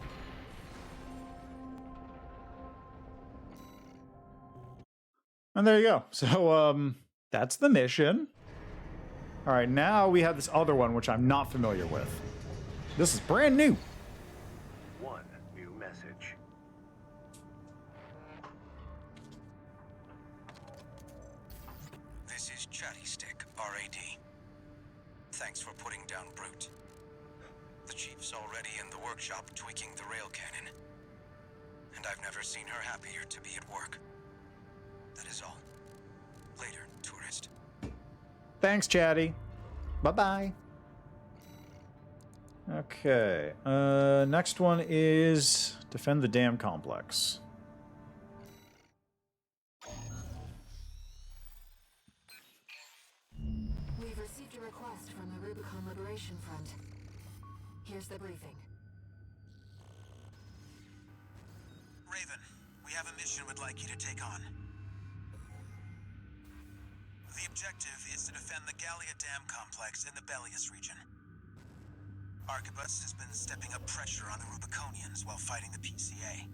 And there you go. So, that's the mission. All right, now we have this other one, which I'm not familiar with. This is brand new.
One new message.
This is Chatty Stick, RAD. Thanks for putting down Brute. The Chief's already in the workshop tweaking the rail cannon. And I've never seen her happier to be at work. That is all. Later, tourist.
Thanks, Chatty. Bye-bye. Okay. Next one is defend the dam complex.
We've received a request from the Rubicon Liberation Front. Here's the briefing.
Raven, we have a mission we'd like you to take on. The objective is to defend the Gallia Dam complex in the Bellius region. Arquebus has been stepping up pressure on the Rubiconians while fighting the PCA.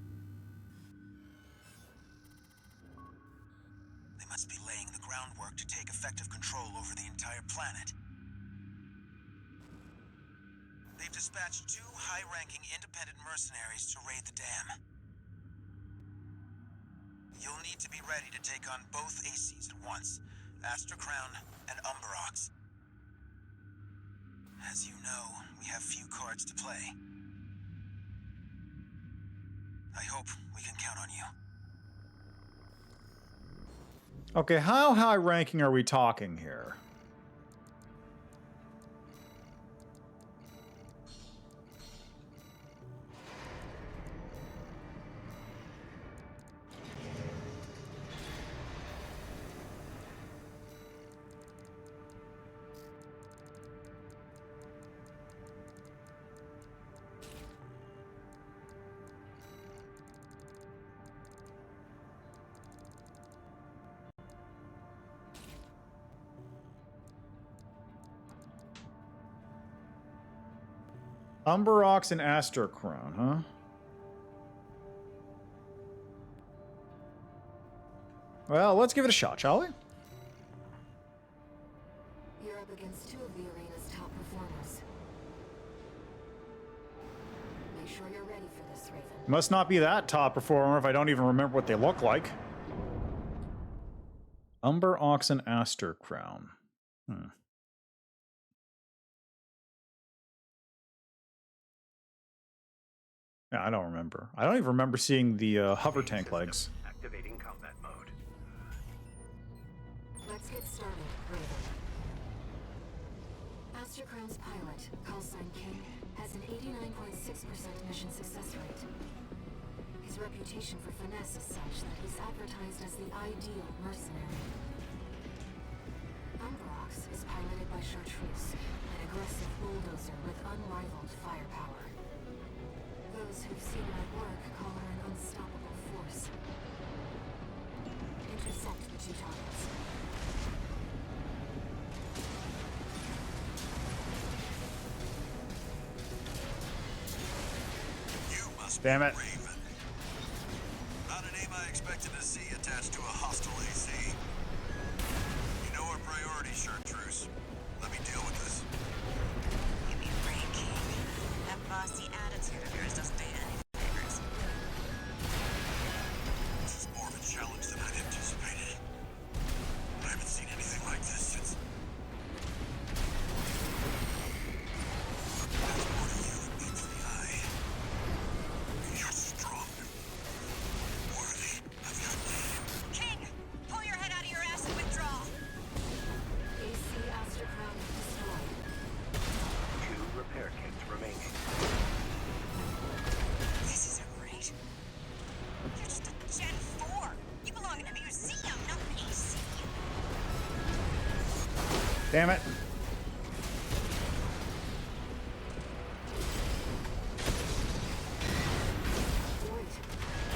They must be laying the groundwork to take effective control over the entire planet. They've dispatched 2 high-ranking independent mercenaries to raid the dam. You'll need to be ready to take on both ACs at once, Astra Crown and Umberox. As you know, we have few cards to play. I hope we can count on you.
Okay, how high ranking are we talking here? Umberox and Astercrown, huh? Well, let's give it a shot, shall we?
You're up against 2 of the arena's top performers. Make sure you're ready for this, Raven.
Must not be that top performer if I don't even remember what they look like. Umberox and Astercrown. Yeah, I don't remember. I don't even remember seeing the hover tank legs.
Activating combat mode.
Let's get started, Raven. Astercrown's pilot, callsign King, has an 89.6% mission success rate. His reputation for finesse is such that he's advertised as the ideal mercenary. Umberox is piloted by Chartreuse, an aggressive bulldozer with unrivaled firepower. Those who've seen her at work call her an unstoppable force. Intercept the 2 targets.
You must
Damn it.
be Raven. Not a name I expected to see attached to a hostile AC. You know our priority, Chartreuse. Let me deal with this.
Give me a break, King. That bossy attitude of yours doesn't do you any favors.
This is more of a challenge than I'd anticipated. I haven't seen anything like this since... There's more to you than meets the eye. You're strong. Worthy of your name.
King, pull your head out of your ass and withdraw.
AC Astercrown destroyed.
2 repair kits remaining.
This isn't right. You're just a Gen 4. You belong in a museum, not an AC.
Damn it.
Wait.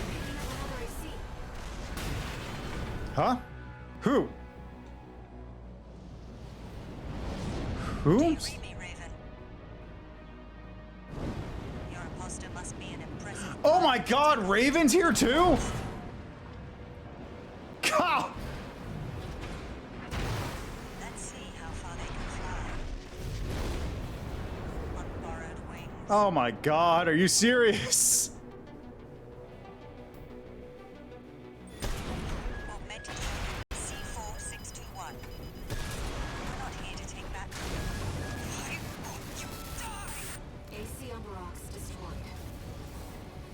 Picking up another AC.
Huh? Who?
Do
Who?
you read me, Raven? Your imposter must be an impressive...
Oh my god, Raven's here too? God!
Let's see how far they can fly. On borrowed wings.
Oh my god, are you serious?
Augmented C4621. We're not here to take back. I want you to die!
AC Umberox destroyed.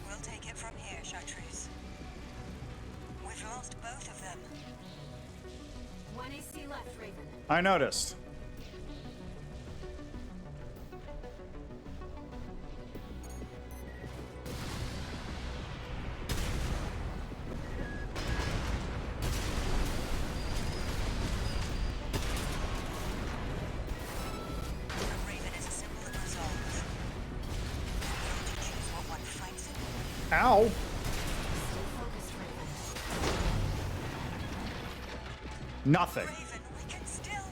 We'll take it from here, Chartreuse. We've lost both of them.
1 AC left, Raven.
I noticed. Ow!
Stay focused, Raven.
Nothing.
Raven, we can still...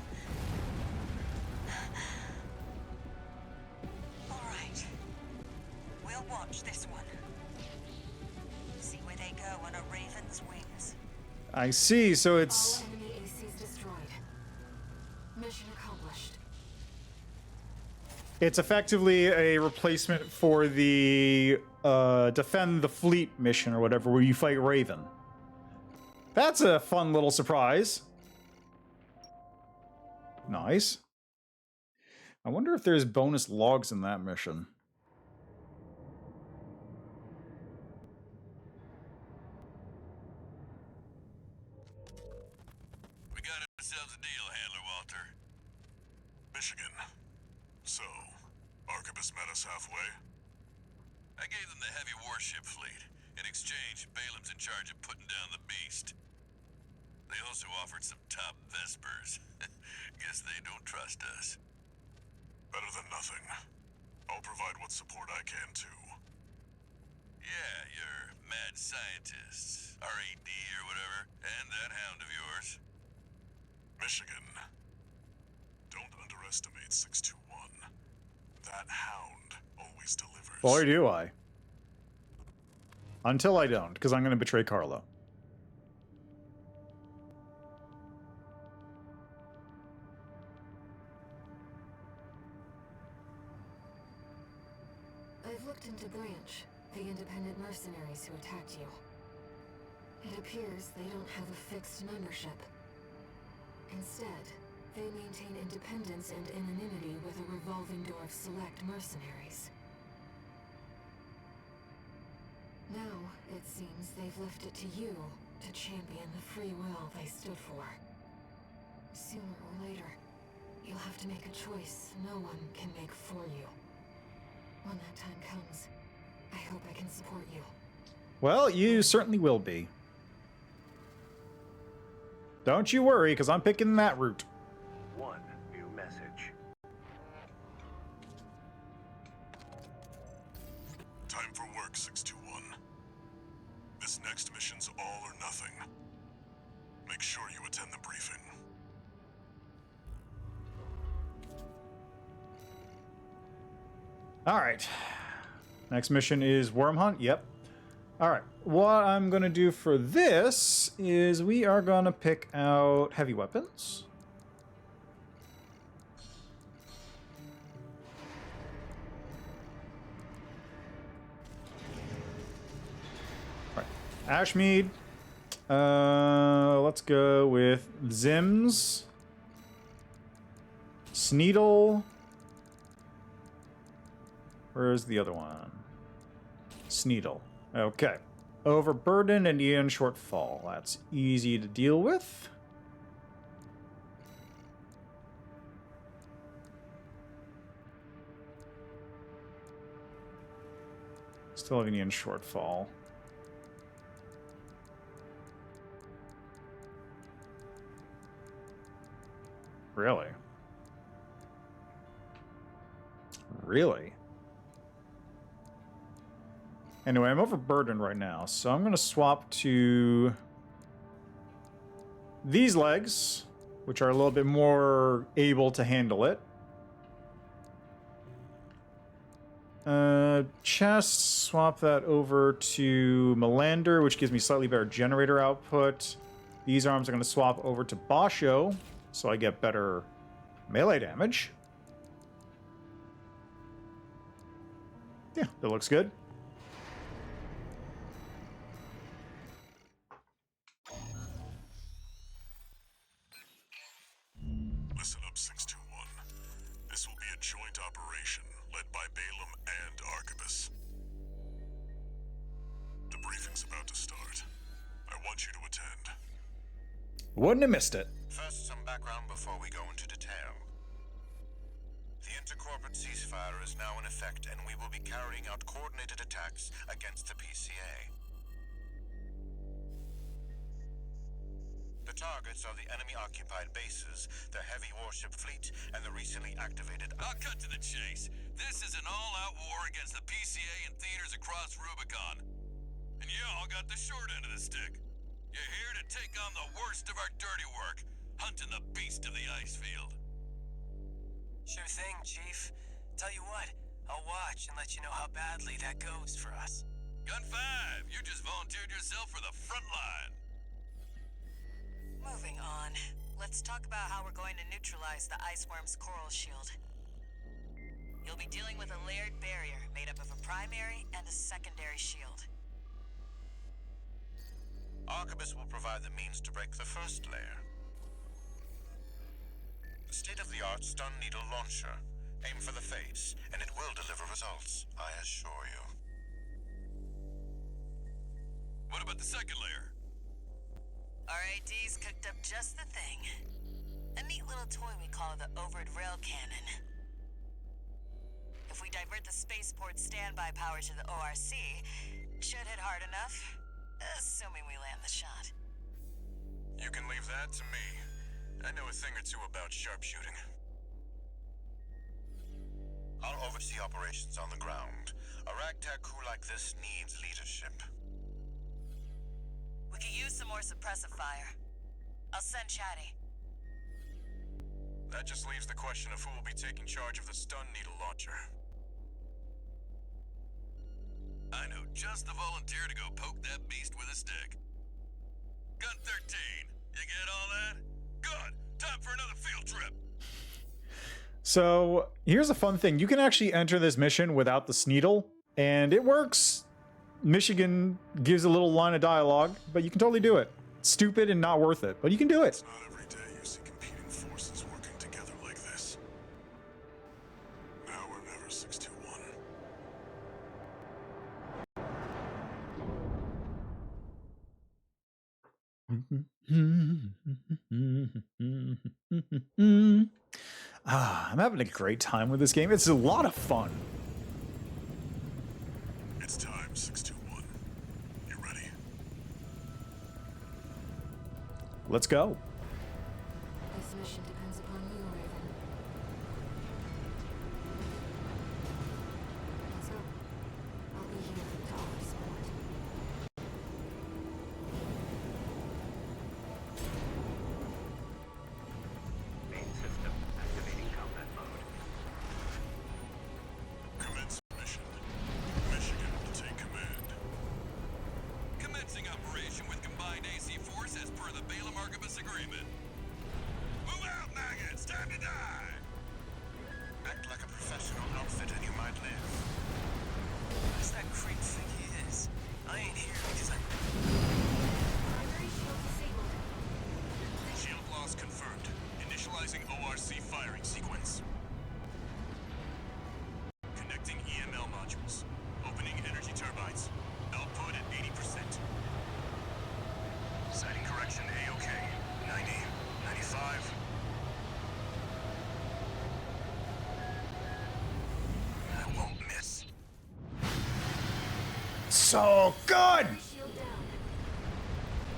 All right. We'll watch this one. See where they go on a Raven's wings.
I see, so it's...
All enemy ACs destroyed. Mission accomplished.
It's effectively a replacement for the defend the fleet mission or whatever, where you fight Raven. That's a fun little surprise. Nice. I wonder if there's bonus logs in that mission.
We got ourselves a deal, Handler Walter. Michigan. So, Arquebus met us halfway? I gave them the heavy warship fleet. In exchange, Balaam's in charge of putting down the beast. They also offered some top Vespers. Guess they don't trust us. Better than nothing. I'll provide what support I can, too. Yeah, your mad scientists, RAD or whatever, and that hound of yours. Michigan. Don't underestimate 621. That hound always delivers.
Or do I? Until I don't, because I'm going to betray Carlo.
I've looked into Branch, the independent mercenaries who attacked you. It appears they don't have a fixed membership. Instead, they maintain independence and anonymity with a revolving door of select mercenaries. Now, it seems they've left it to you to champion the free will they stood for. Sooner or later, you'll have to make a choice no one can make for you. When that time comes, I hope I can support you.
Well, you certainly will be. Don't you worry, because I'm picking that route.
One new message.
Time for work, 621. This next mission's all or nothing. Make sure you attend the briefing.
Alright. Next mission is Worm Hunt. Yep. Alright. What I'm going to do for this is we are going to pick out heavy weapons. Alright. Ashmead. Let's go with Zims. Sneedle. Where's the other one? Sneedle. Okay. Overburden and Ion Shortfall. That's easy to deal with. Still have an Ion Shortfall. Really? Really? Anyway, I'm overburdened right now, so I'm going to swap to these legs, which are a little bit more able to handle it. Chest, swap that over to Melander, which gives me slightly better generator output. These arms are going to swap over to Basho, so I get better melee damage. Yeah, that looks good.
Listen up, 621. This will be a joint operation led by Balaam and Arquebus. The briefing's about to start. I want you to attend.
Wouldn't have missed it.
First, some background before we go into detail. The intercorporate ceasefire is now in effect, and we will be carrying out coordinated attacks against the PCA. The targets are the enemy-occupied bases, the heavy warship fleet, and the recently activated...
I'll cut to the chase. This is an all-out war against the PCA and theaters across Rubicon. and y'all got the short end of the stick. You're here to take on the worst of our dirty work, hunting the beast of the ice field.
Sure thing, Chief. Tell you what, I'll watch and let you know how badly that goes for us.
Gun 5, you just volunteered yourself for the front line.
Moving on. Let's talk about how we're going to neutralize the iceworm's coral shield. You'll be dealing with a layered barrier made up of a primary and a secondary shield.
Arquebus will provide the means to break the first layer. The state-of-the-art stun needle launcher. Aim for the face, and it will deliver results, I assure you.
What about the second layer?
RAD's cooked up just the thing. A neat little toy we call the Overt Rail Cannon. If we divert the spaceport standby power to the ORC, should hit hard enough, assuming we land the shot.
You can leave that to me. I know a thing or two about sharpshooting.
I'll oversee operations on the ground. A ragtag crew like this needs leadership.
We could use some more suppressive fire. I'll send Chatty.
That just leaves the question of who will be taking charge of the stun needle launcher. I know just the volunteer to go poke that beast with a stick. Gun 13, you get all that? Good! Time for another field trip!
So here's a fun thing. You can actually enter this mission without the Sneedle, and it works. Michigan gives a little line of dialogue, but you can totally do it. Stupid and not worth it, but you can do it.
It's not every day you see competing forces working together like this. Now or never, 621.
I'm having a great time with this game. It's a lot of fun.
It's time, 621. You ready?
Let's go.
This mission depends upon you, Raven. Let's go. I'll be here to offer support.
Main system activating combat mode.
Commence mission. Michigan will take command.
Commencing operation with combined AC force as per the Balaam Arquebus agreement. Move out, maggots! Time to die!
Act like a professional outfit and you might live.
What does that creep think he is? I ain't here because I'm...
Primary shield disabled.
Shield loss confirmed. Initializing ORC firing sequence. Connecting EML modules. Opening energy turbines. Output at 80%. Sighting correction A-OK. 90, 95.
I won't miss.
So good!
Shield down.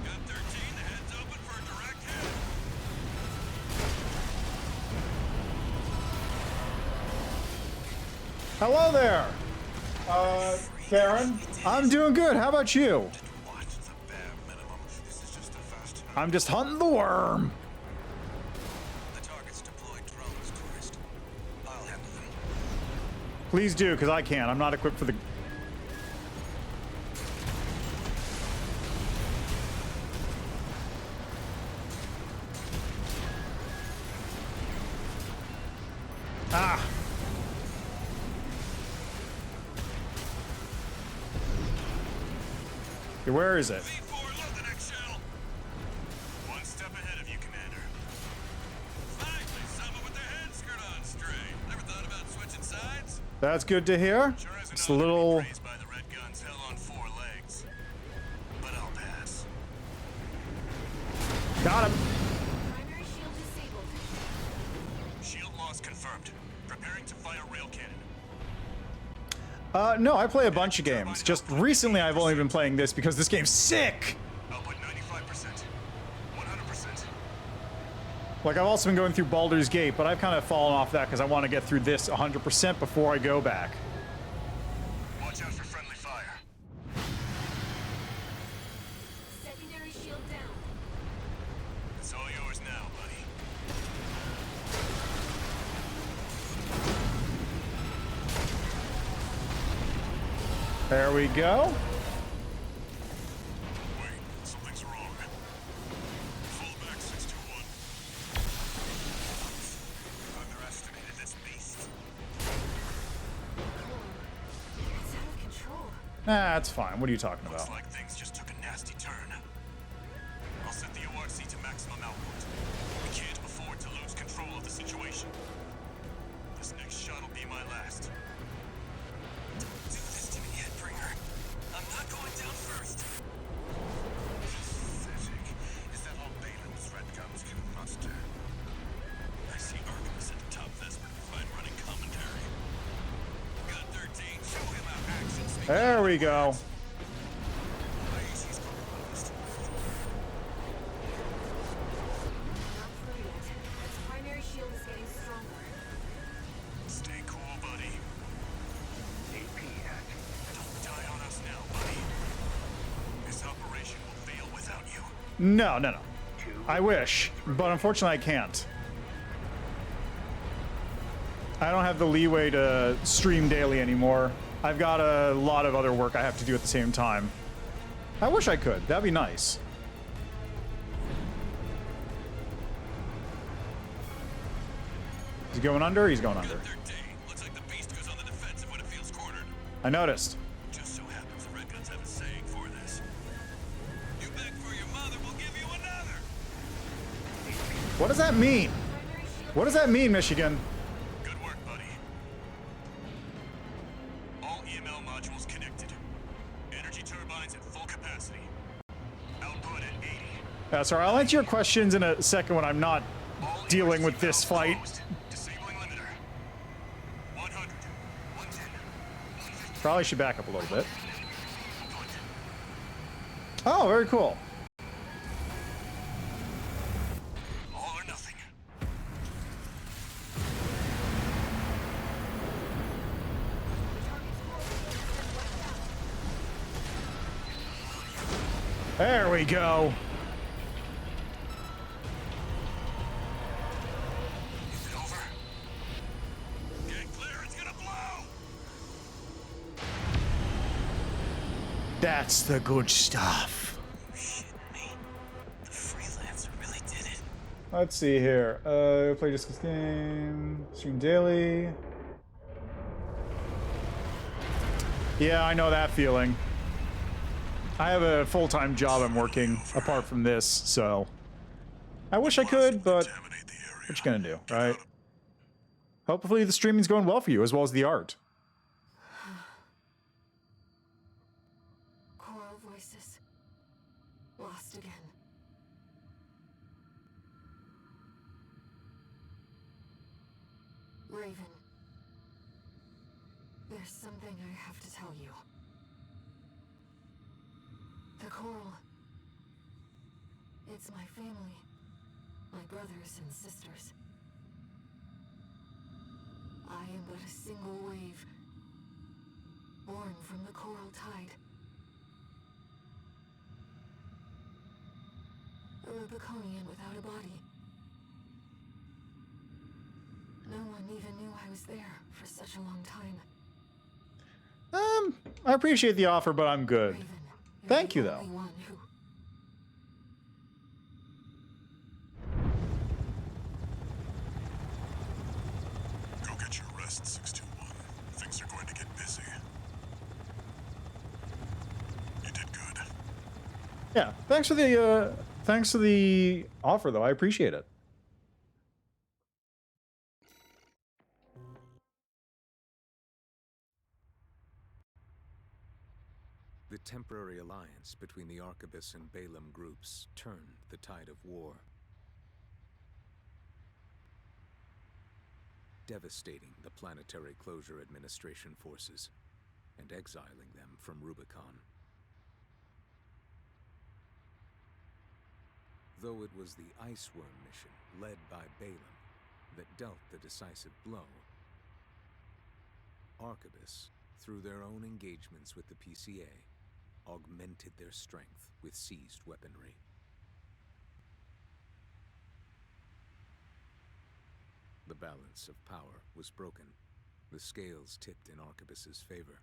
Gun 13, the head's open for a direct hit.
Hello there. Karen. I'm doing good. How about you?
What? The bare minimum. This is just a fast enough.
I'm just hunting the worm.
The target's deployed drones, tourist. I'll handle them.
Please do, because I can't. I'm not equipped for the... Ah! Okay, where is it?
V4, load the next shell. One step ahead of you, Commander. Finally, someone with their head skirt on straight. Never thought about switching sides?
That's good to hear.
Sure as
It's a little...
praised by the Red Guns, hell on 4 legs. But I'll pass.
Got him.
Primary shield disabled.
Shield loss confirmed. Preparing to fire rail cannon.
No, I play a bunch of games. Just recently I've only been playing this because this game's sick!
Output 95%. 100%.
Like, I've also been going through Baldur's Gate, but I've kind of fallen off that because I want to get through this 100% before I go back.
Watch out for friendly fire.
There we go.
Wait, something's wrong. Fall back, 621.
Underestimated this beast.
It's out of control.
Nah, that's fine. What are you talking about?
Looks like things just took a nasty turn. I'll set the ORC to maximum output. We can't afford to lose control of the situation. This next shot will be my last. Don't do this to me, Headbringer. I'm not going down first.
Pathetic. Is that all Balem's red guns can muster?
I see Artemis at the top Vesper to find running commentary. Got 13. Show him how action speaks.
There we go.
Not through yet. Its primary shield is getting stronger.
Stay cool, buddy.
AP active.
Don't die on us now, buddy. This operation will fail without you.
No, no, no. I wish, but unfortunately I can't. I don't have the leeway to stream daily anymore. I've got a lot of other work I have to do at the same time. I wish I could. That'd be nice. Is he going under? He's going under.
Looks like the beast goes on the defensive when it feels cornered.
I noticed.
Just so happens the Red Guns have a saying for this. You beg for your mother, we'll give you another.
What does that mean? What does that mean, Michigan?
Good work, buddy. All EML modules connected. Energy turbines at full capacity. Output at 80.
Sorry, I'll answer your questions in a second when I'm not dealing with this fight.
Disabling limiter. 100. 110.
Probably should back up a little bit. Oh, very cool.
All or nothing.
There we go.
Is it over? Get clear, it's gonna blow!
That's the good stuff.
You shitting me? The freelancer really did it.
Let's see here. Play discuss game. Stream daily. Yeah, I know that feeling. I have a full-time job I'm working apart from this, so I wish I could, but what you gonna do, right? Hopefully the streaming's going well for you, as well as the art.
Choral voices. Lost again. Raven. There's something I have to tell you. The coral. It's my family. My brothers and sisters. I am but a single wave. Born from the coral tide. A Rubiconian without a body. No one even knew I was there for such a long time.
I appreciate the offer, but I'm good.
Raven, you're
Thank you,
the
though.
only one who...
Go get your rest, 621. Things are going to get busy. You did good.
Yeah, thanks for the offer, though. I appreciate it.
The temporary alliance between the Arquebus and Balaam groups turned the tide of war, devastating the Planetary Closure Administration forces and exiling them from Rubicon. Though it was the Iceworm mission led by Balaam that dealt the decisive blow, Arquebus, through their own engagements with the PCA, augmented their strength with seized weaponry. The balance of power was broken. The scales tipped in Arquebus's favor.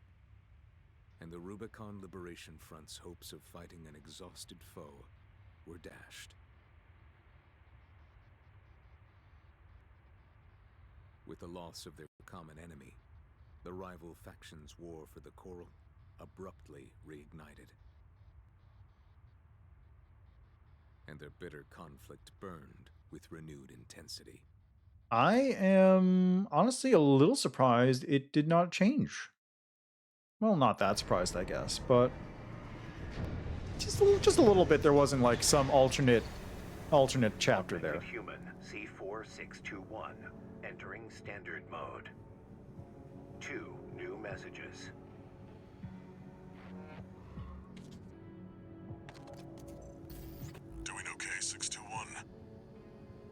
and the Rubicon Liberation Front's hopes of fighting an exhausted foe were dashed. With the loss of their common enemy, the rival factions' war for the Coral abruptly reignited. And their bitter conflict burned with renewed intensity.
I am honestly a little surprised it did not change. Well, not that surprised, I guess, but just a little bit. There wasn't like some alternate chapter there.
Human C4621 entering standard mode. 2 new messages.
Doing okay, 621?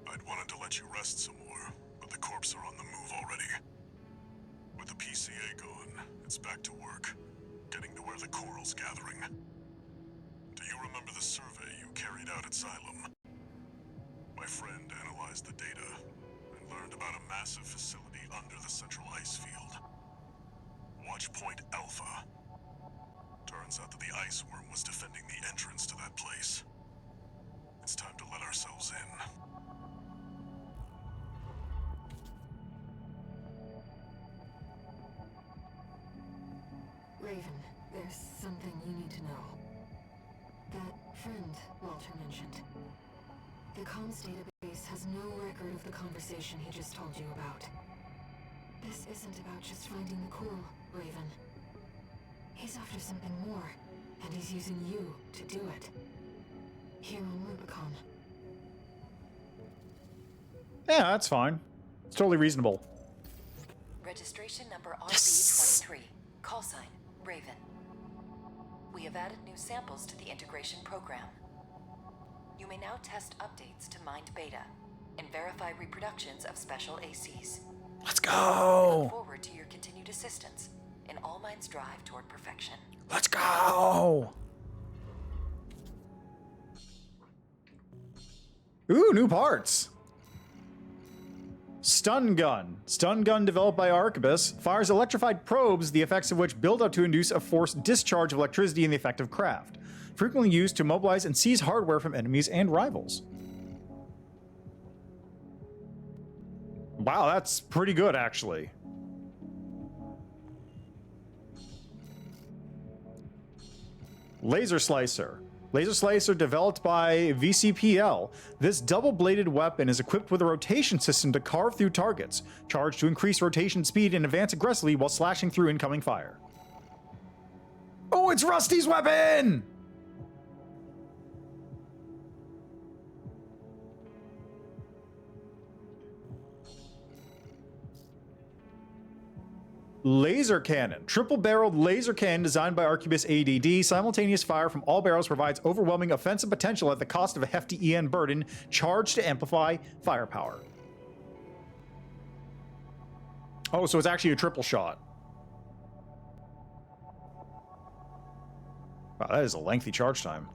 I'd wanted to let you rest some more, but the corps are on the move already. With the PCA gone, it's back to work, getting to where the Coral's gathering. Do you remember the survey you carried out at Xylem? My friend analyzed the data and learned about a massive facility under the central ice field. Watch Point Alpha. Turns out that the ice worm was defending the entrance to that place. It's time to let ourselves in.
Raven, there's something you need to know. That friend Walter mentioned. The comms database has no record of the conversation he just told you about. This isn't about just finding the coral, Raven. He's after something more, and he's using you to do it. Here on Rubicon.
Yeah, that's fine. It's totally reasonable.
Registration number RB23. Call sign, Raven. We have added new samples to the integration program. You may now test updates to mined beta and verify reproductions of special ACs.
Let's
I
go!
look forward to your continued assistance in all minds' drive toward perfection.
Let's go! Ooh, new parts! Stun gun. Stun gun developed by Arquebus fires electrified probes, the effects of which build up to induce a forced discharge of electricity in the effective craft. Frequently used to mobilize and seize hardware from enemies and rivals. Wow, that's pretty good, actually. Laser Slicer. Laser Slicer developed by VCPL. This double-bladed weapon is equipped with a rotation system to carve through targets, charged to increase rotation speed and advance aggressively while slashing through incoming fire. Oh, it's Rusty's weapon! Laser Cannon. Triple-barreled laser cannon designed by Arquebus ADD. Simultaneous fire from all barrels provides overwhelming offensive potential at the cost of a hefty EN burden, charged to amplify firepower. Oh, so it's actually a triple shot. Wow, that is a lengthy charge time.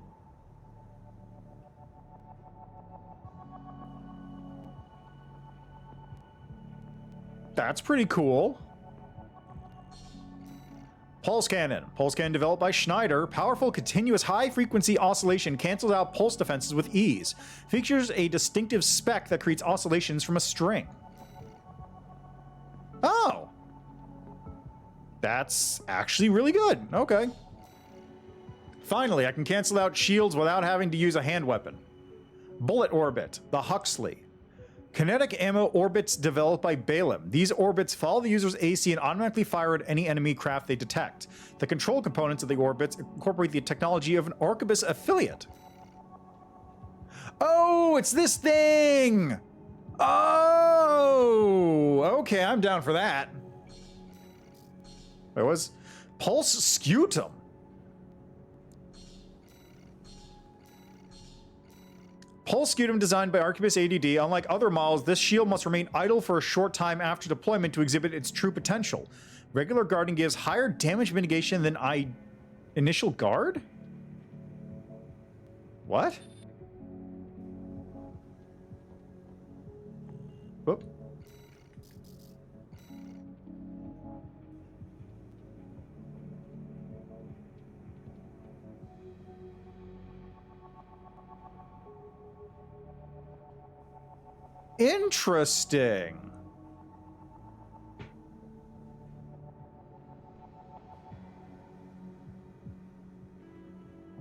That's pretty cool. Pulse Cannon. Pulse Cannon developed by Schneider. Powerful, continuous, high-frequency oscillation cancels out pulse defenses with ease. Features a distinctive spec that creates oscillations from a string. Oh! That's actually really good. Okay. Finally, I can cancel out shields without having to use a hand weapon. Bullet Orbit. The Huxley. Kinetic ammo orbits developed by Balaam. These orbits follow the user's AC and automatically fire at any enemy craft they detect. The control components of the orbits incorporate the technology of an Arquebus affiliate. Oh, it's this thing! Oh! Okay, I'm down for that. It was Pulse Scutum. Pulse Scutum designed by Arquebus ADD. Unlike other models, this shield must remain idle for a short time after deployment to exhibit its true potential. Regular guarding gives higher damage mitigation than initial guard? What? Whoop. interesting.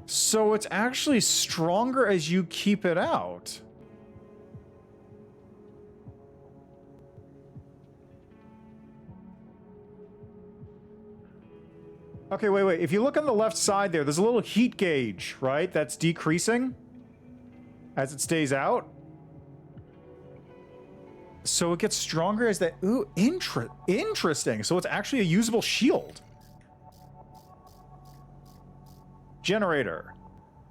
So it's actually stronger as you keep it out. Okay, wait. If you look on the left side there, there's a little heat gauge, right? That's decreasing as it stays out. So it gets stronger as that... Ooh, interesting. So it's actually a usable shield. Generator.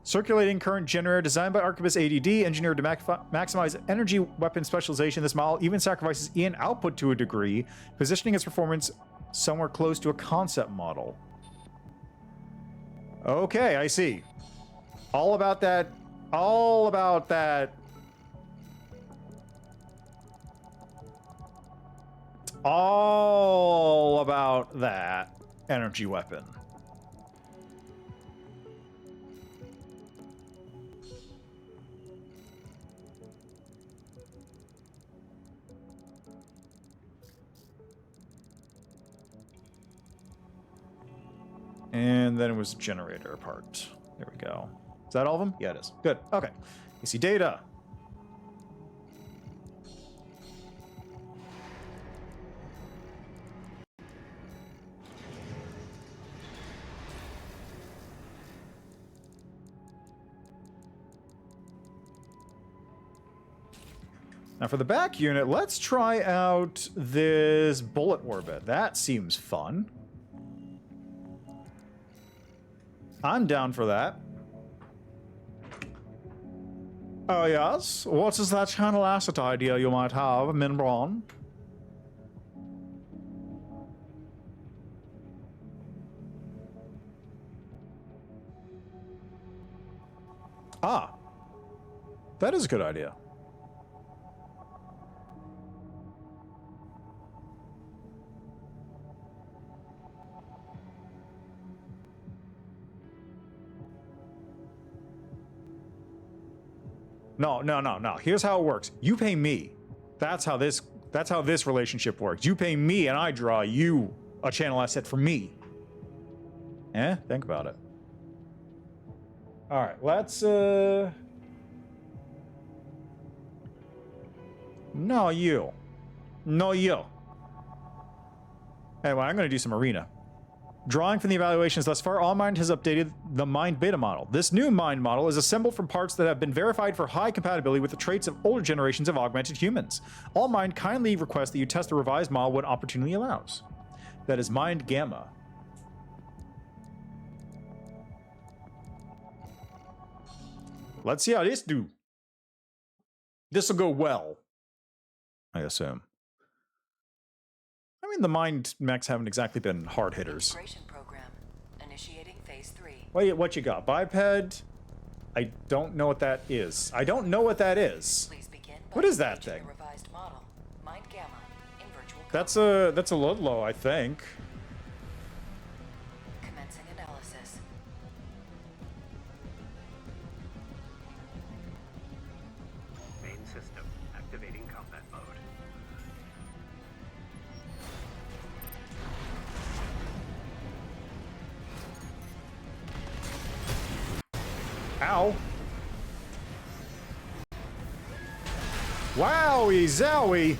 Circulating current generator designed by Arquebus ADD, engineered to maximize energy weapon specialization. This model even sacrifices EN output to a degree, positioning its performance somewhere close to a concept model. Okay, I see. All about that. All about that. All about that energy weapon. And then it was generator part. There we go. Is that all of them? Yeah, it is. Good. Okay. You see data. Now for the back unit, let's try out this bullet orbit. That seems fun. I'm down for that. Oh, yes? What is that channel asset idea you might have, Minbron? Ah. That is a good idea. No. Here's how it works. You pay me. That's how this relationship works. You pay me and I draw you a channel asset for me. Think about it. All right, let's no, you. No, you. Anyway, I'm going to do some arena. Drawing from the evaluations thus far, All-Mind has updated the Mind Beta model. This new Mind model is assembled from parts that have been verified for high compatibility with the traits of older generations of augmented humans. All-Mind kindly requests that you test the revised model when opportunity allows. That is Mind Gamma. Let's see how this do. This will go well, I assume. I mean, the Mind mechs haven't exactly been hard hitters.
Program. Initiating phase 3.
Wait, what you got? Biped? I don't know what that is. I don't know what that is.
Please begin by
what is that thing?
Revised model. Mind Gamma in virtual
that's a Ludlow, I think.
Commencing analysis.
Main system activating combat mode.
Ow. Wowie zowie.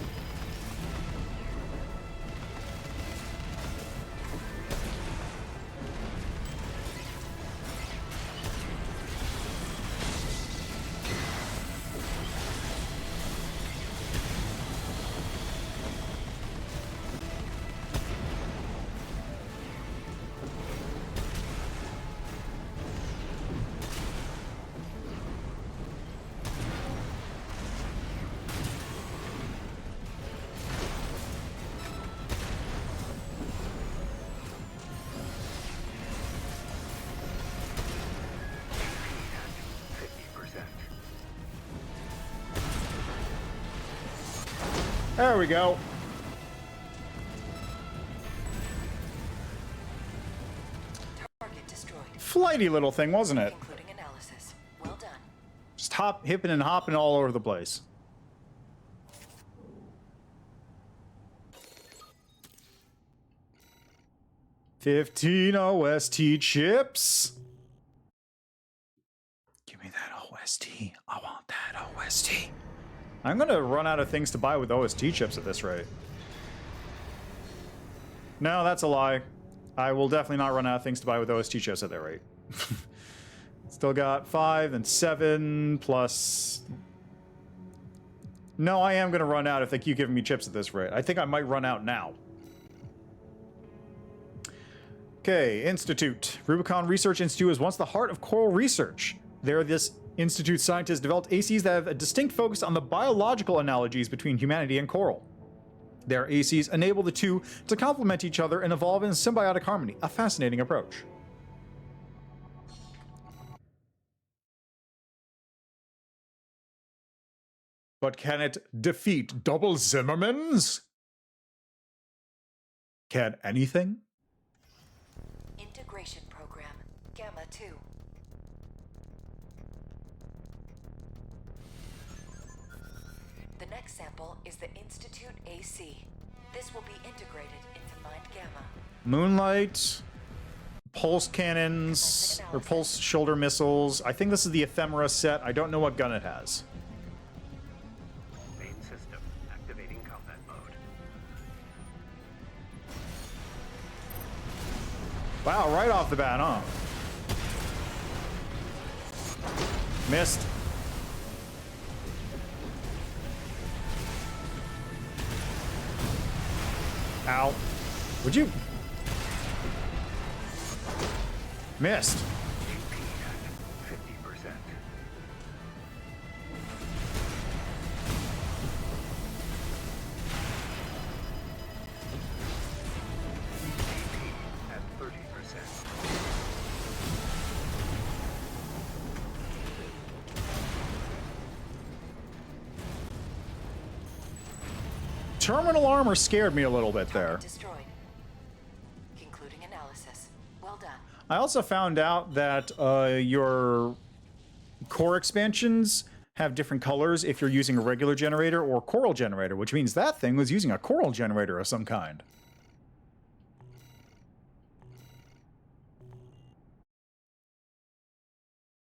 There we go.
Target destroyed.
Flighty little thing, wasn't it?
Including analysis. Well done.
Just hipping and hopping all over the place. 15 OST chips. Give me that OST. I want that OST. I'm gonna run out of things to buy with OST chips at this rate. No, that's a lie. I will definitely not run out of things to buy with OST chips at that rate. Still got 5 and 7 plus... No, I am gonna run out if they keep giving me chips at this rate. I think I might run out now. Okay, Institute. Rubicon Research Institute was once the heart of coral research. There, this Institute scientists developed ACs that have a distinct focus on the biological analogies between humanity and coral. Their ACs enable the two to complement each other and evolve in symbiotic harmony. A fascinating approach. But can it defeat double Zimmermans? Can anything?
Integration program, Gamma 2. The next sample is the Institute AC. This will be integrated into Mind Gamma.
Moonlight, pulse cannons, or pulse shoulder missiles. I think this is the ephemera set. I don't know what gun it has.
Main system activating combat mode.
Wow, right off the bat, huh? Missed. Ow. Would you? Missed.
AP at 50%. AP at 30%.
Terminal armor scared me a little bit there.
Destroyed. Concluding analysis. Well done.
I also found out that your core expansions have different colors if you're using a regular generator or coral generator, which means that thing was using a coral generator of some kind.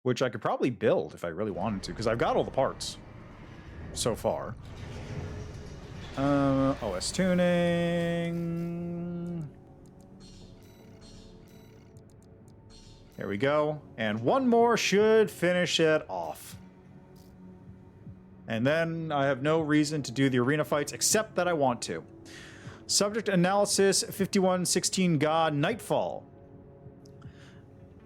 Which I could probably build if I really wanted to, because I've got all the parts so far. OS tuning. There we go. And one more should finish it off. And then I have no reason to do the arena fights except that I want to. Subject analysis 5116 God Nightfall.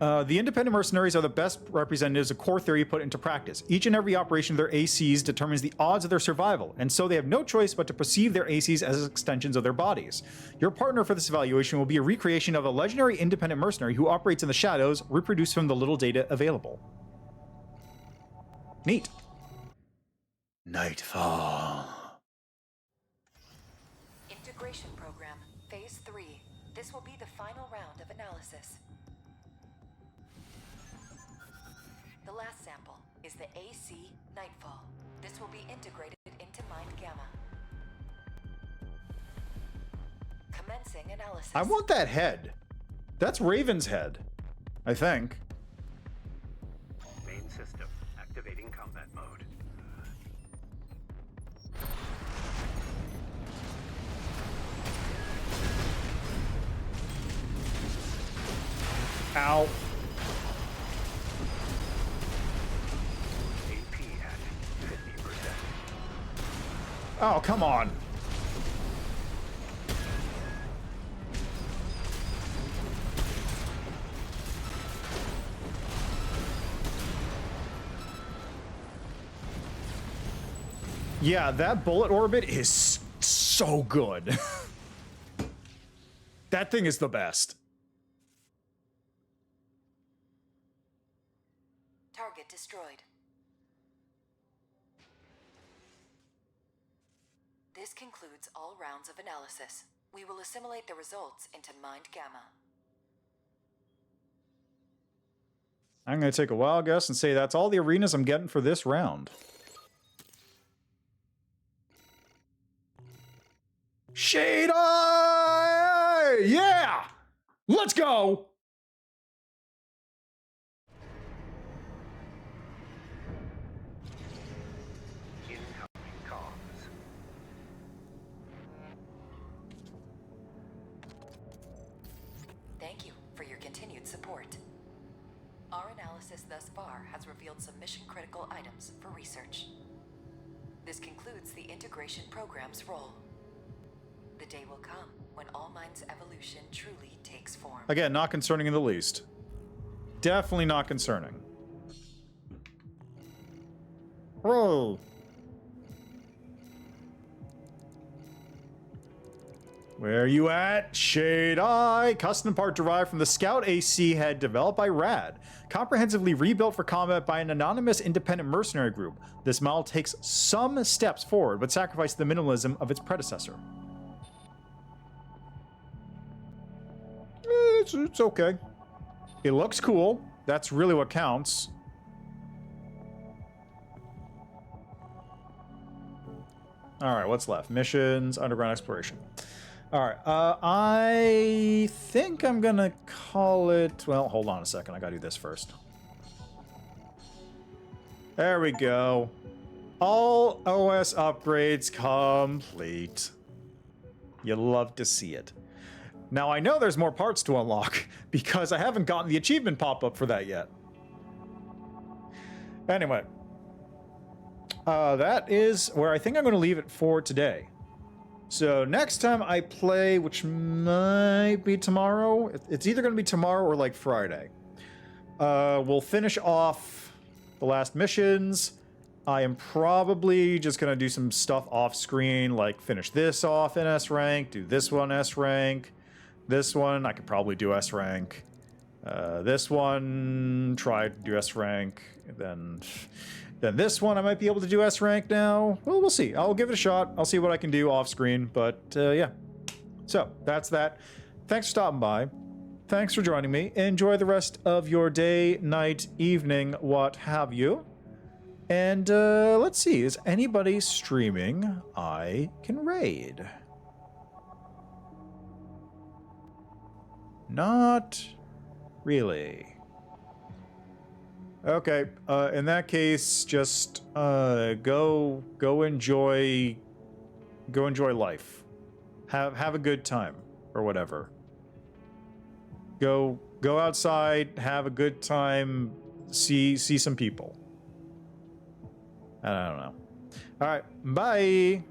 The independent mercenaries are the best representatives of core theory put into practice. Each and every operation of their ACs determines the odds of their survival, and so they have no choice but to perceive their ACs as extensions of their bodies. Your partner for this evaluation will be a recreation of a legendary independent mercenary who operates in the shadows, reproduced from the little data available. Neat. Nightfall.
Integration program, phase 3. This will be the final round of analysis. The last sample is the AC Nightfall. This will be integrated into Mind Gamma. Commencing analysis.
I want that head. That's Raven's head, I think.
Main system activating combat mode.
Ow.
AP at 50%.
Oh, come on. Yeah, that bullet orbit is so good. That thing is the best.
Target destroyed. This concludes all rounds of analysis. We will assimilate the results into Mind Gamma.
I'm going to take a wild guess and say that's all the arenas I'm getting for this round. Shader! Yeah! Let's go!
Incoming comms.
Thank you for your continued support. Our analysis thus far has revealed some mission-critical items for research. This concludes the integration program's role. The day will come when All Mind's evolution truly takes form.
Again, not concerning in the least. Definitely not concerning. Whoa. Where are you at? Shade Eye. Custom part derived from the Scout AC head developed by RAD. Comprehensively rebuilt for combat by an anonymous independent mercenary group. This model takes some steps forward, but sacrifices the minimalism of its predecessor. It's okay. It looks cool. That's really what counts. Alright, what's left? Missions, underground exploration. Alright, I think I'm gonna call it... Well, hold on a second. I gotta do this first. There we go. All OS upgrades complete. You love to see it. Now, I know there's more parts to unlock, because I haven't gotten the achievement pop-up for that yet. Anyway. That is where I think I'm going to leave it for today. So, next time I play, which might be tomorrow. It's either going to be tomorrow or, like, Friday. We'll finish off the last missions. I am probably just going to do some stuff off-screen, like finish this off in S-Rank, do this one S-Rank. This one, I could probably do S-Rank. This one, try to do S-Rank. Then this one, I might be able to do S-Rank now. Well, we'll see. I'll give it a shot. I'll see what I can do off-screen, but yeah. So, that's that. Thanks for stopping by. Thanks for joining me. Enjoy the rest of your day, night, evening, what have you. And let's see, is anybody streaming I can raid? Not really. Okay, in that case, just go enjoy life. Have a good time or whatever. Go outside, have a good time, see some people. I don't know. All right, bye.